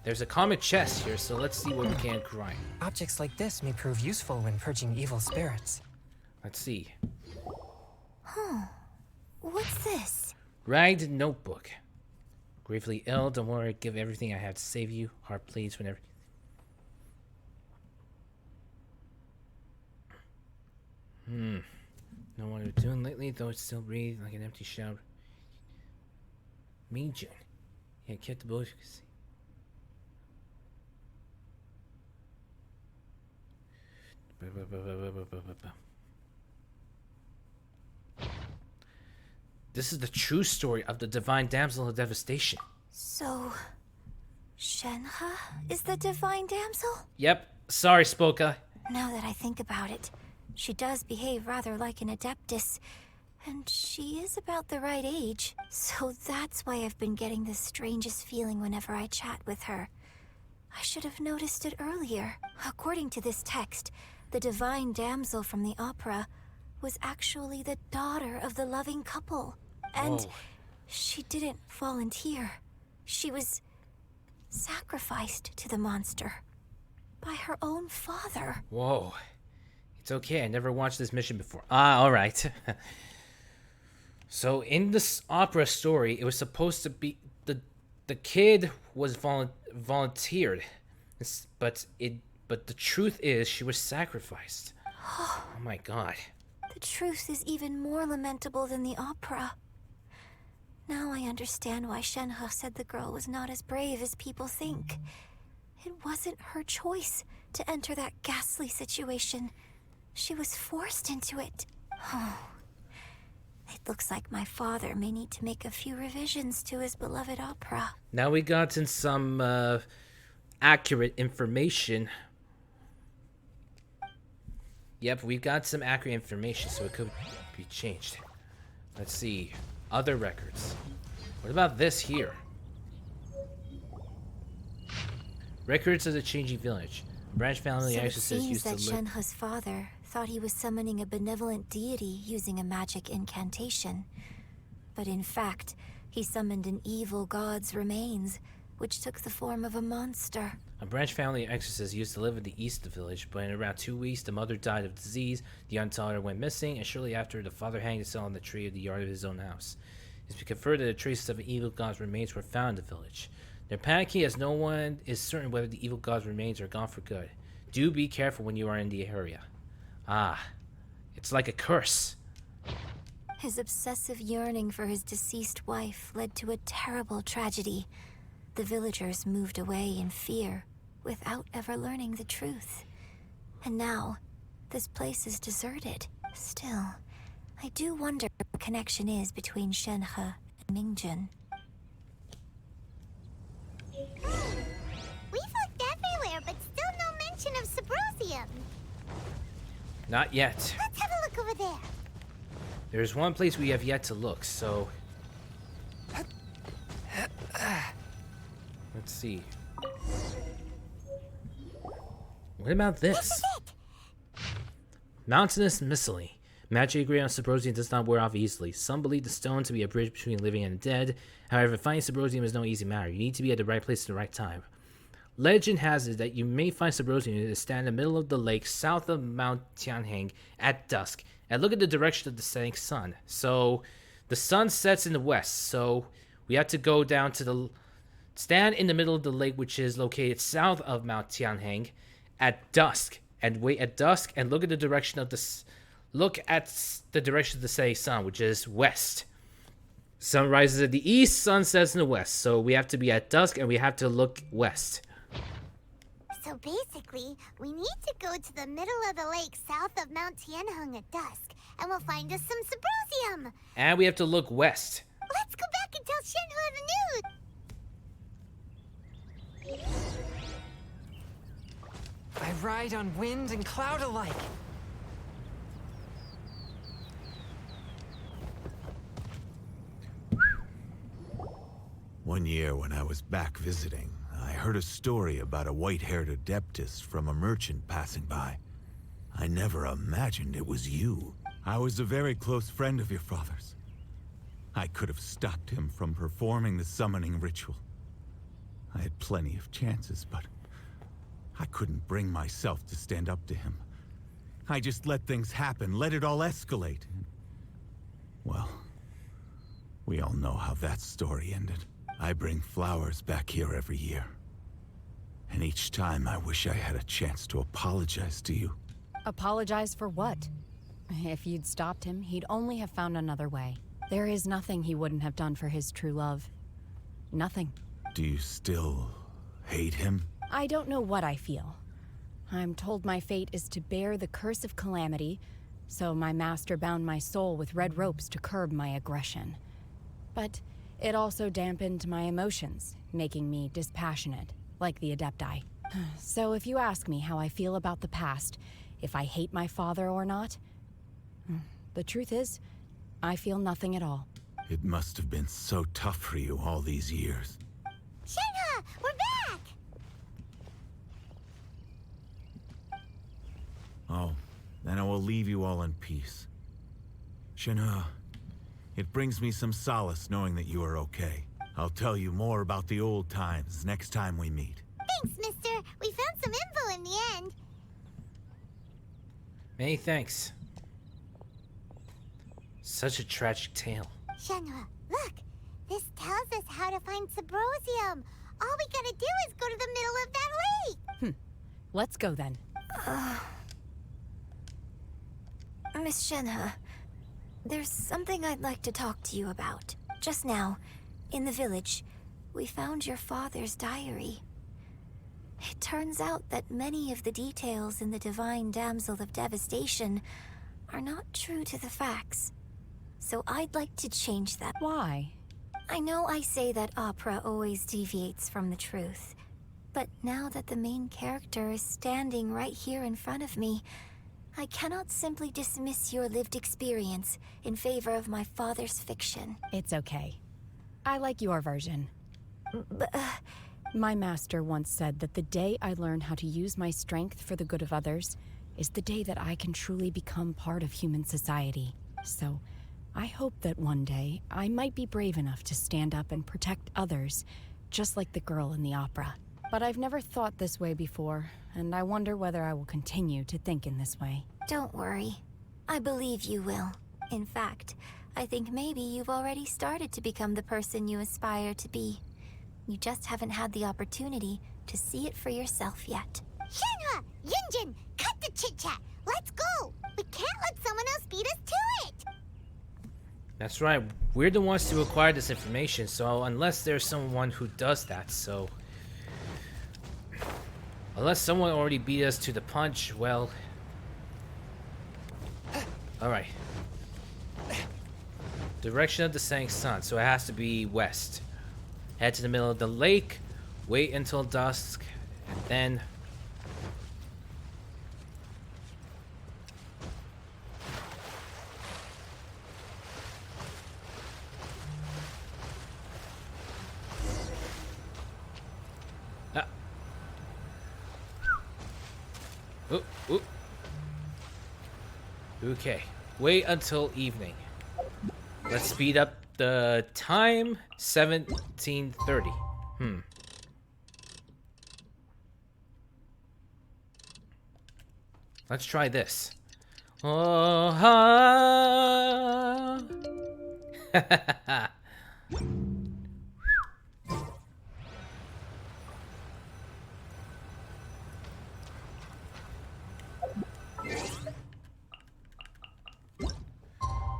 There's a common chest here, so let's see what we can grind. Objects like this may prove useful when purging evil spirits. Let's see. Huh. What's this? Ragged notebook. Gravely ill, don't worry, give everything I have to save you. Heart bleeds whenever... Know what I'm doing lately, though it's still breathe like an empty shower. Mingjin. Yeah, kept the boys. This is the true story of the divine damsel of devastation. So, Shenhe is the divine damsel? Yep. Sorry, Spoka. Now that I think about it, she does behave rather like an adeptus, and she is about the right age. So that's why I've been getting the strangest feeling whenever I chat with her. I should have noticed it earlier. According to this text, the divine damsel from the opera was actually the daughter of the loving couple. And she didn't volunteer. She was sacrificed to the monster by her own father. Whoa. It's okay, I never watched this mission before. Ah, alright. So in this opera story, it was supposed to be the kid was volunteered, but the truth is she was sacrificed. Oh my god. The truth is even more lamentable than the opera. Now I understand why Shenhe said the girl was not as brave as people think. It wasn't her choice to enter that ghastly situation. She was forced into it. Oh. It looks like my father may need to make a few revisions to his beloved opera. Now we gotten some accurate information. Yep, we've got some accurate information, so it could be changed. Let's see. Other records. What about this here? Records of the changing village. Branch family So it exorcist seems used that to live. Shenhe's father thought he was summoning a benevolent deity using a magic incantation. But in fact, he summoned an evil god's remains, which took the form of a monster. A branch family exorcist used to live in the east of the village, but in around 2 weeks, the mother died of disease, the young daughter went missing, and shortly after, the father hanged himself on the tree of the yard of his own house. It's been confirmed that the traces of an evil god's remains were found in the village. They're panicking as no one is certain whether the evil god's remains are gone for good. Do be careful when you are in the area. Ah, it's like a curse. His obsessive yearning for his deceased wife led to a terrible tragedy. The villagers moved away in fear, without ever learning the truth. And now, this place is deserted. Still, I do wonder what the connection is between Shenhe and Mingjun. We've looked everywhere, but still no mention of Sabrosium. Not yet. Let's have a look over there. There's one place we have yet to look, so... Let's see. What about this? This is it. Mountainous Missile. Magic agree on Sabrosium does not wear off easily. Some believe the stone to be a bridge between living and the dead. However, finding Sabrosium is no easy matter. You need to be at the right place at the right time. Legend has it that you may find Sabrosium to stand in the middle of the lake south of Mount Tianheng at dusk and look at the direction of the setting sun. So the sun sets in the west, so we have to go down to the stand in the middle of the lake, which is located south of Mount Tianheng at dusk, and wait at dusk and look at the direction of the setting sun, which is west. Sun rises at the east, sun sets in the west, so we have to be at dusk and we have to look west. So basically, we need to go to the middle of the lake south of Mount Tianheng at dusk, and we'll find us some Sabrosium. And we have to look west. Let's go back and tell Shenhe the news. I ride on wind and cloud alike. One year when I was back visiting, I heard a story about a white-haired adeptess from a merchant passing by. I never imagined it was you. I was a very close friend of your father's. I could have stopped him from performing the summoning ritual. I had plenty of chances, but I couldn't bring myself to stand up to him. I just let things happen, let it all escalate. Well, we all know how that story ended. I bring flowers back here every year. And each time I wish I had a chance to apologize to you. Apologize for what? If you'd stopped him, he'd only have found another way. There is nothing he wouldn't have done for his true love. Nothing. Do you still hate him? I don't know what I feel. I'm told my fate is to bear the curse of calamity, so my master bound my soul with red ropes to curb my aggression. But it also dampened my emotions, making me dispassionate, like the Adepti. So if you ask me how I feel about the past, if I hate my father or not, the truth is, I feel nothing at all. It must have been so tough for you all these years. Shenhe, we're back! Oh, then I will leave you all in peace. Shenhe, it brings me some solace knowing that you are okay. I'll tell you more about the old times next time we meet. Thanks, mister. We found some info in the end. Many thanks. Such a tragic tale. Shenhua, look! This tells us how to find Sabrosium. All we gotta do is go to the middle of that lake. Let's go then. Miss Shenhe, there's something I'd like to talk to you about. Just now, in the village, we found your father's diary. It turns out that many of the details in the Divine Damsel of Devastation are not true to the facts. So I'd like to change that. Why? I know I say that opera always deviates from the truth, but now that the main character is standing right here in front of me, I cannot simply dismiss your lived experience in favor of my father's fiction. It's okay. I like your version. My master once said that the day I learn how to use my strength for the good of others is the day that I can truly become part of human society. So, I hope that one day I might be brave enough to stand up and protect others, just like the girl in the opera. But I've never thought this way before, and I wonder whether I will continue to think in this way. Don't worry. I believe you will. In fact, I think maybe you've already started to become the person you aspire to be. You just haven't had the opportunity to see it for yourself yet. Shenhua! Yunjin! Cut the chit-chat! Let's go! We can't let someone else beat us to it! That's right. We're the ones to acquire this information, so unless there's someone who does that, so... Unless someone already beat us to the punch, well... Alright. Direction of the setting sun, so it has to be west. Head to the middle of the lake, wait until dusk, and then... Ooh. Okay, wait until evening. Let's speed up the time. 17:30. Let's try this. Oh, ha.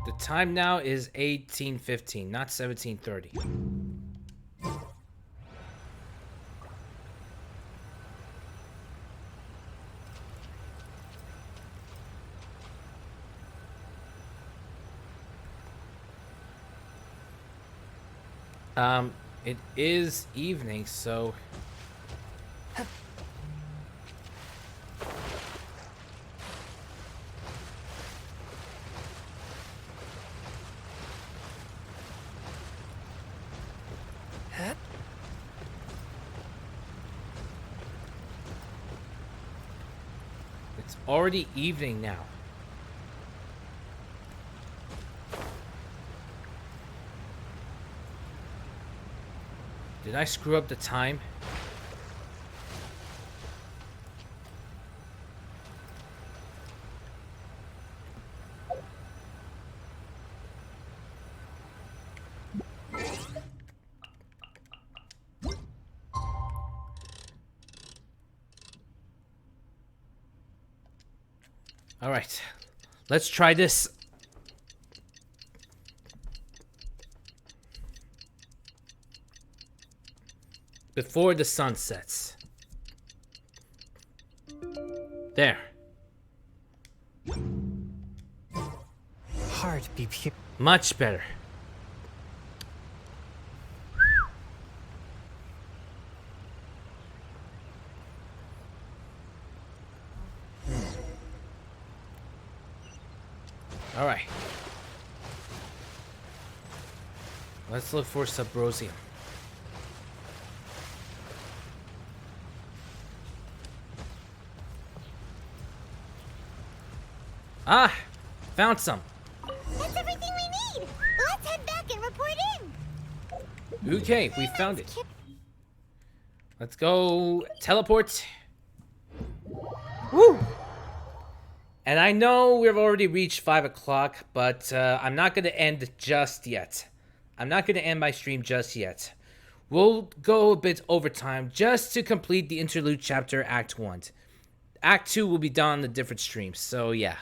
The time now is 18:15, not 17:30. It is evening, so... It's already evening now. Did I screw up the time? All right, let's try this. Before the sun sets. There. Heart beat. Much better. All right. Let's look for Sabrosium. Ah! Found some. That's everything we need! Let's head back and report in! Okay, we found it. Let's go teleport. Woo! And I know we've already reached 5 o'clock, but I'm not going to end just yet. I'm not going to end my stream just yet. We'll go a bit overtime just to complete the interlude chapter, Act 1. Act 2 will be done on the different streams, so yeah.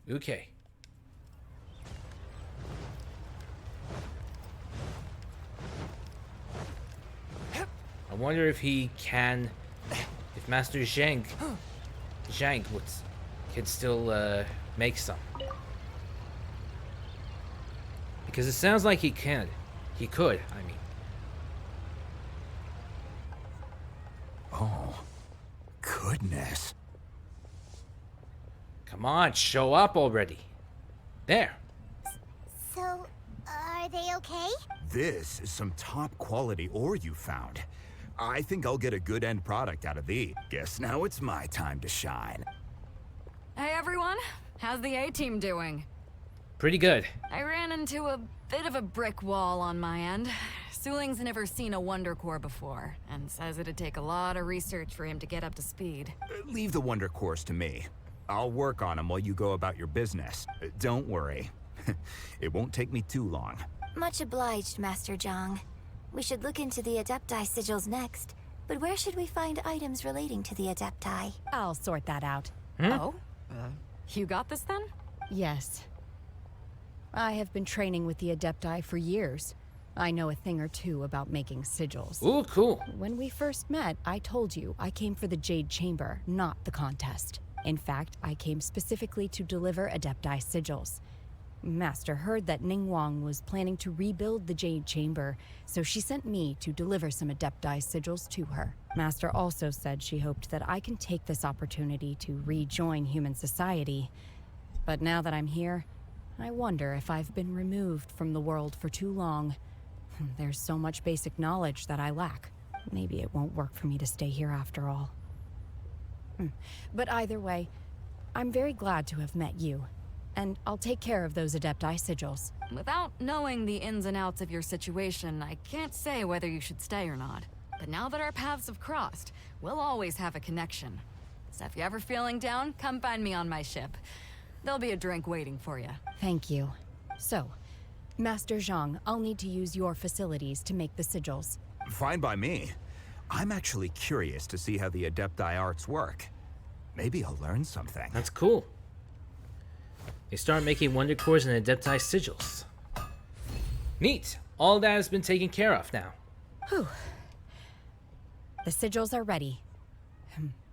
Okay. I wonder if he can, if Master Zhang can still make some. Because it sounds like he can. He could, I mean. Oh, goodness. Come on, show up already. There. So, are they okay? This is some top quality ore you found. I think I'll get a good end product out of these. Guess now it's my time to shine. Hey everyone, how's the A-team doing? Pretty good. I ran into a bit of a brick wall on my end. Suling's never seen a Wonder Core before, and says it'd take a lot of research for him to get up to speed. Leave the Wonder Cores to me. I'll work on them while you go about your business. Don't worry. It won't take me too long. Much obliged, Master Zhang. We should look into the Adepti sigils next. But where should we find items relating to the Adepti? I'll sort that out. Oh? You got this then? Yes. I have been training with the Adepti for years. I know a thing or two about making sigils. Ooh, cool. When we first met, I told you I came for the Jade Chamber, not the contest. In fact, I came specifically to deliver Adepti sigils. Master heard that Ningguang was planning to rebuild the Jade Chamber, so she sent me to deliver some Adepti sigils to her. Master also said she hoped that I can take this opportunity to rejoin human society. But now that I'm here, I wonder if I've been removed from the world for too long. There's so much basic knowledge that I lack. Maybe it won't work for me to stay here after all. But either way, I'm very glad to have met you. And I'll take care of those Adepti sigils. Without knowing the ins and outs of your situation, I can't say whether you should stay or not. But now that our paths have crossed, we'll always have a connection. So if you're ever feeling down, come find me on my ship. There'll be a drink waiting for you. Thank you. So, Master Zhang, I'll need to use your facilities to make the sigils. Fine by me. I'm actually curious to see how the Adepti arts work. Maybe I'll learn something. That's cool. They start making Wonder Cores and Adepti sigils. Neat. All that has been taken care of now. Whew. The sigils are ready.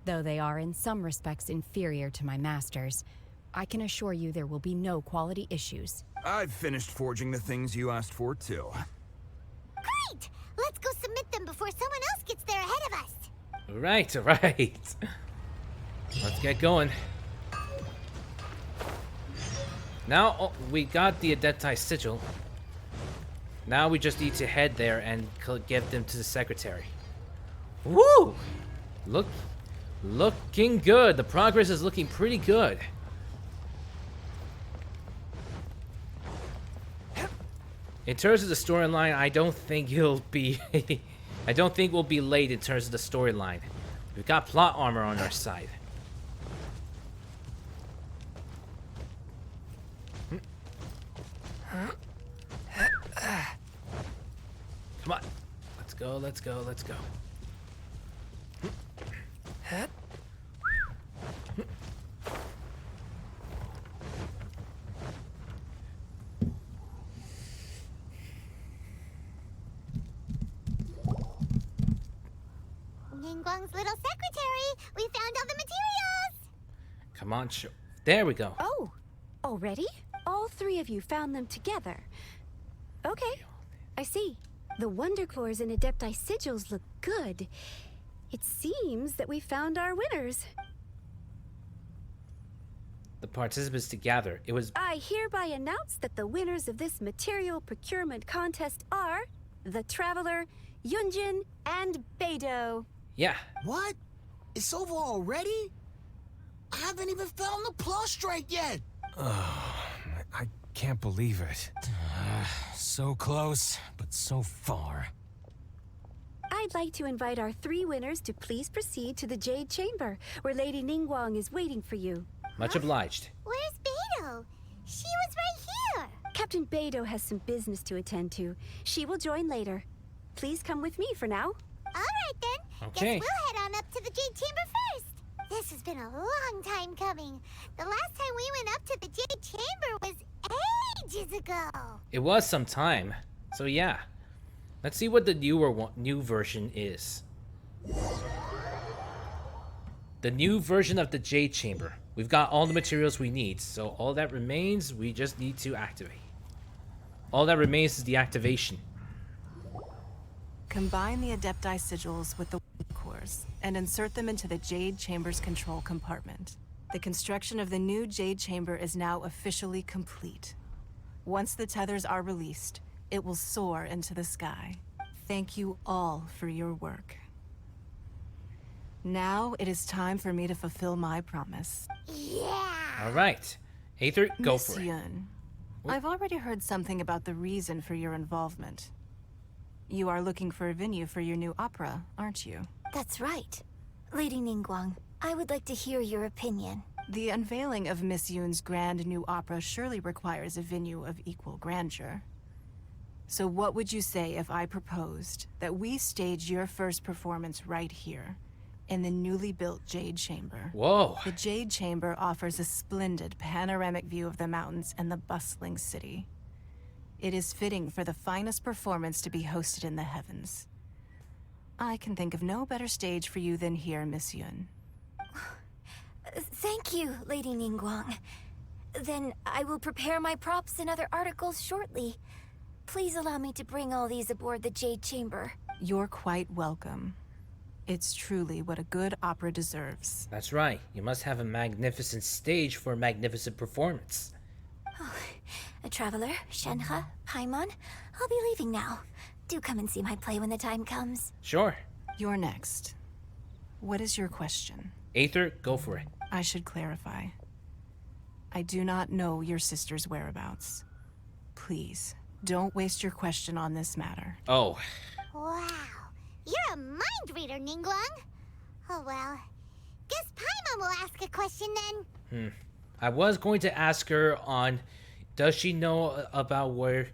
Though they are in some respects inferior to my master's, I can assure you there will be no quality issues. I've finished forging the things you asked for, too. Great! Let's go submit them before someone else gets there ahead of us. Alright, alright. Let's get going. Now, we got the Adepti sigil. Now we just need to head there and give them to the secretary. Woo! Looking good. The progress is looking pretty good. In terms of the storyline, I don't think it'll be... I don't think we'll be late in terms of the storyline. We've got plot armor on our side. Come on. Let's go, let's go, let's go. Ningguang's little secretary! We found all the materials! Come on, there we go. Oh, already? All three of you found them together. Okay, I see. The Wonder Cores and Adepti sigils look good. It seems that we found our winners. The participants together. It was... I hereby announce that the winners of this material procurement contest are the Traveler, Yunjin, and Beidou. Yeah. What? It's over already? I haven't even found the prostrate yet. I can't believe it. So close, but so far. I'd like to invite our three winners to please proceed to the Jade Chamber, where Lady Ningguang is waiting for you. Much obliged. Where's Beidou? She was right here. Captain Beidou has some business to attend to. She will join later. Please come with me for now. All right then. Okay. Guess we'll head on up to the Jade Chamber first. This has been a long time coming. The last time we went up to the Jade Chamber was ages ago. It was some time. So yeah. Let's see what the new version is. The new version of the Jade Chamber. We've got all the materials we need, so all that remains, we just need to activate. All that remains is the activation. Combine the Adepti sigils with the cores and insert them into the Jade Chamber's control compartment. The construction of the new Jade Chamber is now officially complete. Once the tethers are released, it will soar into the sky. Thank you all for your work. Now it is time for me to fulfill my promise. Yeah! Alright. Aether, go Miss for it. Yun, I've already heard something about the reason for your involvement. You are looking for a venue for your new opera, aren't you? That's right. Lady Ningguang, I would like to hear your opinion. The unveiling of Miss Yun's grand new opera surely requires a venue of equal grandeur. So what would you say if I proposed that we stage your first performance right here, in the newly built Jade Chamber? Whoa. The Jade Chamber offers a splendid panoramic view of the mountains and the bustling city. It is fitting for the finest performance to be hosted in the heavens. I can think of no better stage for you than here, Miss Yun. Thank you, Lady Ningguang. Then I will prepare my props and other articles shortly. Please allow me to bring all these aboard the Jade Chamber. You're quite welcome. It's truly what a good opera deserves. That's right. You must have a magnificent stage for a magnificent performance. Oh, a traveler, Shenhe, Paimon, I'll be leaving now. Do come and see my play when the time comes. Sure. You're next. What is your question? Aether, go for it. I should clarify. I do not know your sister's whereabouts. Please, don't waste your question on this matter. Oh. Wow. You're a mind reader, Ningguang. Oh well. Guess Paimon will ask a question then. I was going to ask her on, does she know about where...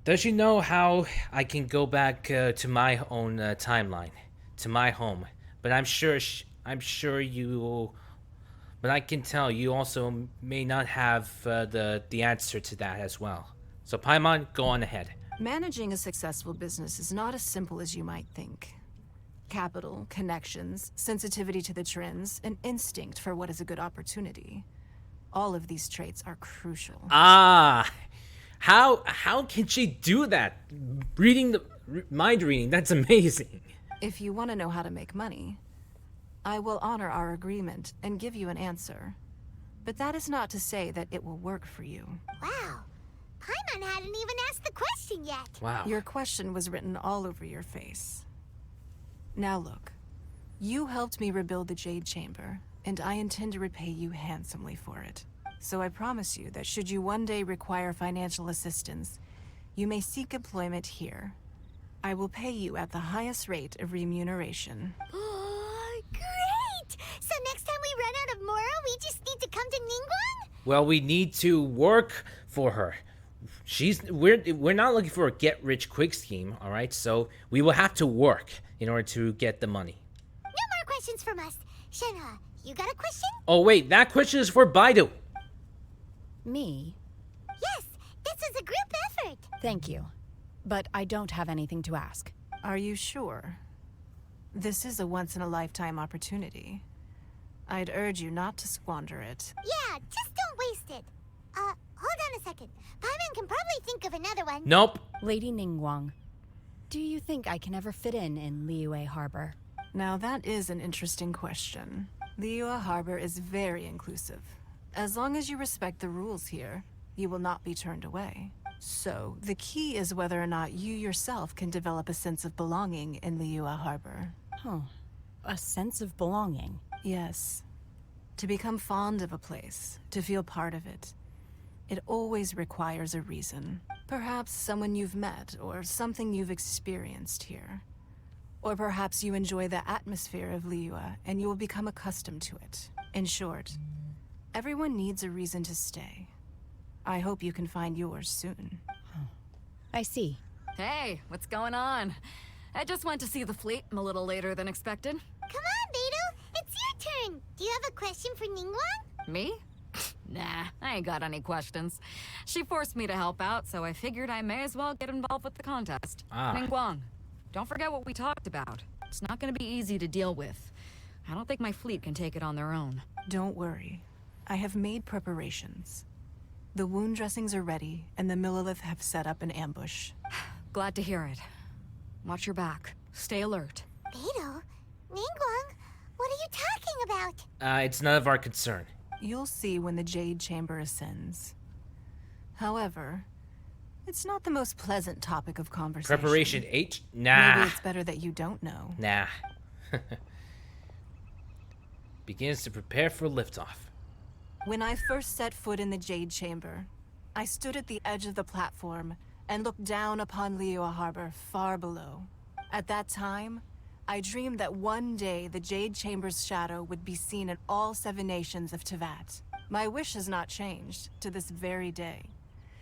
Does she know how I can go back to my own timeline, to my home? But I'm sure you... But I can tell you also may not have the answer to that as well. So Paimon, go on ahead. Managing a successful business is not as simple as you might think. Capital, connections, sensitivity to the trends, an instinct for what is a good opportunity. All of these traits are crucial. Ah, how can she do that? Mind reading, that's amazing. If you want to know how to make money, I will honor our agreement and give you an answer. But that is not to say that it will work for you. Wow. Paimon hadn't even asked the question yet. Wow. Your question was written all over your face. Now look, you helped me rebuild the Jade Chamber, and I intend to repay you handsomely for it. So I promise you that should you one day require financial assistance, you may seek employment here. I will pay you at the highest rate of remuneration. Oh, great! So next time we run out of Moro, we just need to come to Ningguang? Well, we need to work for her. We're not looking for a get-rich-quick scheme, all right? So we will have to work in order to get the money. No more questions from us. Shenhe, you got a question? Oh, wait, that question is for Beidou. Me? Yes, this is a group effort. Thank you. But I don't have anything to ask. Are you sure? This is a once-in-a-lifetime opportunity. I'd urge you not to squander it. Yeah, just don't waste it. Hold on a second. Paimon can probably think of another one. Nope. Lady Ningguang, do you think I can ever fit in Liyue Harbor? Now that is an interesting question. Liyue Harbor is very inclusive. As long as you respect the rules here, you will not be turned away. So, the key is whether or not you yourself can develop a sense of belonging in Liyue Harbor. Oh, a sense of belonging? Yes. To become fond of a place, to feel part of it, it always requires a reason. Perhaps someone you've met, or something you've experienced here. Or perhaps you enjoy the atmosphere of Liyue, and you will become accustomed to it. In short, Everyone needs a reason to stay. I hope you can find yours soon. I see. Hey, what's going on? I just went to see the fleet. I'm a little later than expected. Come on, Beidou. It's your turn. Do you have a question for Ningguang? Me? Nah, I ain't got any questions. She forced me to help out, so I figured I may as well get involved with the contest. Ningguang, don't forget what we talked about. It's not gonna be easy to deal with. I don't think my fleet can take it on their own. Don't worry. I have made preparations. The wound dressings are ready, and the Millilith have set up an ambush. Glad to hear it. Watch your back. Stay alert. Beidou? Ningguang? What are you talking about? It's none of our concern. You'll see when the Jade Chamber ascends. However, it's not the most pleasant topic of conversation. Preparation H? Nah. Maybe it's better that you don't know. Nah. Begins to prepare for liftoff. When I first set foot in the Jade Chamber, I stood at the edge of the platform and looked down upon Liyue Harbor far below. At that time, I dreamed that one day the Jade Chamber's shadow would be seen in all 7 nations of Teyvat. My wish has not changed to this very day.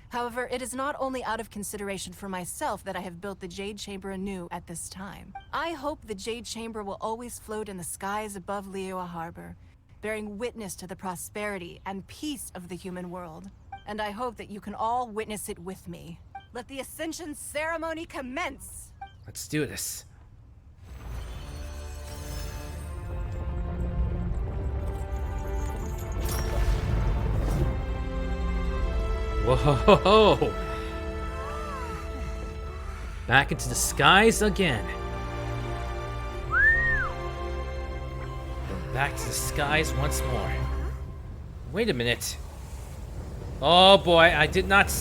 However, it is not only out of consideration for myself that I have built the Jade Chamber anew at this time. I hope the Jade Chamber will always float in the skies above Liyue Harbor, bearing witness to the prosperity and peace of the human world. And I hope that you can all witness it with me. Let the Ascension ceremony commence! Let's do this. Whoa! Back into the skies again. Back to the skies once more. Wait a minute. Oh boy, I did not.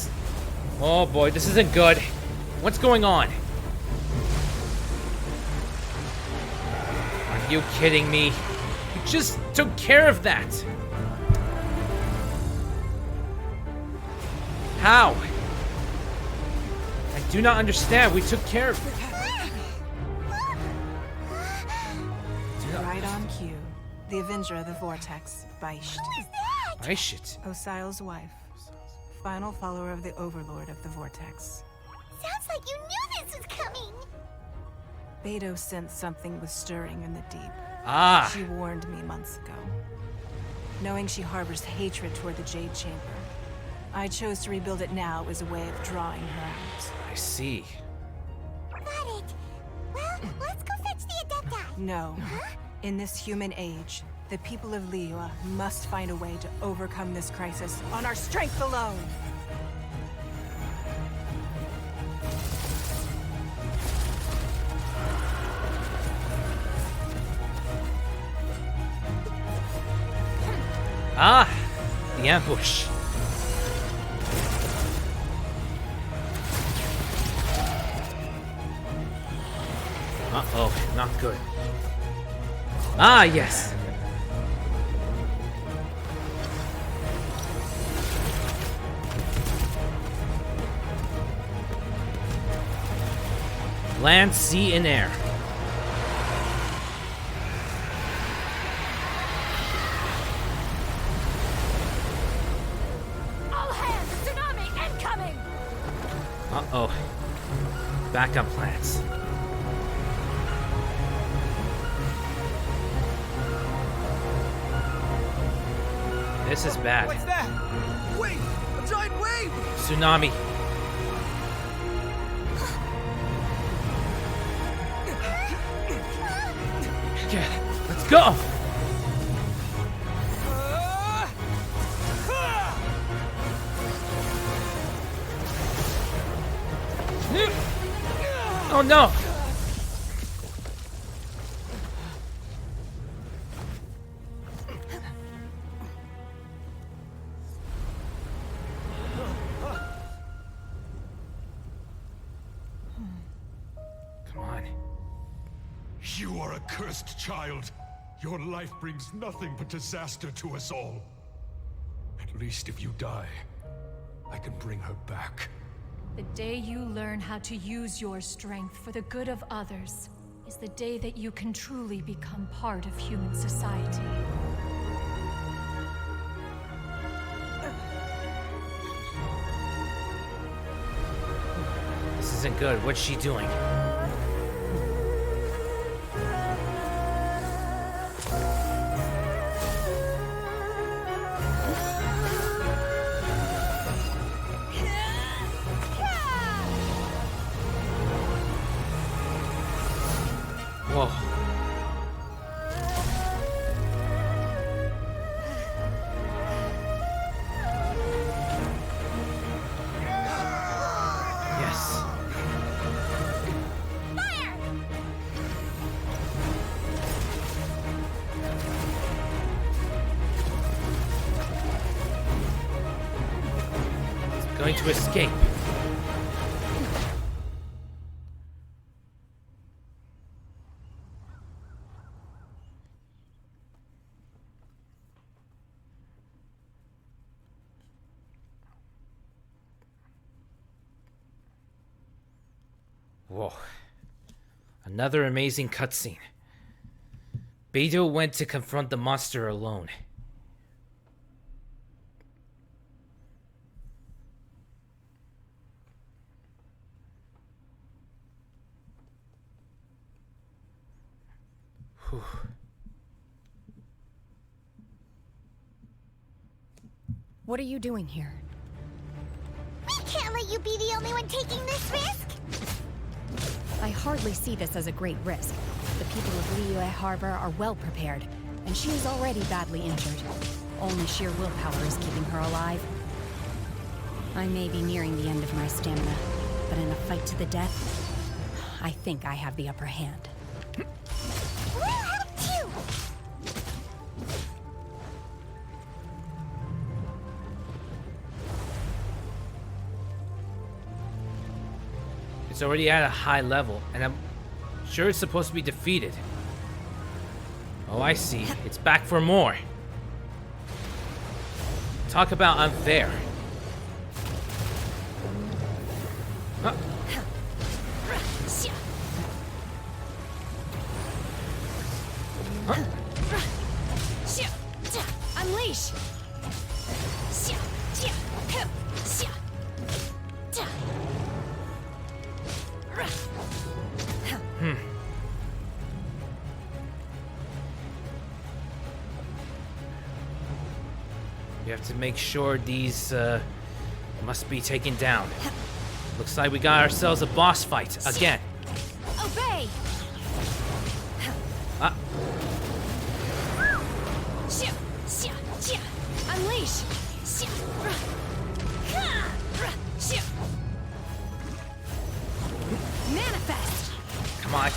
Oh boy, this isn't good. What's going on? Are you kidding me? You just took care of that. How? I do not understand. We took care of it. Right on cue. The Avenger of the Vortex, Baisht. Baisht? Osial's wife. Final follower of the Overlord of the Vortex. Sounds like you knew this was coming. Beidou sensed something was stirring in the deep. She warned me months ago. Knowing she harbors hatred toward the Jade Chamber, I chose to rebuild it now as a way of drawing her out. I see. Got it. Well, let's go fetch the Adepti. No. In this human age, the people of Liyue must find a way to overcome this crisis on our strength alone. The ambush. Uh-oh, not good. Yes. Land, sea, and air. All hands, tsunami incoming! Uh-oh. Backup plans. This is bad. What's that? Wait! A giant wave! Tsunami. Okay, let's go! Oh no! You are a cursed child. Your life brings nothing but disaster to us all. At least if you die, I can bring her back. The day you learn how to use your strength for the good of others is the day that you can truly become part of human society. isn't good. What's she doing? Whoa. Yes. It's going to escape. Whoa. Another amazing cutscene. Beidou went to confront the monster alone. Whew. What are you doing here? We can't let you be the only one taking this risk! I hardly see this as a great risk. The people of Liyue Harbor are well prepared, and she is already badly injured. Only sheer willpower is keeping her alive. I may be nearing the end of my stamina, but in a fight to the death, I think I have the upper hand. We'll help too! It's already at a high level, and I'm sure it's supposed to be defeated. Oh, I see. It's back for more. Talk about unfair. Huh. Huh? Unleash! We have to make sure these must be taken down. Looks like we got ourselves a boss fight again. Obey! Unleash! Manifest! Come on.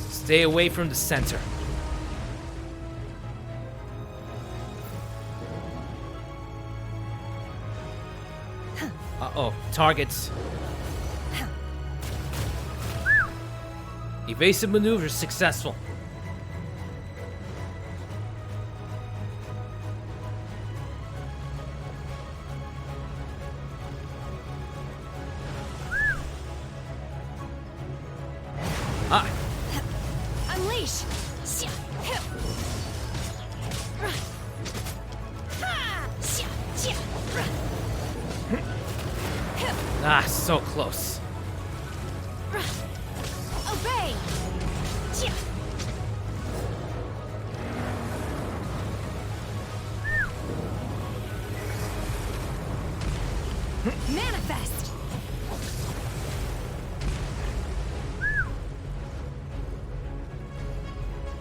Stay away from the center. Uh-oh, targets. Evasive maneuver successful. Unleash! Ah, so close. Obey! Manifest!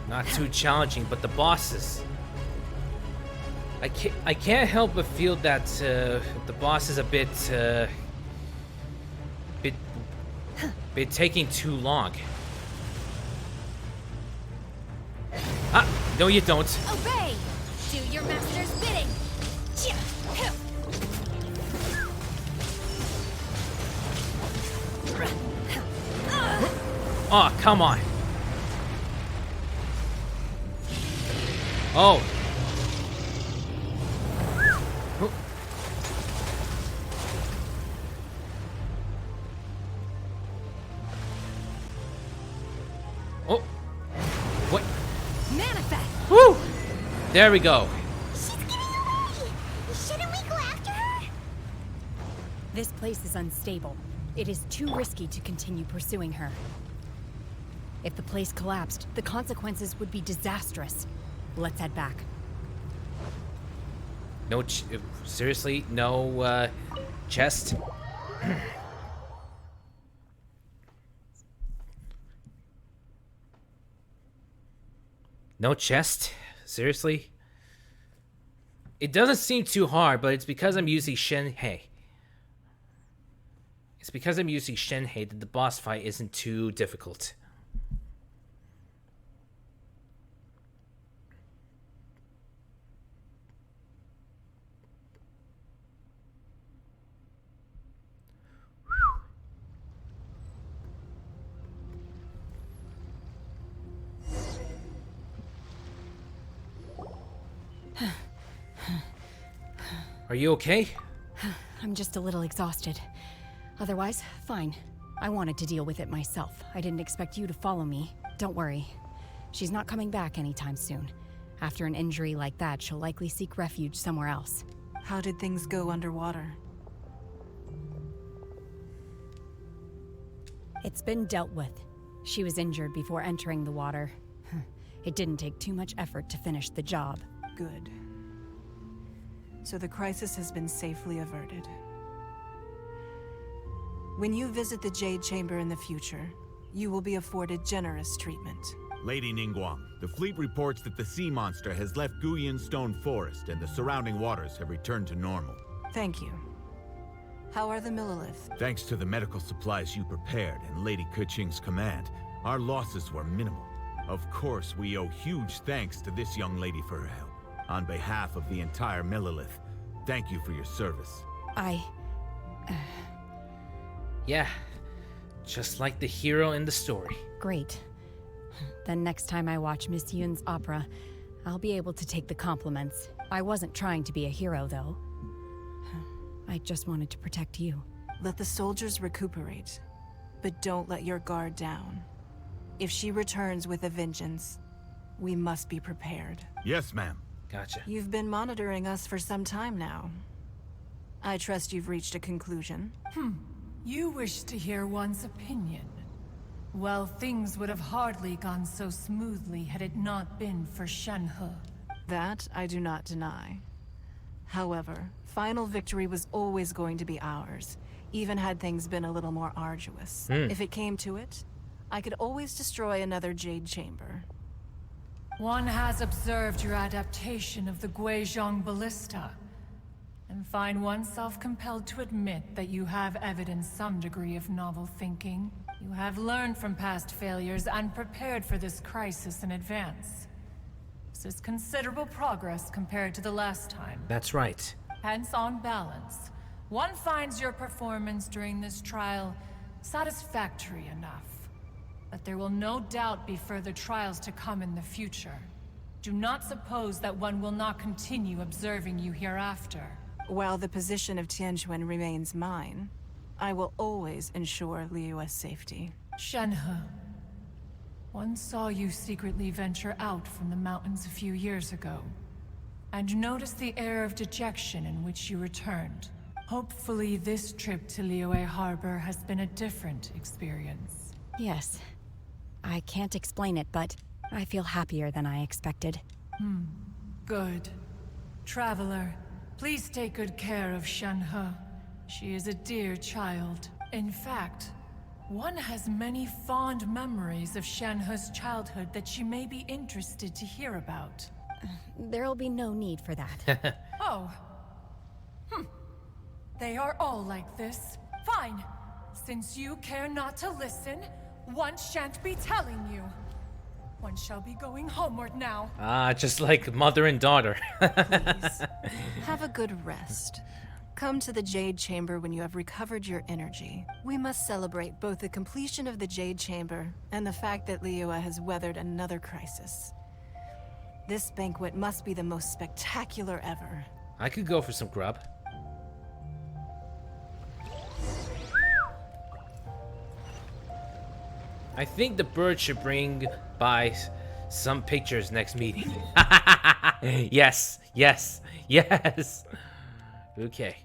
Not too challenging, but the bosses. I can't help but feel that the boss is a bit taking too long. Ah, no you don't. Obey! Do your master's bidding! Oh, come on. Oh. Oh. What? Manifest! Woo! There we go. She's getting away! Shouldn't we go after her? This place is unstable. It is too risky to continue pursuing her. If the place collapsed, the consequences would be disastrous. Let's head back. No, seriously, no chest. No chest? Seriously? It doesn't seem too hard, but it's because I'm using Shenhei. It's because I'm using Shenhei that the boss fight isn't too difficult. Are you okay? I'm just a little exhausted. Otherwise, fine. I wanted to deal with it myself. I didn't expect you to follow me. Don't worry. She's not coming back anytime soon. After an injury like that, she'll likely seek refuge somewhere else. How did things go underwater? It's been dealt with. She was injured before entering the water. It didn't take too much effort to finish the job. Good. So the crisis has been safely averted. When you visit the Jade Chamber in the future, you will be afforded generous treatment. Lady Ningguang, the fleet reports that the sea monster has left Guyan Stone Forest and the surrounding waters have returned to normal. Thank you. How are the Millilith? Thanks to the medical supplies you prepared and Lady Keqing's command, our losses were minimal. Of course, we owe huge thanks to this young lady for her help. On behalf of the entire Millilith, thank you for your service. Yeah, just like the hero in the story. Great. Then next time I watch Miss Yun's opera, I'll be able to take the compliments. I wasn't trying to be a hero, though. I just wanted to protect you. Let the soldiers recuperate, but don't let your guard down. If she returns with a vengeance, we must be prepared. Yes, ma'am. Gotcha. You've been monitoring us for some time now. I trust you've reached a conclusion. You wish to hear one's opinion. Well, things would have hardly gone so smoothly had it not been for Shenhe. That I do not deny. However, final victory was always going to be ours, even had things been a little more arduous. If it came to it, I could always destroy another Jade Chamber. One has observed your adaptation of the Guizhong Ballista, and find oneself compelled to admit that you have evidenced some degree of novel thinking. You have learned from past failures and prepared for this crisis in advance. This is considerable progress compared to the last time. That's right. Hence, on balance, one finds your performance during this trial satisfactory enough. But there will no doubt be further trials to come in the future. Do not suppose that one will not continue observing you hereafter. While the position of Tianquan remains mine, I will always ensure Liyue's safety. Shenhe, one saw you secretly venture out from the mountains a few years ago, and noticed the air of dejection in which you returned. Hopefully this trip to Liyue Harbor has been a different experience. Yes. I can't explain it, but I feel happier than I expected. Good. Traveler, please take good care of Shenhe. She is a dear child. In fact, one has many fond memories of Shenhe's childhood that she may be interested to hear about. There'll be no need for that. Oh. They are all like this. Fine. Since you care not to listen, one shan't be telling you. One shall be going homeward now. Just like mother and daughter. Please, have a good rest. Come to the Jade Chamber when you have recovered your energy. We must celebrate both the completion of the Jade Chamber and the fact that Liyue has weathered another crisis. This banquet must be the most spectacular ever. I could go for some grub. I think the bird should bring by Some pictures next meeting. Yes, yes, yes. Okay.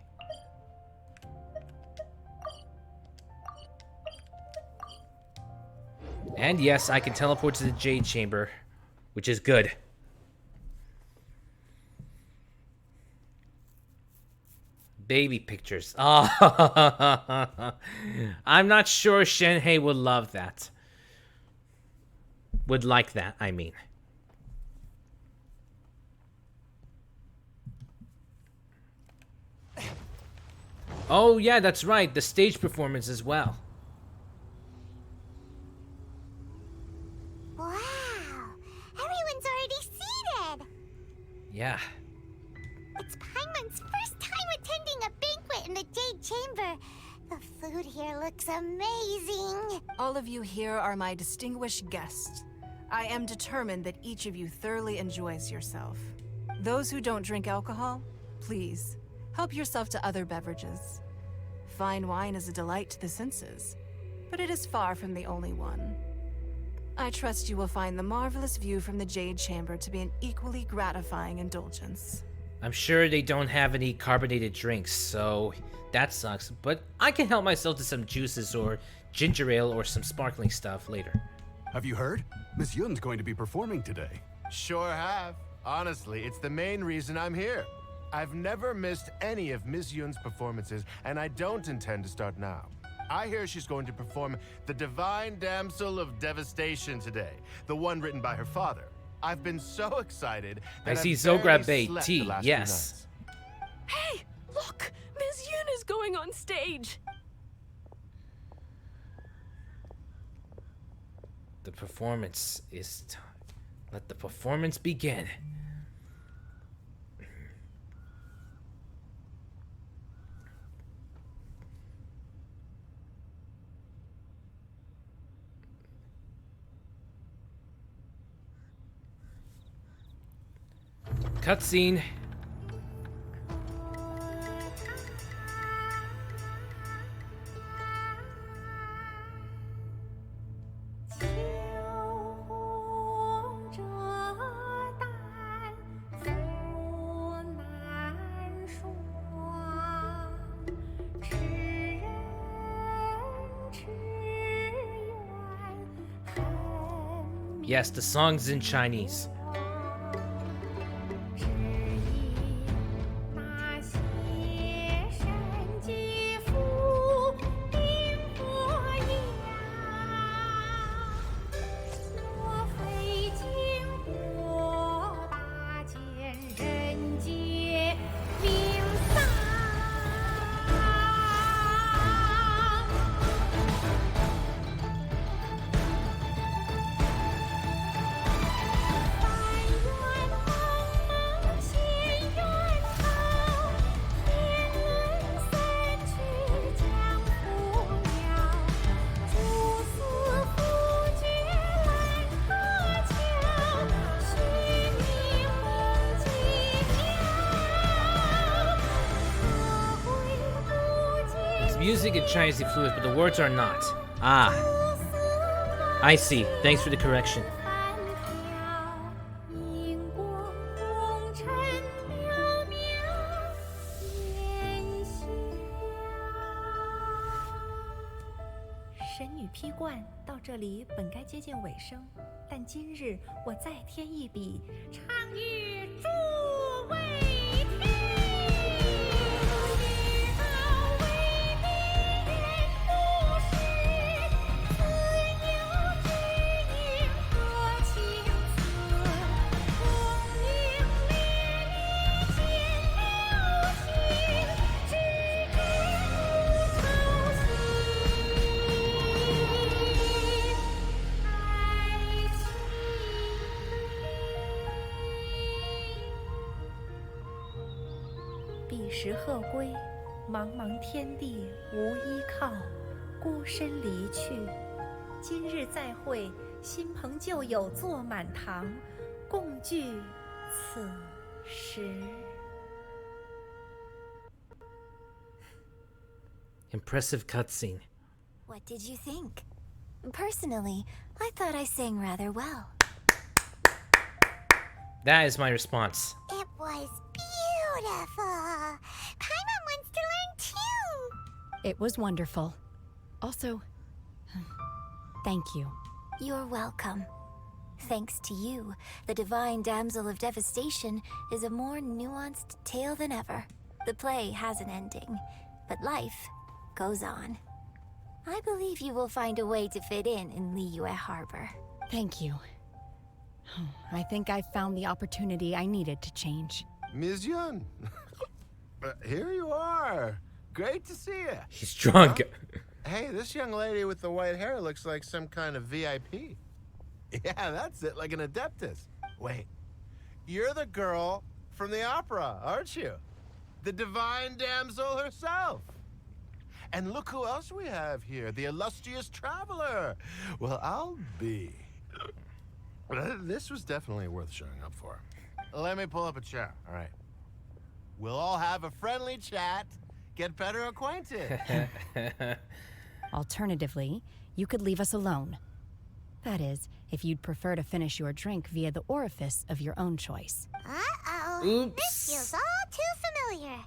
And yes, I can teleport to the Jade Chamber, which is good. Baby pictures. Oh, I'm not sure Shenhei would love that. Would like that, I mean. Oh, yeah, that's right. The stage performance as well. Wow. Everyone's already seated. Yeah. It's Paimon's first time attending a banquet in the Jade Chamber. The food here looks amazing. All of you here are my distinguished guests. I am determined that each of you thoroughly enjoys yourself. Those who don't drink alcohol, please, help yourself to other beverages. Fine wine is a delight to the senses, but it is far from the only one. I trust you will find the marvelous view from the Jade Chamber to be an equally gratifying indulgence. I'm sure they don't have any carbonated drinks, so that sucks, but I can help myself to some juices or ginger ale or some sparkling stuff later. Have you heard? Miss Yun's going to be performing today. Sure have. Honestly, it's the main reason I'm here. I've never missed any of Miss Yun's performances, and I don't intend to start now. I hear she's going to perform The Divine Damsel of Devastation today, the one written by her father. I've been so excited that I see I've barely Zograbe slept T, the last yes. few nights. Hey, look! Miss Yun is going on stage! The performance is time. Let the performance begin. Cutscene. Yes, the song's in Chinese. Music in Chinese is fluid, but the words are not. Ah. I see. Thanks for the correction. Impressive cutscene. What did you think? Personally, I thought I sang rather well. That is my response. It was beautiful. Paimon wants to learn too. It was wonderful. Also, thank you. You're welcome. Thanks to you, the Divine Damsel of Devastation is a more nuanced tale than ever. The play has an ending, but life goes on. I believe you will find a way to fit in Liyue Harbor. Thank you. I think I found the opportunity I needed to change. Ms. Yun, here you are. Great to see you. He's drunk. Huh? Hey, this young lady with the white hair looks like some kind of VIP. Yeah, that's it, like an adeptus. Wait, you're the girl from the opera, aren't you? The Divine Damsel herself. And look who else we have here, the illustrious traveler. Well, I'll be. This was definitely worth showing up for. Let me pull up a chair, all right? We'll all have a friendly chat, get better acquainted. Alternatively, you could leave us alone. That is, if you'd prefer to finish your drink via the orifice of your own choice. Uh-oh. Oops. This feels all too familiar.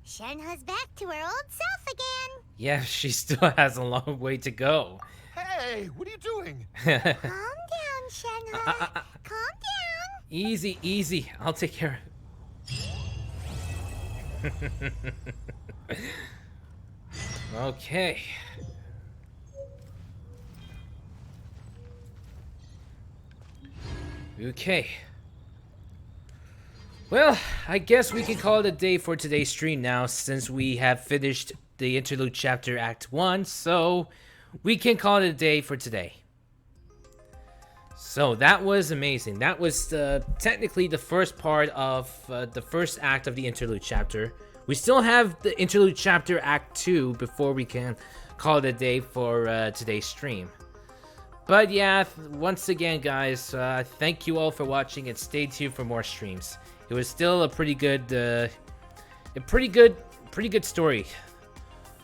Shenhe's back to her old self again. Yeah, she still has a long way to go. Hey, what are you doing? Calm down, Shenhe. Calm down. Easy, easy. I'll take care of it. Okay. Okay. Well, I guess we can call it a day for today's stream now, since we have finished the Interlude Chapter Act 1, so we can call it a day for today. So that was amazing. That was technically the first part of the first act of the Interlude Chapter. We still have the Interlude Chapter Act 2 before we can call it a day for today's stream. But yeah, once again, guys, thank you all for watching and stay tuned for more streams. It was still a pretty good story.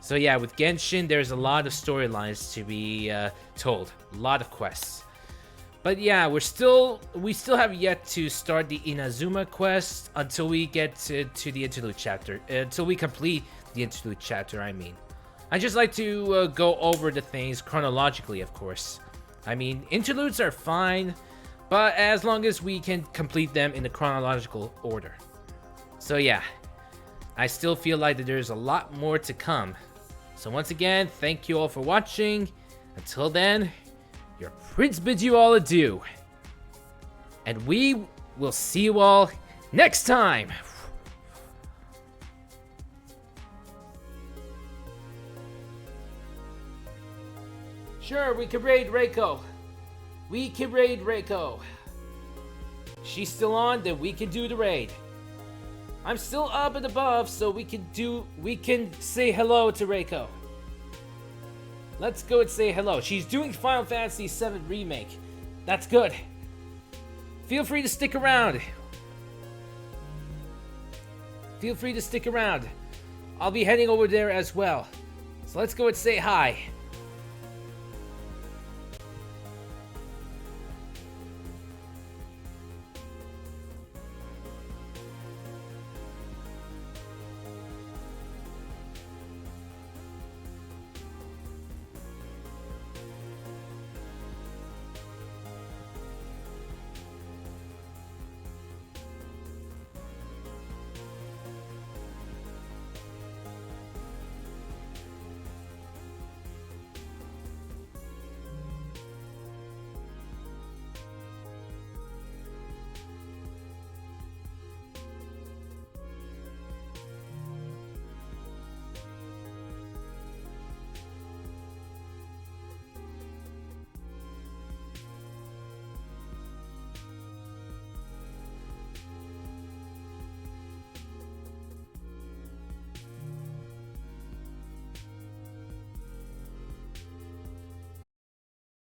So yeah, with Genshin, there's a lot of storylines to be told, a lot of quests. But yeah, we still have yet to start the Inazuma quest until we get to the Interlude Chapter, until we complete the Interlude Chapter. I mean, I just like to go over the things chronologically, of course. I mean, interludes are fine, but as long as we can complete them in the chronological order. So yeah, I still feel like that there's a lot more to come. So once again, thank you all for watching. Until then, your Prince bids you all adieu. And we will see you all next time. Sure, we can raid Reiko. We can raid Reiko. She's still on, then we can do the raid. I'm still up and above, so we can say hello to Reiko. Let's go and say hello. She's doing Final Fantasy VII Remake. That's good. Feel free to stick around. Feel free to stick around. I'll be heading over there as well. So let's go and say hi.